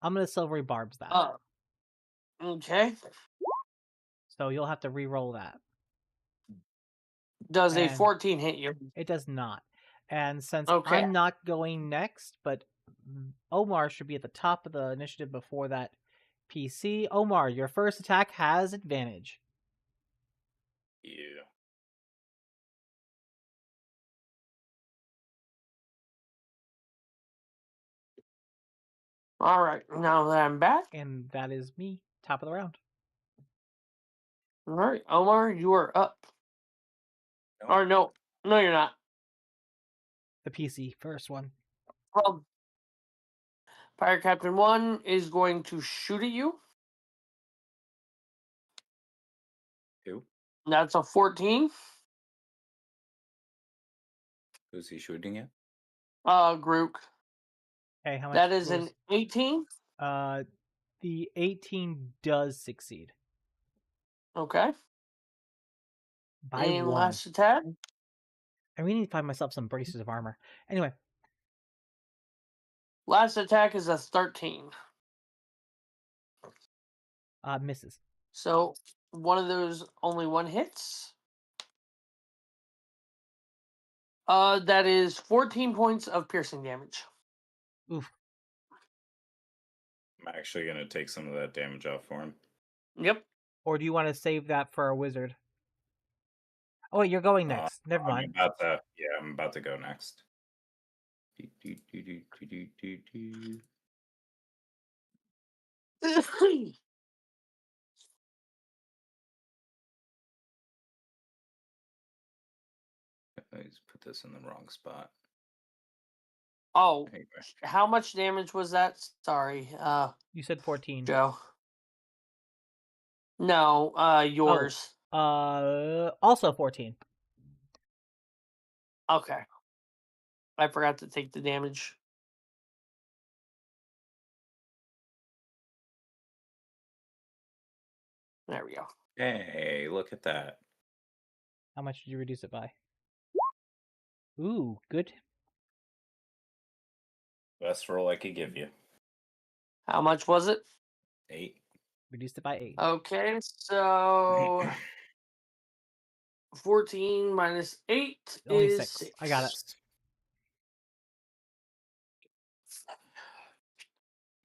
I'm going to silvery barbs that. Okay. So you'll have to re-roll that. Does a And 14 hit you? It does not. And since Okay. I'm not going next, but Omar should be at the top of the initiative before that PC. Omar, your first attack has advantage. Yeah. All right. Now that I'm back. And that is me, top of the round. All right. Omar, you are up. No. Or no, you're not. The PC, first one. Pirate Captain 1 is going to shoot at you. Who? That's a 14. Who's he shooting at? Grook. Okay, how much? That is an 18. The 18 does succeed. Okay. By and 1. last attack. I really need to find myself some braces of armor. Anyway. Last attack is a 13. Misses. So one of those only 1 hits. That is 14 points of piercing damage. Oof. I'm actually gonna take some of that damage off for him. Yep. Or do you want to save that for a wizard? Oh, wait, you're going next. Never mind. I'm about to go next. I just put this in the wrong spot. Oh, Anyway. how much damage was that? Sorry, You said 14. Joe. No, yours. Also 14. Okay. I forgot to take the damage. There we go. Hey, look at that. How much did you reduce it by? Ooh, good. Best roll I could give you. How much was it? 8. Reduced it by 8. Okay, so 14 minus 8 Only is 6. 6. I got it.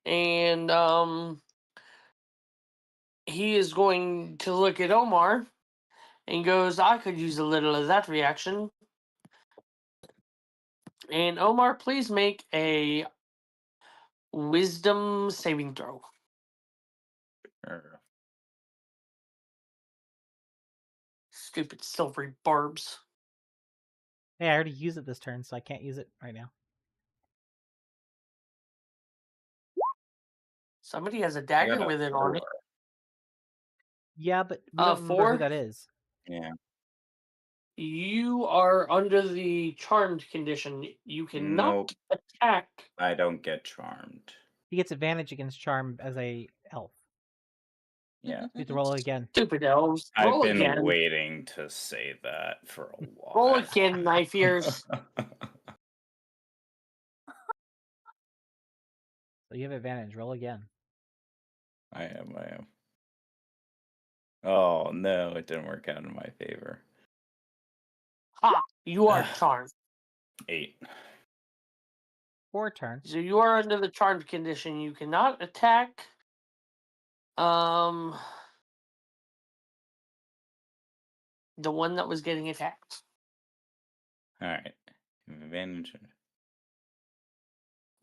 And he is going to look at Omar and goes, I could use a little of that reaction. And Omar, please make a wisdom saving throw. Sure. Stupid silvery barbs. Hey, I already used it this turn, so I can't use it right now. Somebody has a I dagger got a with it on it. 4. Yeah, but we don't remember 4? who that is. Yeah. You are under the charmed condition. You cannot attack. I don't get charmed. He gets advantage against charm as a elf. Yeah. You have to roll it again. Stupid elves. I've Roll been again. waiting to say that for a while. Roll again, knife ears. So you have advantage. Roll again. I am. Oh no, it didn't work out in my favor. Ha! You are charmed. 8. 4 turn. So you are under the charmed condition. You cannot attack. The one that was getting attacked. Alright. Advantage.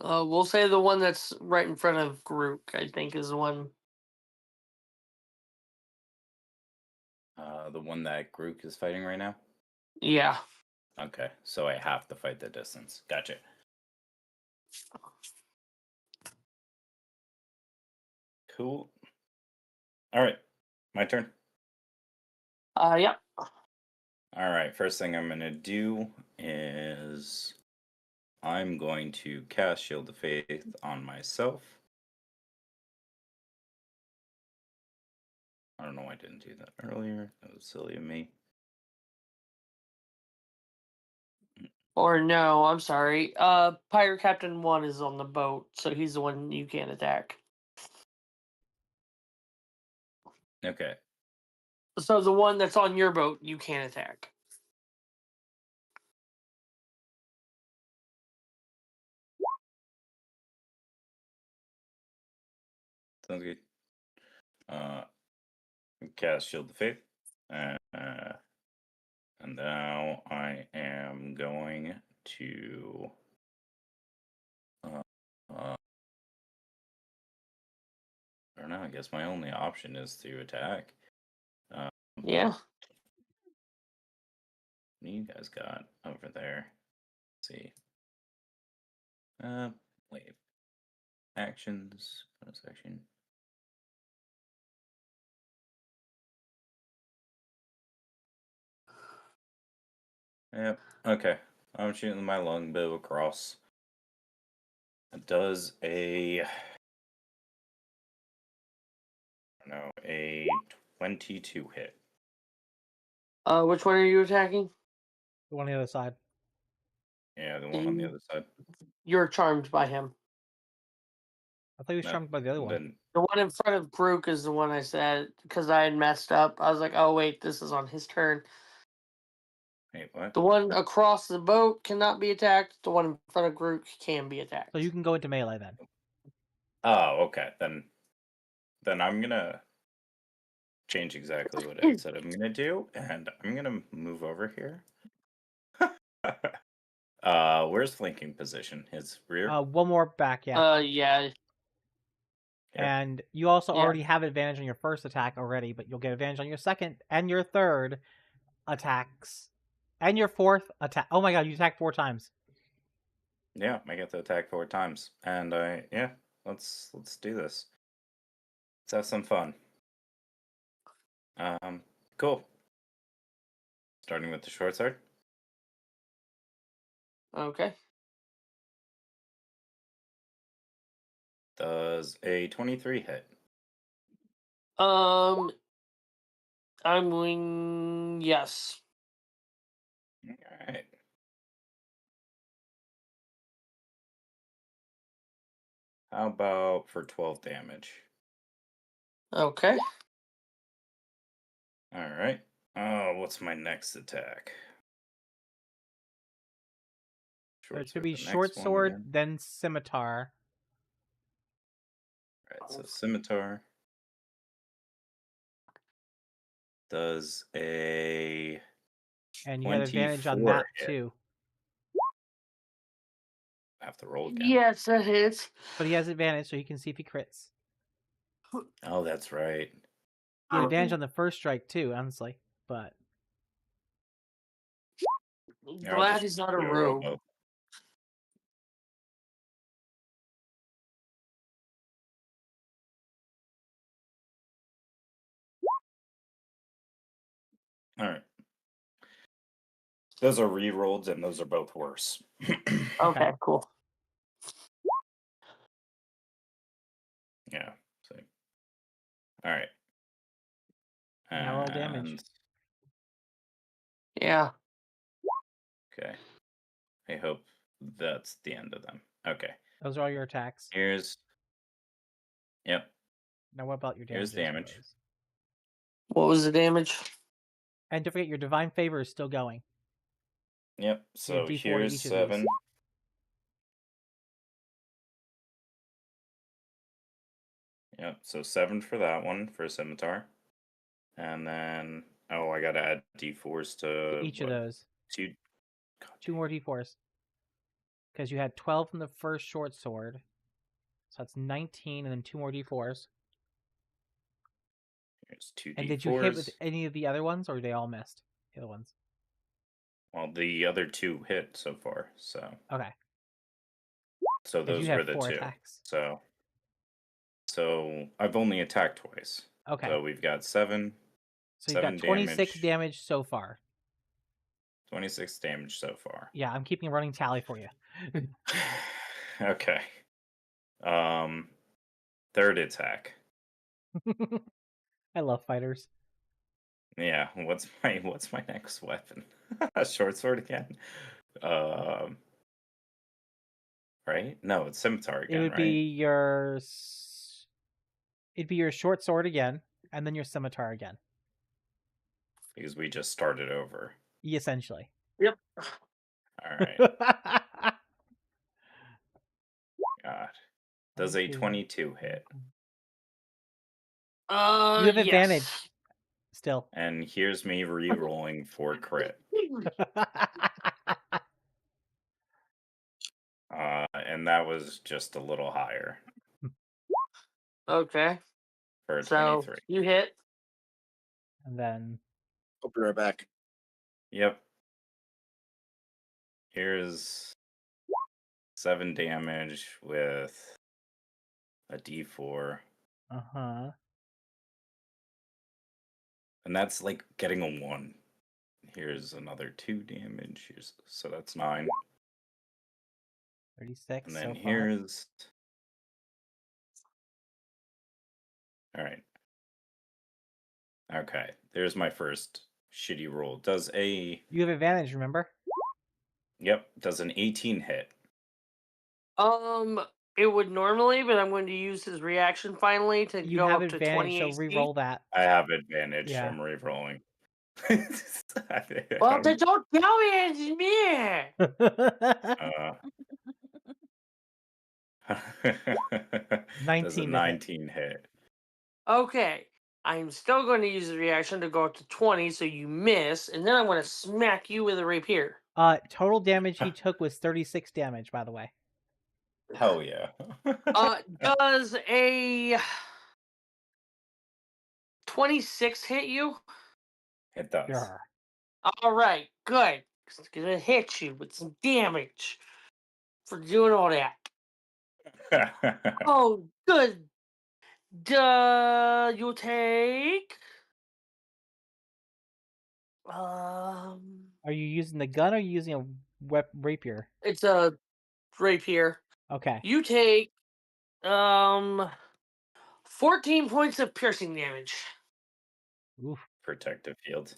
We'll say the one that's right in front of Grook, I think, is the one. The one that Grook is fighting right now? Yeah. Okay, so I have to fight the distance. Gotcha. Cool. Alright. My turn. Yeah. Alright, first thing I'm gonna do is I'm going to cast Shield of Faith on myself. I don't know why I didn't do that earlier. That was silly of me. Or no, I'm sorry. Pirate Captain 1 is on the boat, so he's the one you can't attack. Okay. So the one that's on your boat, you can't attack. Sounds good. Cast Shield of Faith. And now I am going to I don't know, I guess my only option is to attack. Yeah. What do you guys got over there? Let's see. Wait. Actions. Bonus action. Yep. Okay. I'm shooting my longbow across. It does a a 22 hit. Which one are you attacking? The one on the other side. Yeah, the one on the other side. You're charmed by him. I thought he was charmed by the other one. Then The one in front of Grook is the one I said, because I had messed up. I was like, oh, wait, this is on his turn. Wait, what? The one across the boat cannot be attacked. The one in front of Groot can be attacked. So you can go into melee then. Oh, okay. Then I'm gonna change exactly what I said I'm gonna do, and I'm gonna move over here. Where's flanking position? His rear. One more back, yeah. Yeah. And you also Yeah. already have advantage on your first attack already, but you'll get advantage on your second and your third attacks. And your fourth attack. Oh my god, you attacked 4 times. Yeah, I get to attack 4 times, and let's do this. Let's have some fun. Cool. Starting with the short sword. Okay. Does a 23 hit? I'm going. Yes. All right. How about for 12 damage? Okay. All right. Oh, what's my next attack? So it should sword, be the next short one sword, again. then scimitar. All right, so scimitar does a And you had advantage on 24 that hit. too. I have to roll again. Yes, that hits. But he has advantage, so he can see if he crits. Oh, that's right. He had advantage on the first strike too, honestly. But Yeah, I'll Glad just he's not a do rogue. robo. All right. Those are re-rolls, and those are both worse. Okay, cool. Yeah. So. All right. now roll damage. Yeah. Okay. I hope that's the end of them. Okay. Those are all your attacks. Here's. Yep. Now what about your damage? Here's damage. What was the damage? And don't forget your divine favor is still going. Yep. So D4 to here's each of 7. these. Yep. So 7 for that one for scimitar, and then I gotta add d4s to Each of those. 2. 2 more d4s. Because you had 12 from the first short sword. So that's 19, and then 2 more d4s. Here's 2 d4s. And did you hit with any of the other ones, or they all missed? The other ones? Well, the other 2 hit so far, so. Okay. So those you were have the 4 2. attacks. So I've only attacked twice. Okay. So we've got 7. So you've got 26 damage so far. 26 damage so far. Yeah, I'm keeping a running tally for you. Okay. Third attack. I love fighters. Yeah, what's my next weapon? A short sword again? Right? No, it's scimitar again, It would right? it'd be your short sword again, and then your scimitar again. Because we just started over. Essentially. Yep. All right. God. Does a 22 hit? You have advantage Yes. still. And here's me re-rolling for crit. And that was just a little higher Okay. for a So 23. you hit. And then I'll be right back. Yep. Here's 7 damage with a d4. uh-huh. And that's like getting a 1. Here's another 2 damage. So that's 9. 36 And then so far. here's. All right. Okay. There's my first shitty roll. You have advantage, remember? Yep. Does an 18 hit? It would normally, but I'm going to use his reaction finally to You go have up to advantage, 20 so AC. re-roll that. I have advantage. Yeah. I'm re-rolling. Well, then don't tell me it's me. Does a 19 to hit. 19 hit? Okay. I'm still going to use the reaction to go up to 20, so you miss, and then I'm going to smack you with a rapier. Total damage he took was 36 damage, by the way. Hell yeah. Does a 26 hit you? It does. Sure. All right, good. It's gonna hit you with some damage for doing all that. Oh, good. You take. Are you using the gun or are you using a rapier? It's a rapier. Okay. You take 14 points of piercing damage. Oof. Protective field.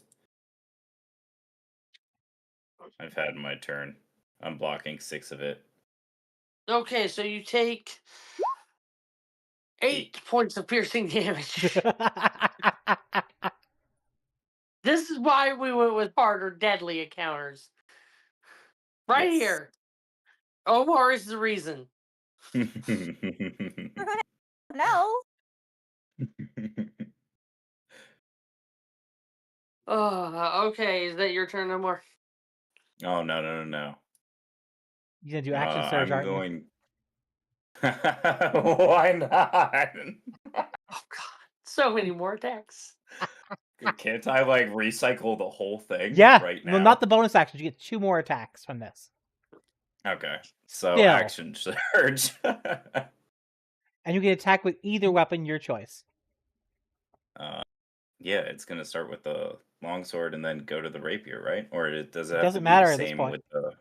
I've had my turn. I'm blocking 6 of it. Okay, so you take 8 points of piercing damage. This is why we went with harder, deadly encounters. Right Yes. here. Omar is the reason. No. Okay. Is that your turn, Omar? Oh, no. You're gonna do action surge, I'm aren't you? going. Why not? Oh God, so many more attacks. Can't I like recycle the whole thing Yeah. right now? Well, not the bonus actions. You get 2 more attacks from this. Okay. So Still. action surge. And you can attack with either weapon, your choice. Yeah, it's gonna start with the longsword and then go to the rapier, right? Or does it It have doesn't to be matter the at this same point. with the?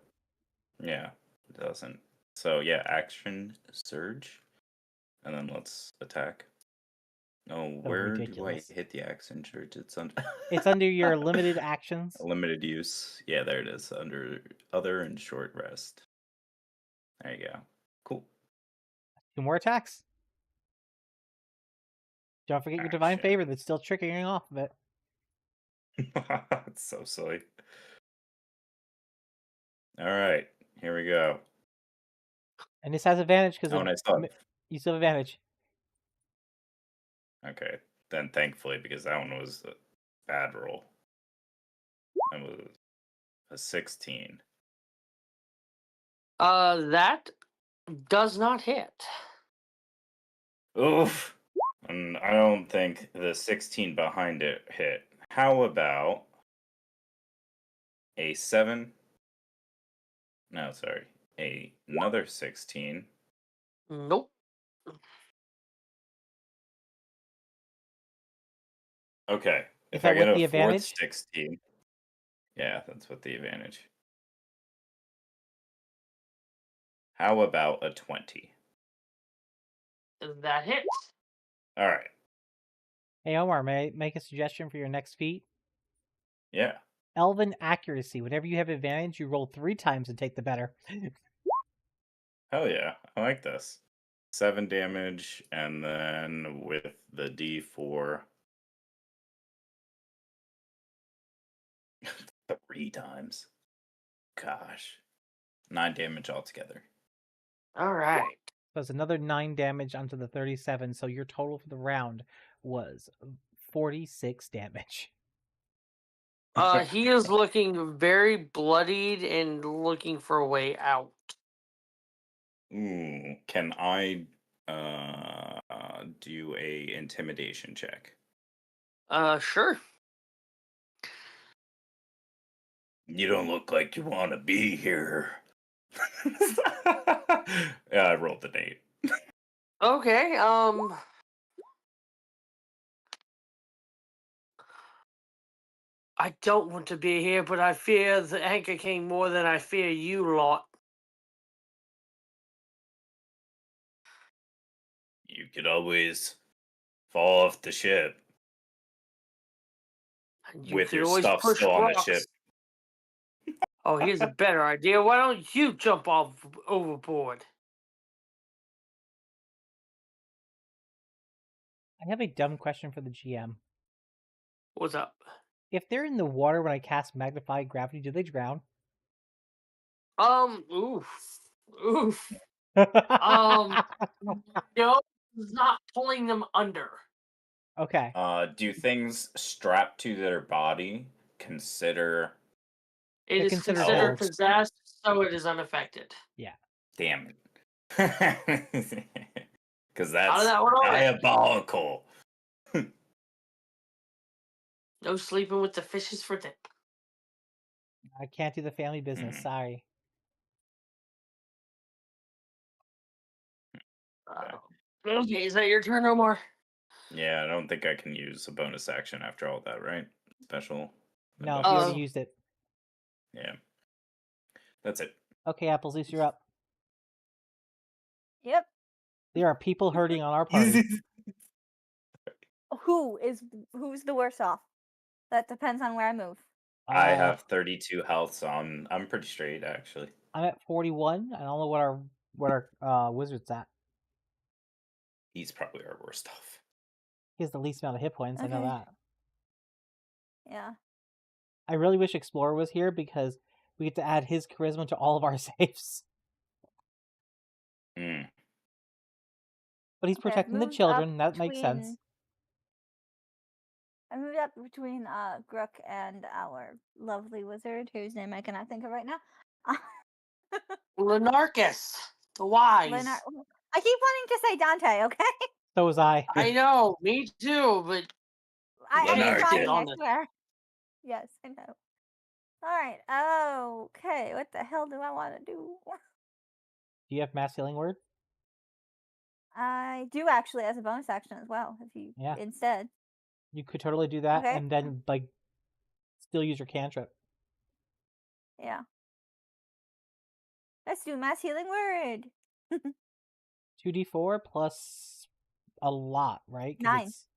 Yeah, it doesn't. So yeah, action surge, and then let's attack. Oh, So where ridiculous. do I hit the action surge? It's under. It's under your limited actions. Limited use. Yeah, there it is. Under other and short rest. There you go. Cool. 2 more attacks. Don't forget your divine Action. favor that's still triggering off of it. It's so silly. All right, here we go. And this has advantage because Oh, and I still you still have advantage. Okay, then thankfully, because that one was a bad roll. That was a 16. That does not hit. Oof. And I don't think the 16 behind it hit. How about a 7? No, sorry. Another 16. Nope. Okay. Is If that I get with a the fourth advantage? 16. Yeah, that's with the advantage. How about a 20? That hits. All right. Hey Omar, may I make a suggestion for your next feat? Yeah. Elven accuracy. Whenever you have advantage, you roll 3 times and take the better. Hell yeah. I like this. 7 damage, and then with the D4. 3 times. Gosh. 9 damage altogether. All right. So it's another 9 damage onto the 37. So your total for the round was 46 damage. He is looking very bloodied and looking for a way out. Ooh, can I do a intimidation check? Sure. You don't look like you want to be here. Yeah, I rolled an 8. Okay. I don't want to be here, but I fear the Anchor King more than I fear you lot. You could always fall off the ship And you with could your always stuff push still on the rocks. ship. Oh, here's a better idea. Why don't you jump off overboard? I have a dumb question for the GM. What's up? If they're in the water when I cast Magnify Gravity, do they drown? Oof. No, it's not pulling them under. Okay. Do things strapped to their body consider? It They're is considered considered held. possessed, so it is unaffected. Yeah. Damn it. Because How that's did that work? diabolical. No sleeping with the fishes for dip. I can't do the family business. Sorry. Okay, is that your turn, Omar? Yeah, I don't think I can use a bonus action after all that, right? Special. No, bonus. you already used it. Yeah. That's it. Okay, Appleseed, you're up. Yep. There are people hurting on our party. Who's the worse off? That depends on where I move. I have 32 health, so I'm pretty straight actually. I'm at 41. I don't know what our wizard's at. He's probably our worst off. He has the least amount of hit points. I know Okay. that. Yeah. I really wish Explorer was here because we get to add his charisma to all of our saves. Mm. But he's Okay, I've protecting the moved children. up That makes sense. I moved up between Grook and our lovely wizard, whose name I cannot think of right now. Lenarchus, the wise. I keep wanting to say Dante, okay? So was I. I know, me too, but I'm Lenarchus. trying, I on it. swear. Yes, I know. Alright, okay, what the hell do I want to do? Do you have Mass Healing Word? I do actually as a bonus action as well, if you instead. You could totally do that Okay. and then like still use your cantrip. Yeah. Let's do Mass Healing Word. 2d4 plus a lot, right? 'Cause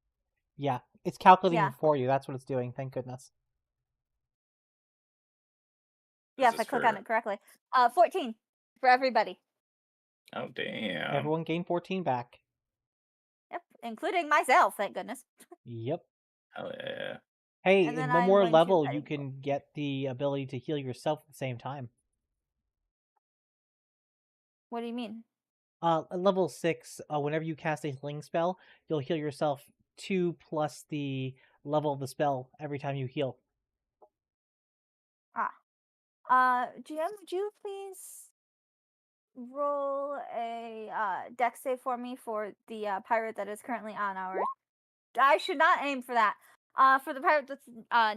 9. It's calculating Yeah. for you. That's what it's doing. Thank goodness. Yeah, if I click on it correctly. 14 for everybody. Oh damn. Everyone gained 14 back. Yep, including myself, thank goodness. Yep. Hell yeah. Hey, And in then one I'm more going to level, guiding you can get the ability to heal yourself at the same time. What do you mean? At level 6, whenever you cast a healing spell, you'll heal yourself 2 plus the level of the spell every time you heal. GM, would you please roll a dex save for me for the pirate that is currently on our... I should not aim for that. For the pirate that's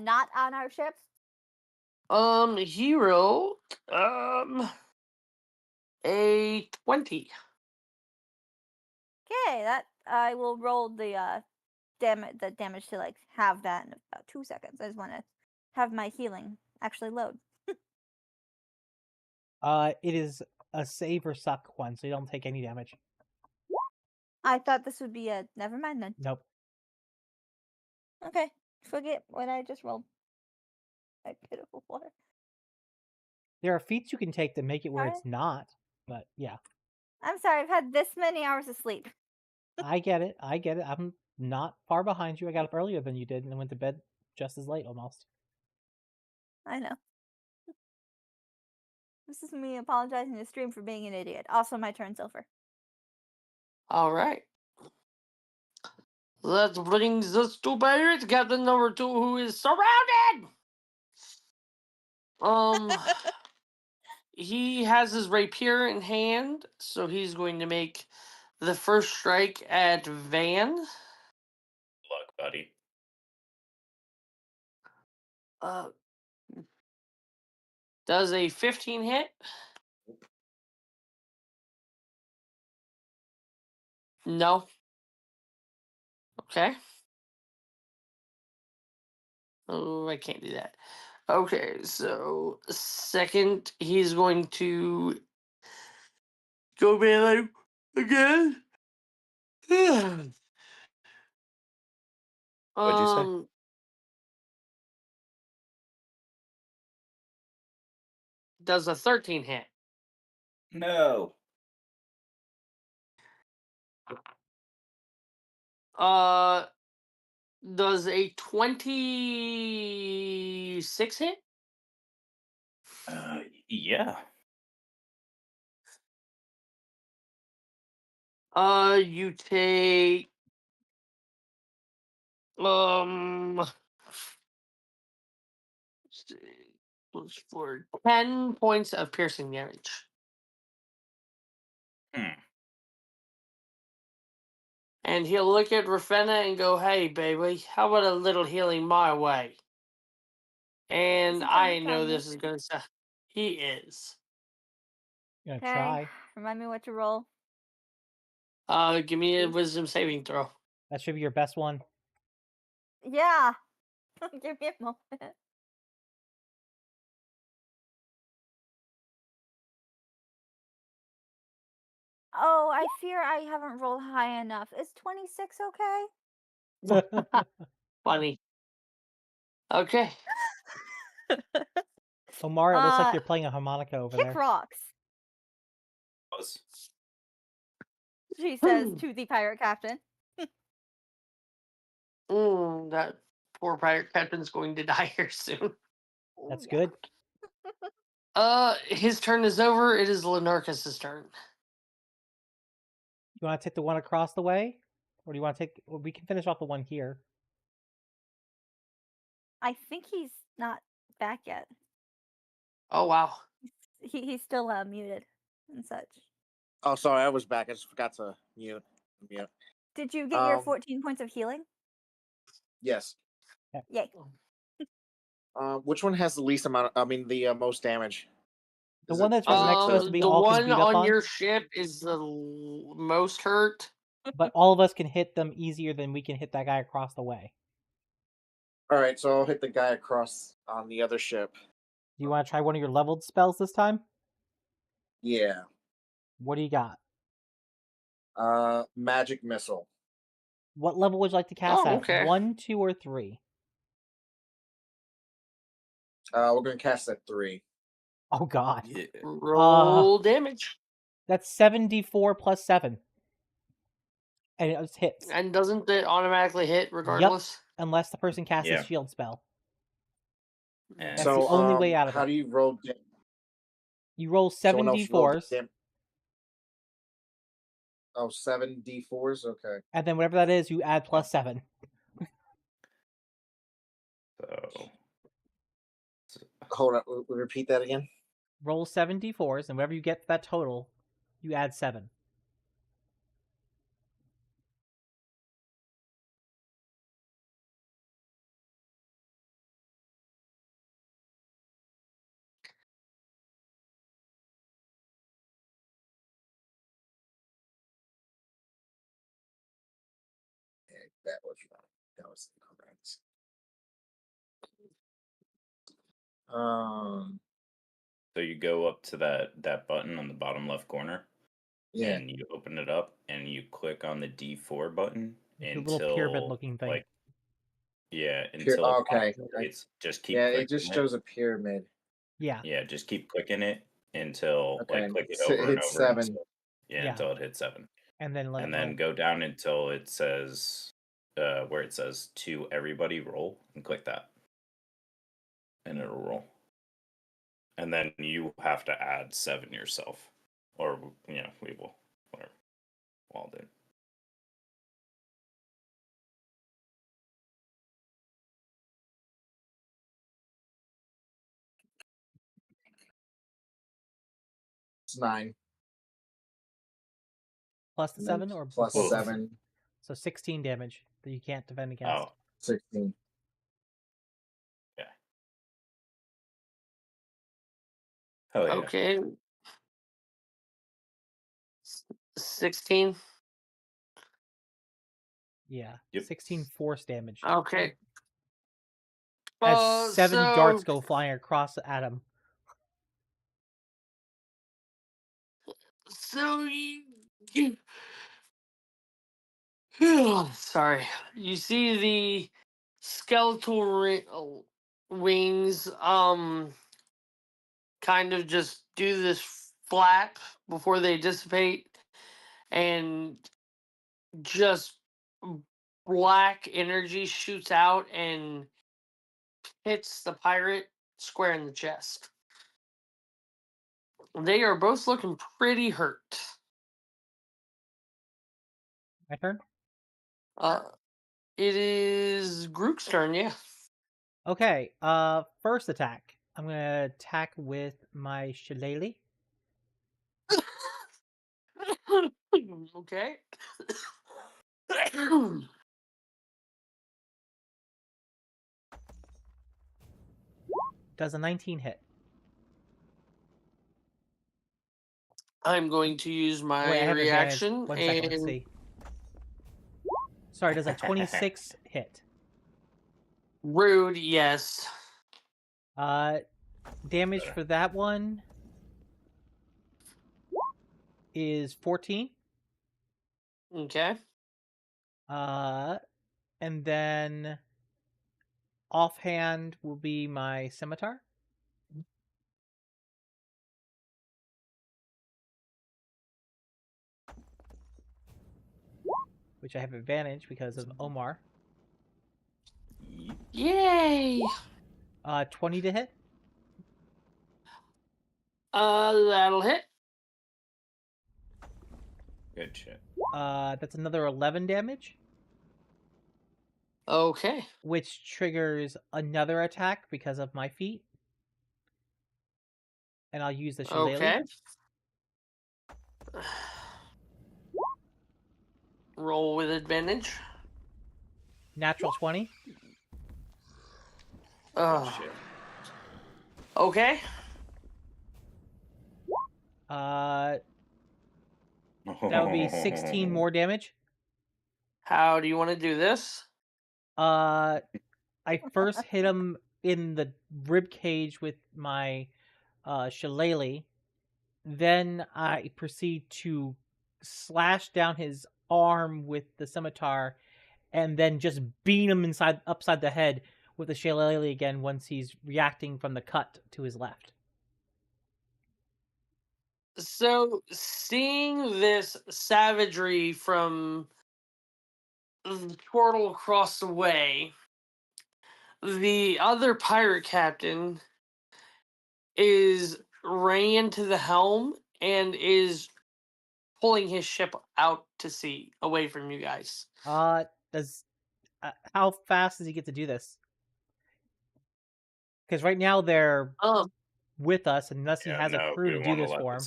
not on our ship. He rolled a 20. Okay, that I will roll the damage to like have that in about 2 seconds. I just want to have my healing actually load. It is a save or suck one, so you don't take any damage. I thought this would be a... Never mind then. Nope. Okay, forget what I just rolled. My pitiful water. There are feats you can take that make it where Alright. it's not, but yeah. I'm sorry, I've had this many hours of sleep. I get it. I'm not far behind you. I got up earlier than you did and went to bed just as late almost. I know. This is me apologizing to stream for being an idiot. Also, my turn, Silver. All right. That brings us to pirate captain number 2, who is surrounded. He has his rapier in hand, so he's going to make the first strike at Van. Luck, buddy. Does a 15 hit? No. Okay. Oh, I can't do that. Okay, so second, he's going to go melee again. What'd you say? Does a 13 hit? No. Does a 26 hit? Yeah. You take plus 4, 10 points of piercing damage. And he'll look at Ravenna and go, "Hey, baby, how about a little healing my way?" And Is he trying I to know charm me? this is going to sound. He is. Gonna Okay. try. Remind me what to roll. Give me a wisdom saving throw. That should be your best one. Yeah. Give me a moment. Oh, I fear I haven't rolled high enough. Is 26 okay? Funny. Okay. Omar, it looks like Uh, you're playing a harmonica over Kick there. rocks, Was. she says to the pirate captain. That poor pirate captain's going to die here soon. That's Yeah. good. His turn is over. It is Lenarcus's turn. You want to take the one across the way, or do you want to take? Well, we can finish off the one here. I think he's not back yet. Oh wow. He's still muted and such. Oh, sorry, I was back. I just forgot to mute. Did you get your Um, 14 points of healing? Yes. Yay. Which one has the least amount? The most damage. The Is one it- that's right next to us, being The all one beat up on on. your ship is the most hurt. But all of us can hit them easier than we can hit that guy across the way. All right, so I'll hit the guy across on the other ship. Do you want to try one of your leveled spells this time? Yeah. What do you got? Magic missile. What level would you like to cast Oh, at? okay. 1, 2, or 3? We're gonna cast at 3. Oh God, Yeah. Roll damage. that's 7d4 plus 7, and it hits. And doesn't it automatically hit regardless? Unless the person casts Yeah. his shield spell. And That's the only way out of how it. do you roll? You roll Someone else roll 7d4s, Oh, 7d4s. Okay. and then whatever that is, you add plus 7. so Hold on. Repeat that again. Roll 7d4s, and whatever you get for that total, you add 7. That was wrong. That was incorrect. So you go up to that button on the bottom left corner, Yeah. and you open it up, and you click on the D4 button The until little pyramid-looking thing. like until it Okay. populates. Just keep Yeah, clicking it just shows a pyramid. Yeah. Yeah, just keep clicking it until Okay. click it So over and it's over 7. until, Yeah. until it hits 7. And then let And it then roll. go down until it says where it says to everybody roll, and click that. And it'll roll. And then you have to add 7 yourself. Or we will. Whatever. We'll all do. It's 9. Plus the And then 7 or plus before? 7. So 16 damage that you can't defend against. Oh, 16. yeah. Hell yeah. Okay. 16. Yeah. Yep. 16 force damage. Okay. As 7 so- darts go flying across at him. So you sorry. You see the skeletal wings kind of just do this flap before they dissipate and just black energy shoots out and hits the pirate square in the chest. They are both looking pretty hurt. My turn. It is Grook's turn, yeah. Okay. First attack. I'm gonna attack with my shillelagh. Okay. Does a 19 hit? I'm going to use my Wait, I have advantage. reaction 1 second. Let's and see. Sorry, does a 26 hit? rude, yes. Damage for that one is 14. Okay. And then offhand will be my scimitar. Which I have advantage because of Omar. Yay! 20 to hit. That'll hit. Good shit. That's another 11 damage, Okay. which triggers another attack because of my feat. And I'll use the shillelagh. Okay. Roll with advantage. Natural 20. Good shit. Okay. That would be 16 more damage. How do you want to do this? I first hit him in the rib cage with my shillelagh. Then I proceed to slash down his arm with the scimitar, and then just beat him upside the head with the shillelagh again once he's reacting from the cut to his left. So, seeing this savagery from the portal across the way, the other pirate captain is running into the helm and is pulling his ship out to sea away from you guys. Does how fast does he get to do this? Because right now they're with us, unless he has a crew to do this for him.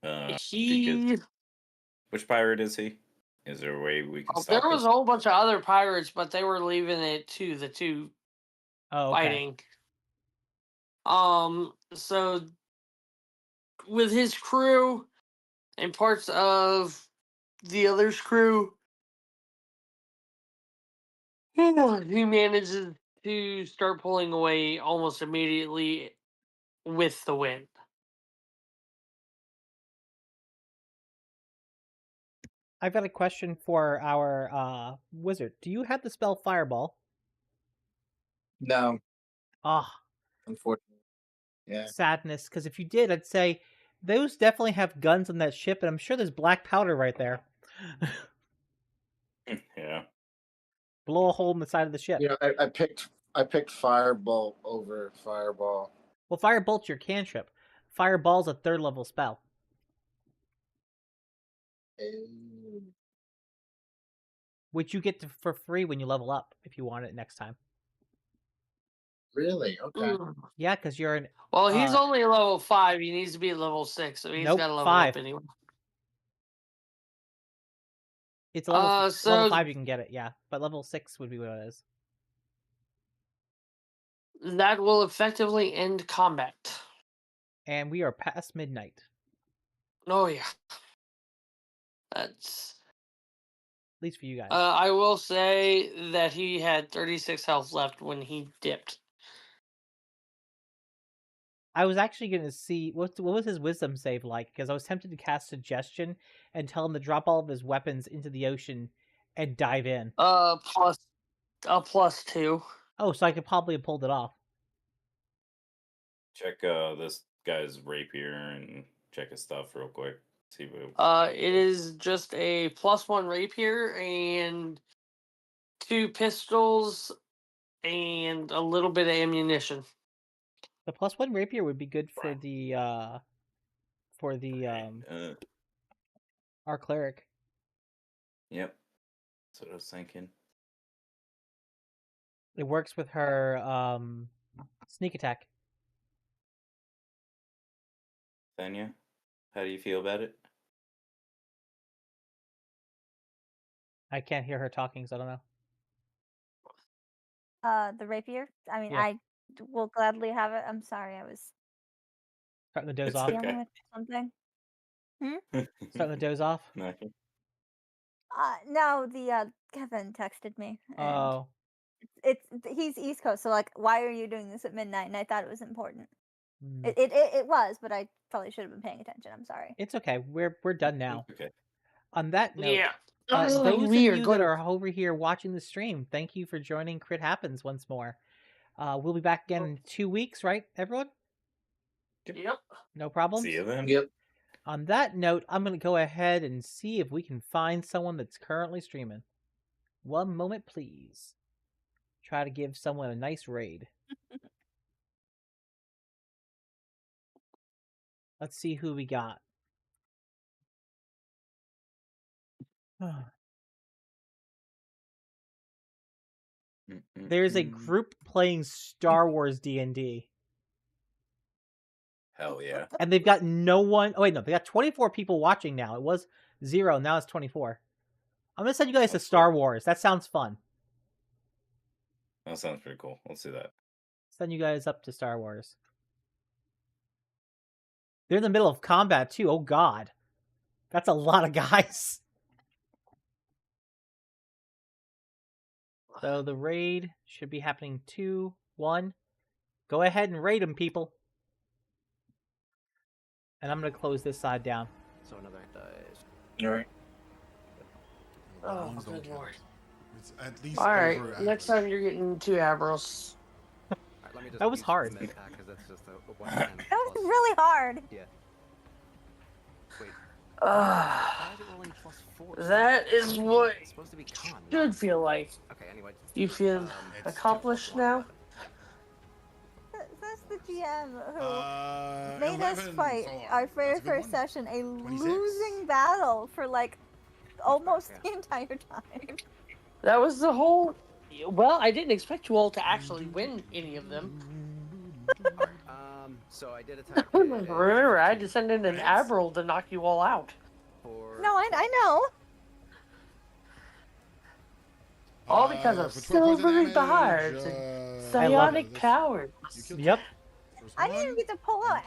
Happen. He. Which pirate is he? Is there a way we can stop There was this? a whole bunch of other pirates, but they were leaving it to the two fighting. So with his crew and parts of the other's crew, he manages to start pulling away almost immediately with the wind. I've got a question for our wizard. Do you have the spell Fireball? No, Ah, unfortunately. Yeah. sadness. Because if you did, I'd say those definitely have guns on that ship, and I'm sure there's black powder right there. Yeah. Blow a hole in the side of the ship. Yeah, I picked Firebolt over Fireball. Well, Firebolt's your cantrip. Fireball's a 3rd level spell, which you get for free when you level up if you want it next time. Really? Okay. Yeah, because you're an. Well, he's only level 5. He needs to be at level 6, so he's Nope, got to level 5. up anyway. It's a level 5 you can get it, yeah. But level 6 would be what it is. That will effectively end combat. And we are past midnight. Oh, yeah. That's... At least for you guys. I will say that he had 36 health left when he dipped. I was actually going to see what was his wisdom save like, because I was tempted to cast suggestion and tell him to drop all of his weapons into the ocean and dive in. +2. Oh, so I could probably have pulled it off. Check this guy's rapier and check his stuff real quick. See what. It is just a +1 rapier and 2 pistols and a little bit of ammunition. The +1 rapier would be good for the our cleric. Yep. That's what I was thinking. It works with her sneak attack. Thanya, how do you feel about it? I can't hear her talking, so I don't know. The rapier. I mean, Yeah. I will gladly have it. I'm sorry, I was Starting to doze It's off. okay. dealing with something. Starting to doze off. Nothing. No, the Kevin texted me, and Oh. he's East Coast, so like, why are you doing this at midnight? And I thought it was important. Hmm. It was, but I probably should have been paying attention. I'm sorry. It's okay. We're done now. Okay. On that note, Yeah. those of We are you that going. are over here watching the stream, thank you for joining Crit Happens once more. We'll be back again in 2 weeks, right, everyone? Yep. No problems? See you then. Yep. On that note, I'm going to go ahead and see if we can find someone that's currently streaming. One moment, please. Try to give someone a nice raid. Let's see who we got. There's a group playing Star Wars D&D. Hell yeah. And they've got no one... Oh, wait, no. They got 24 people watching now. It was 0. Now it's 24. I'm going to send you guys to Star Wars. That sounds fun. That sounds pretty cool. Let's do that. Send you guys up to Star Wars. They're in the middle of combat, too. Oh, God. That's a lot of guys. So the raid should be happening 2, 1. Go ahead and raid them, people. And I'm going to close this side down. So another All right. Oh, Rounds don't good count. lord. It's at least All right. over Next average. time you're getting 2 Abros. Alright, let me just That was use hard. med pack, 'cause that's just a one-time That was plus- really hard. Yeah. Wait. Uh, Why is it rolling +4? that is what It's supposed to be con. should feel like. Okay. Anyway. You feel It's accomplished now? That's the GM who Uh, made us 11, fight so our that's very a good first one. session a 26. losing battle for like almost Yeah. the entire time. That was the whole. Well, I didn't expect you all to actually win any of them. Alright. So I did attack. Remember, I had to send in an Abral to knock you all out. For No, I know. All because of for 12 points silvery damage, bars and I love psionic that's- powers. you killed Yep. First I didn't even one. get to pull out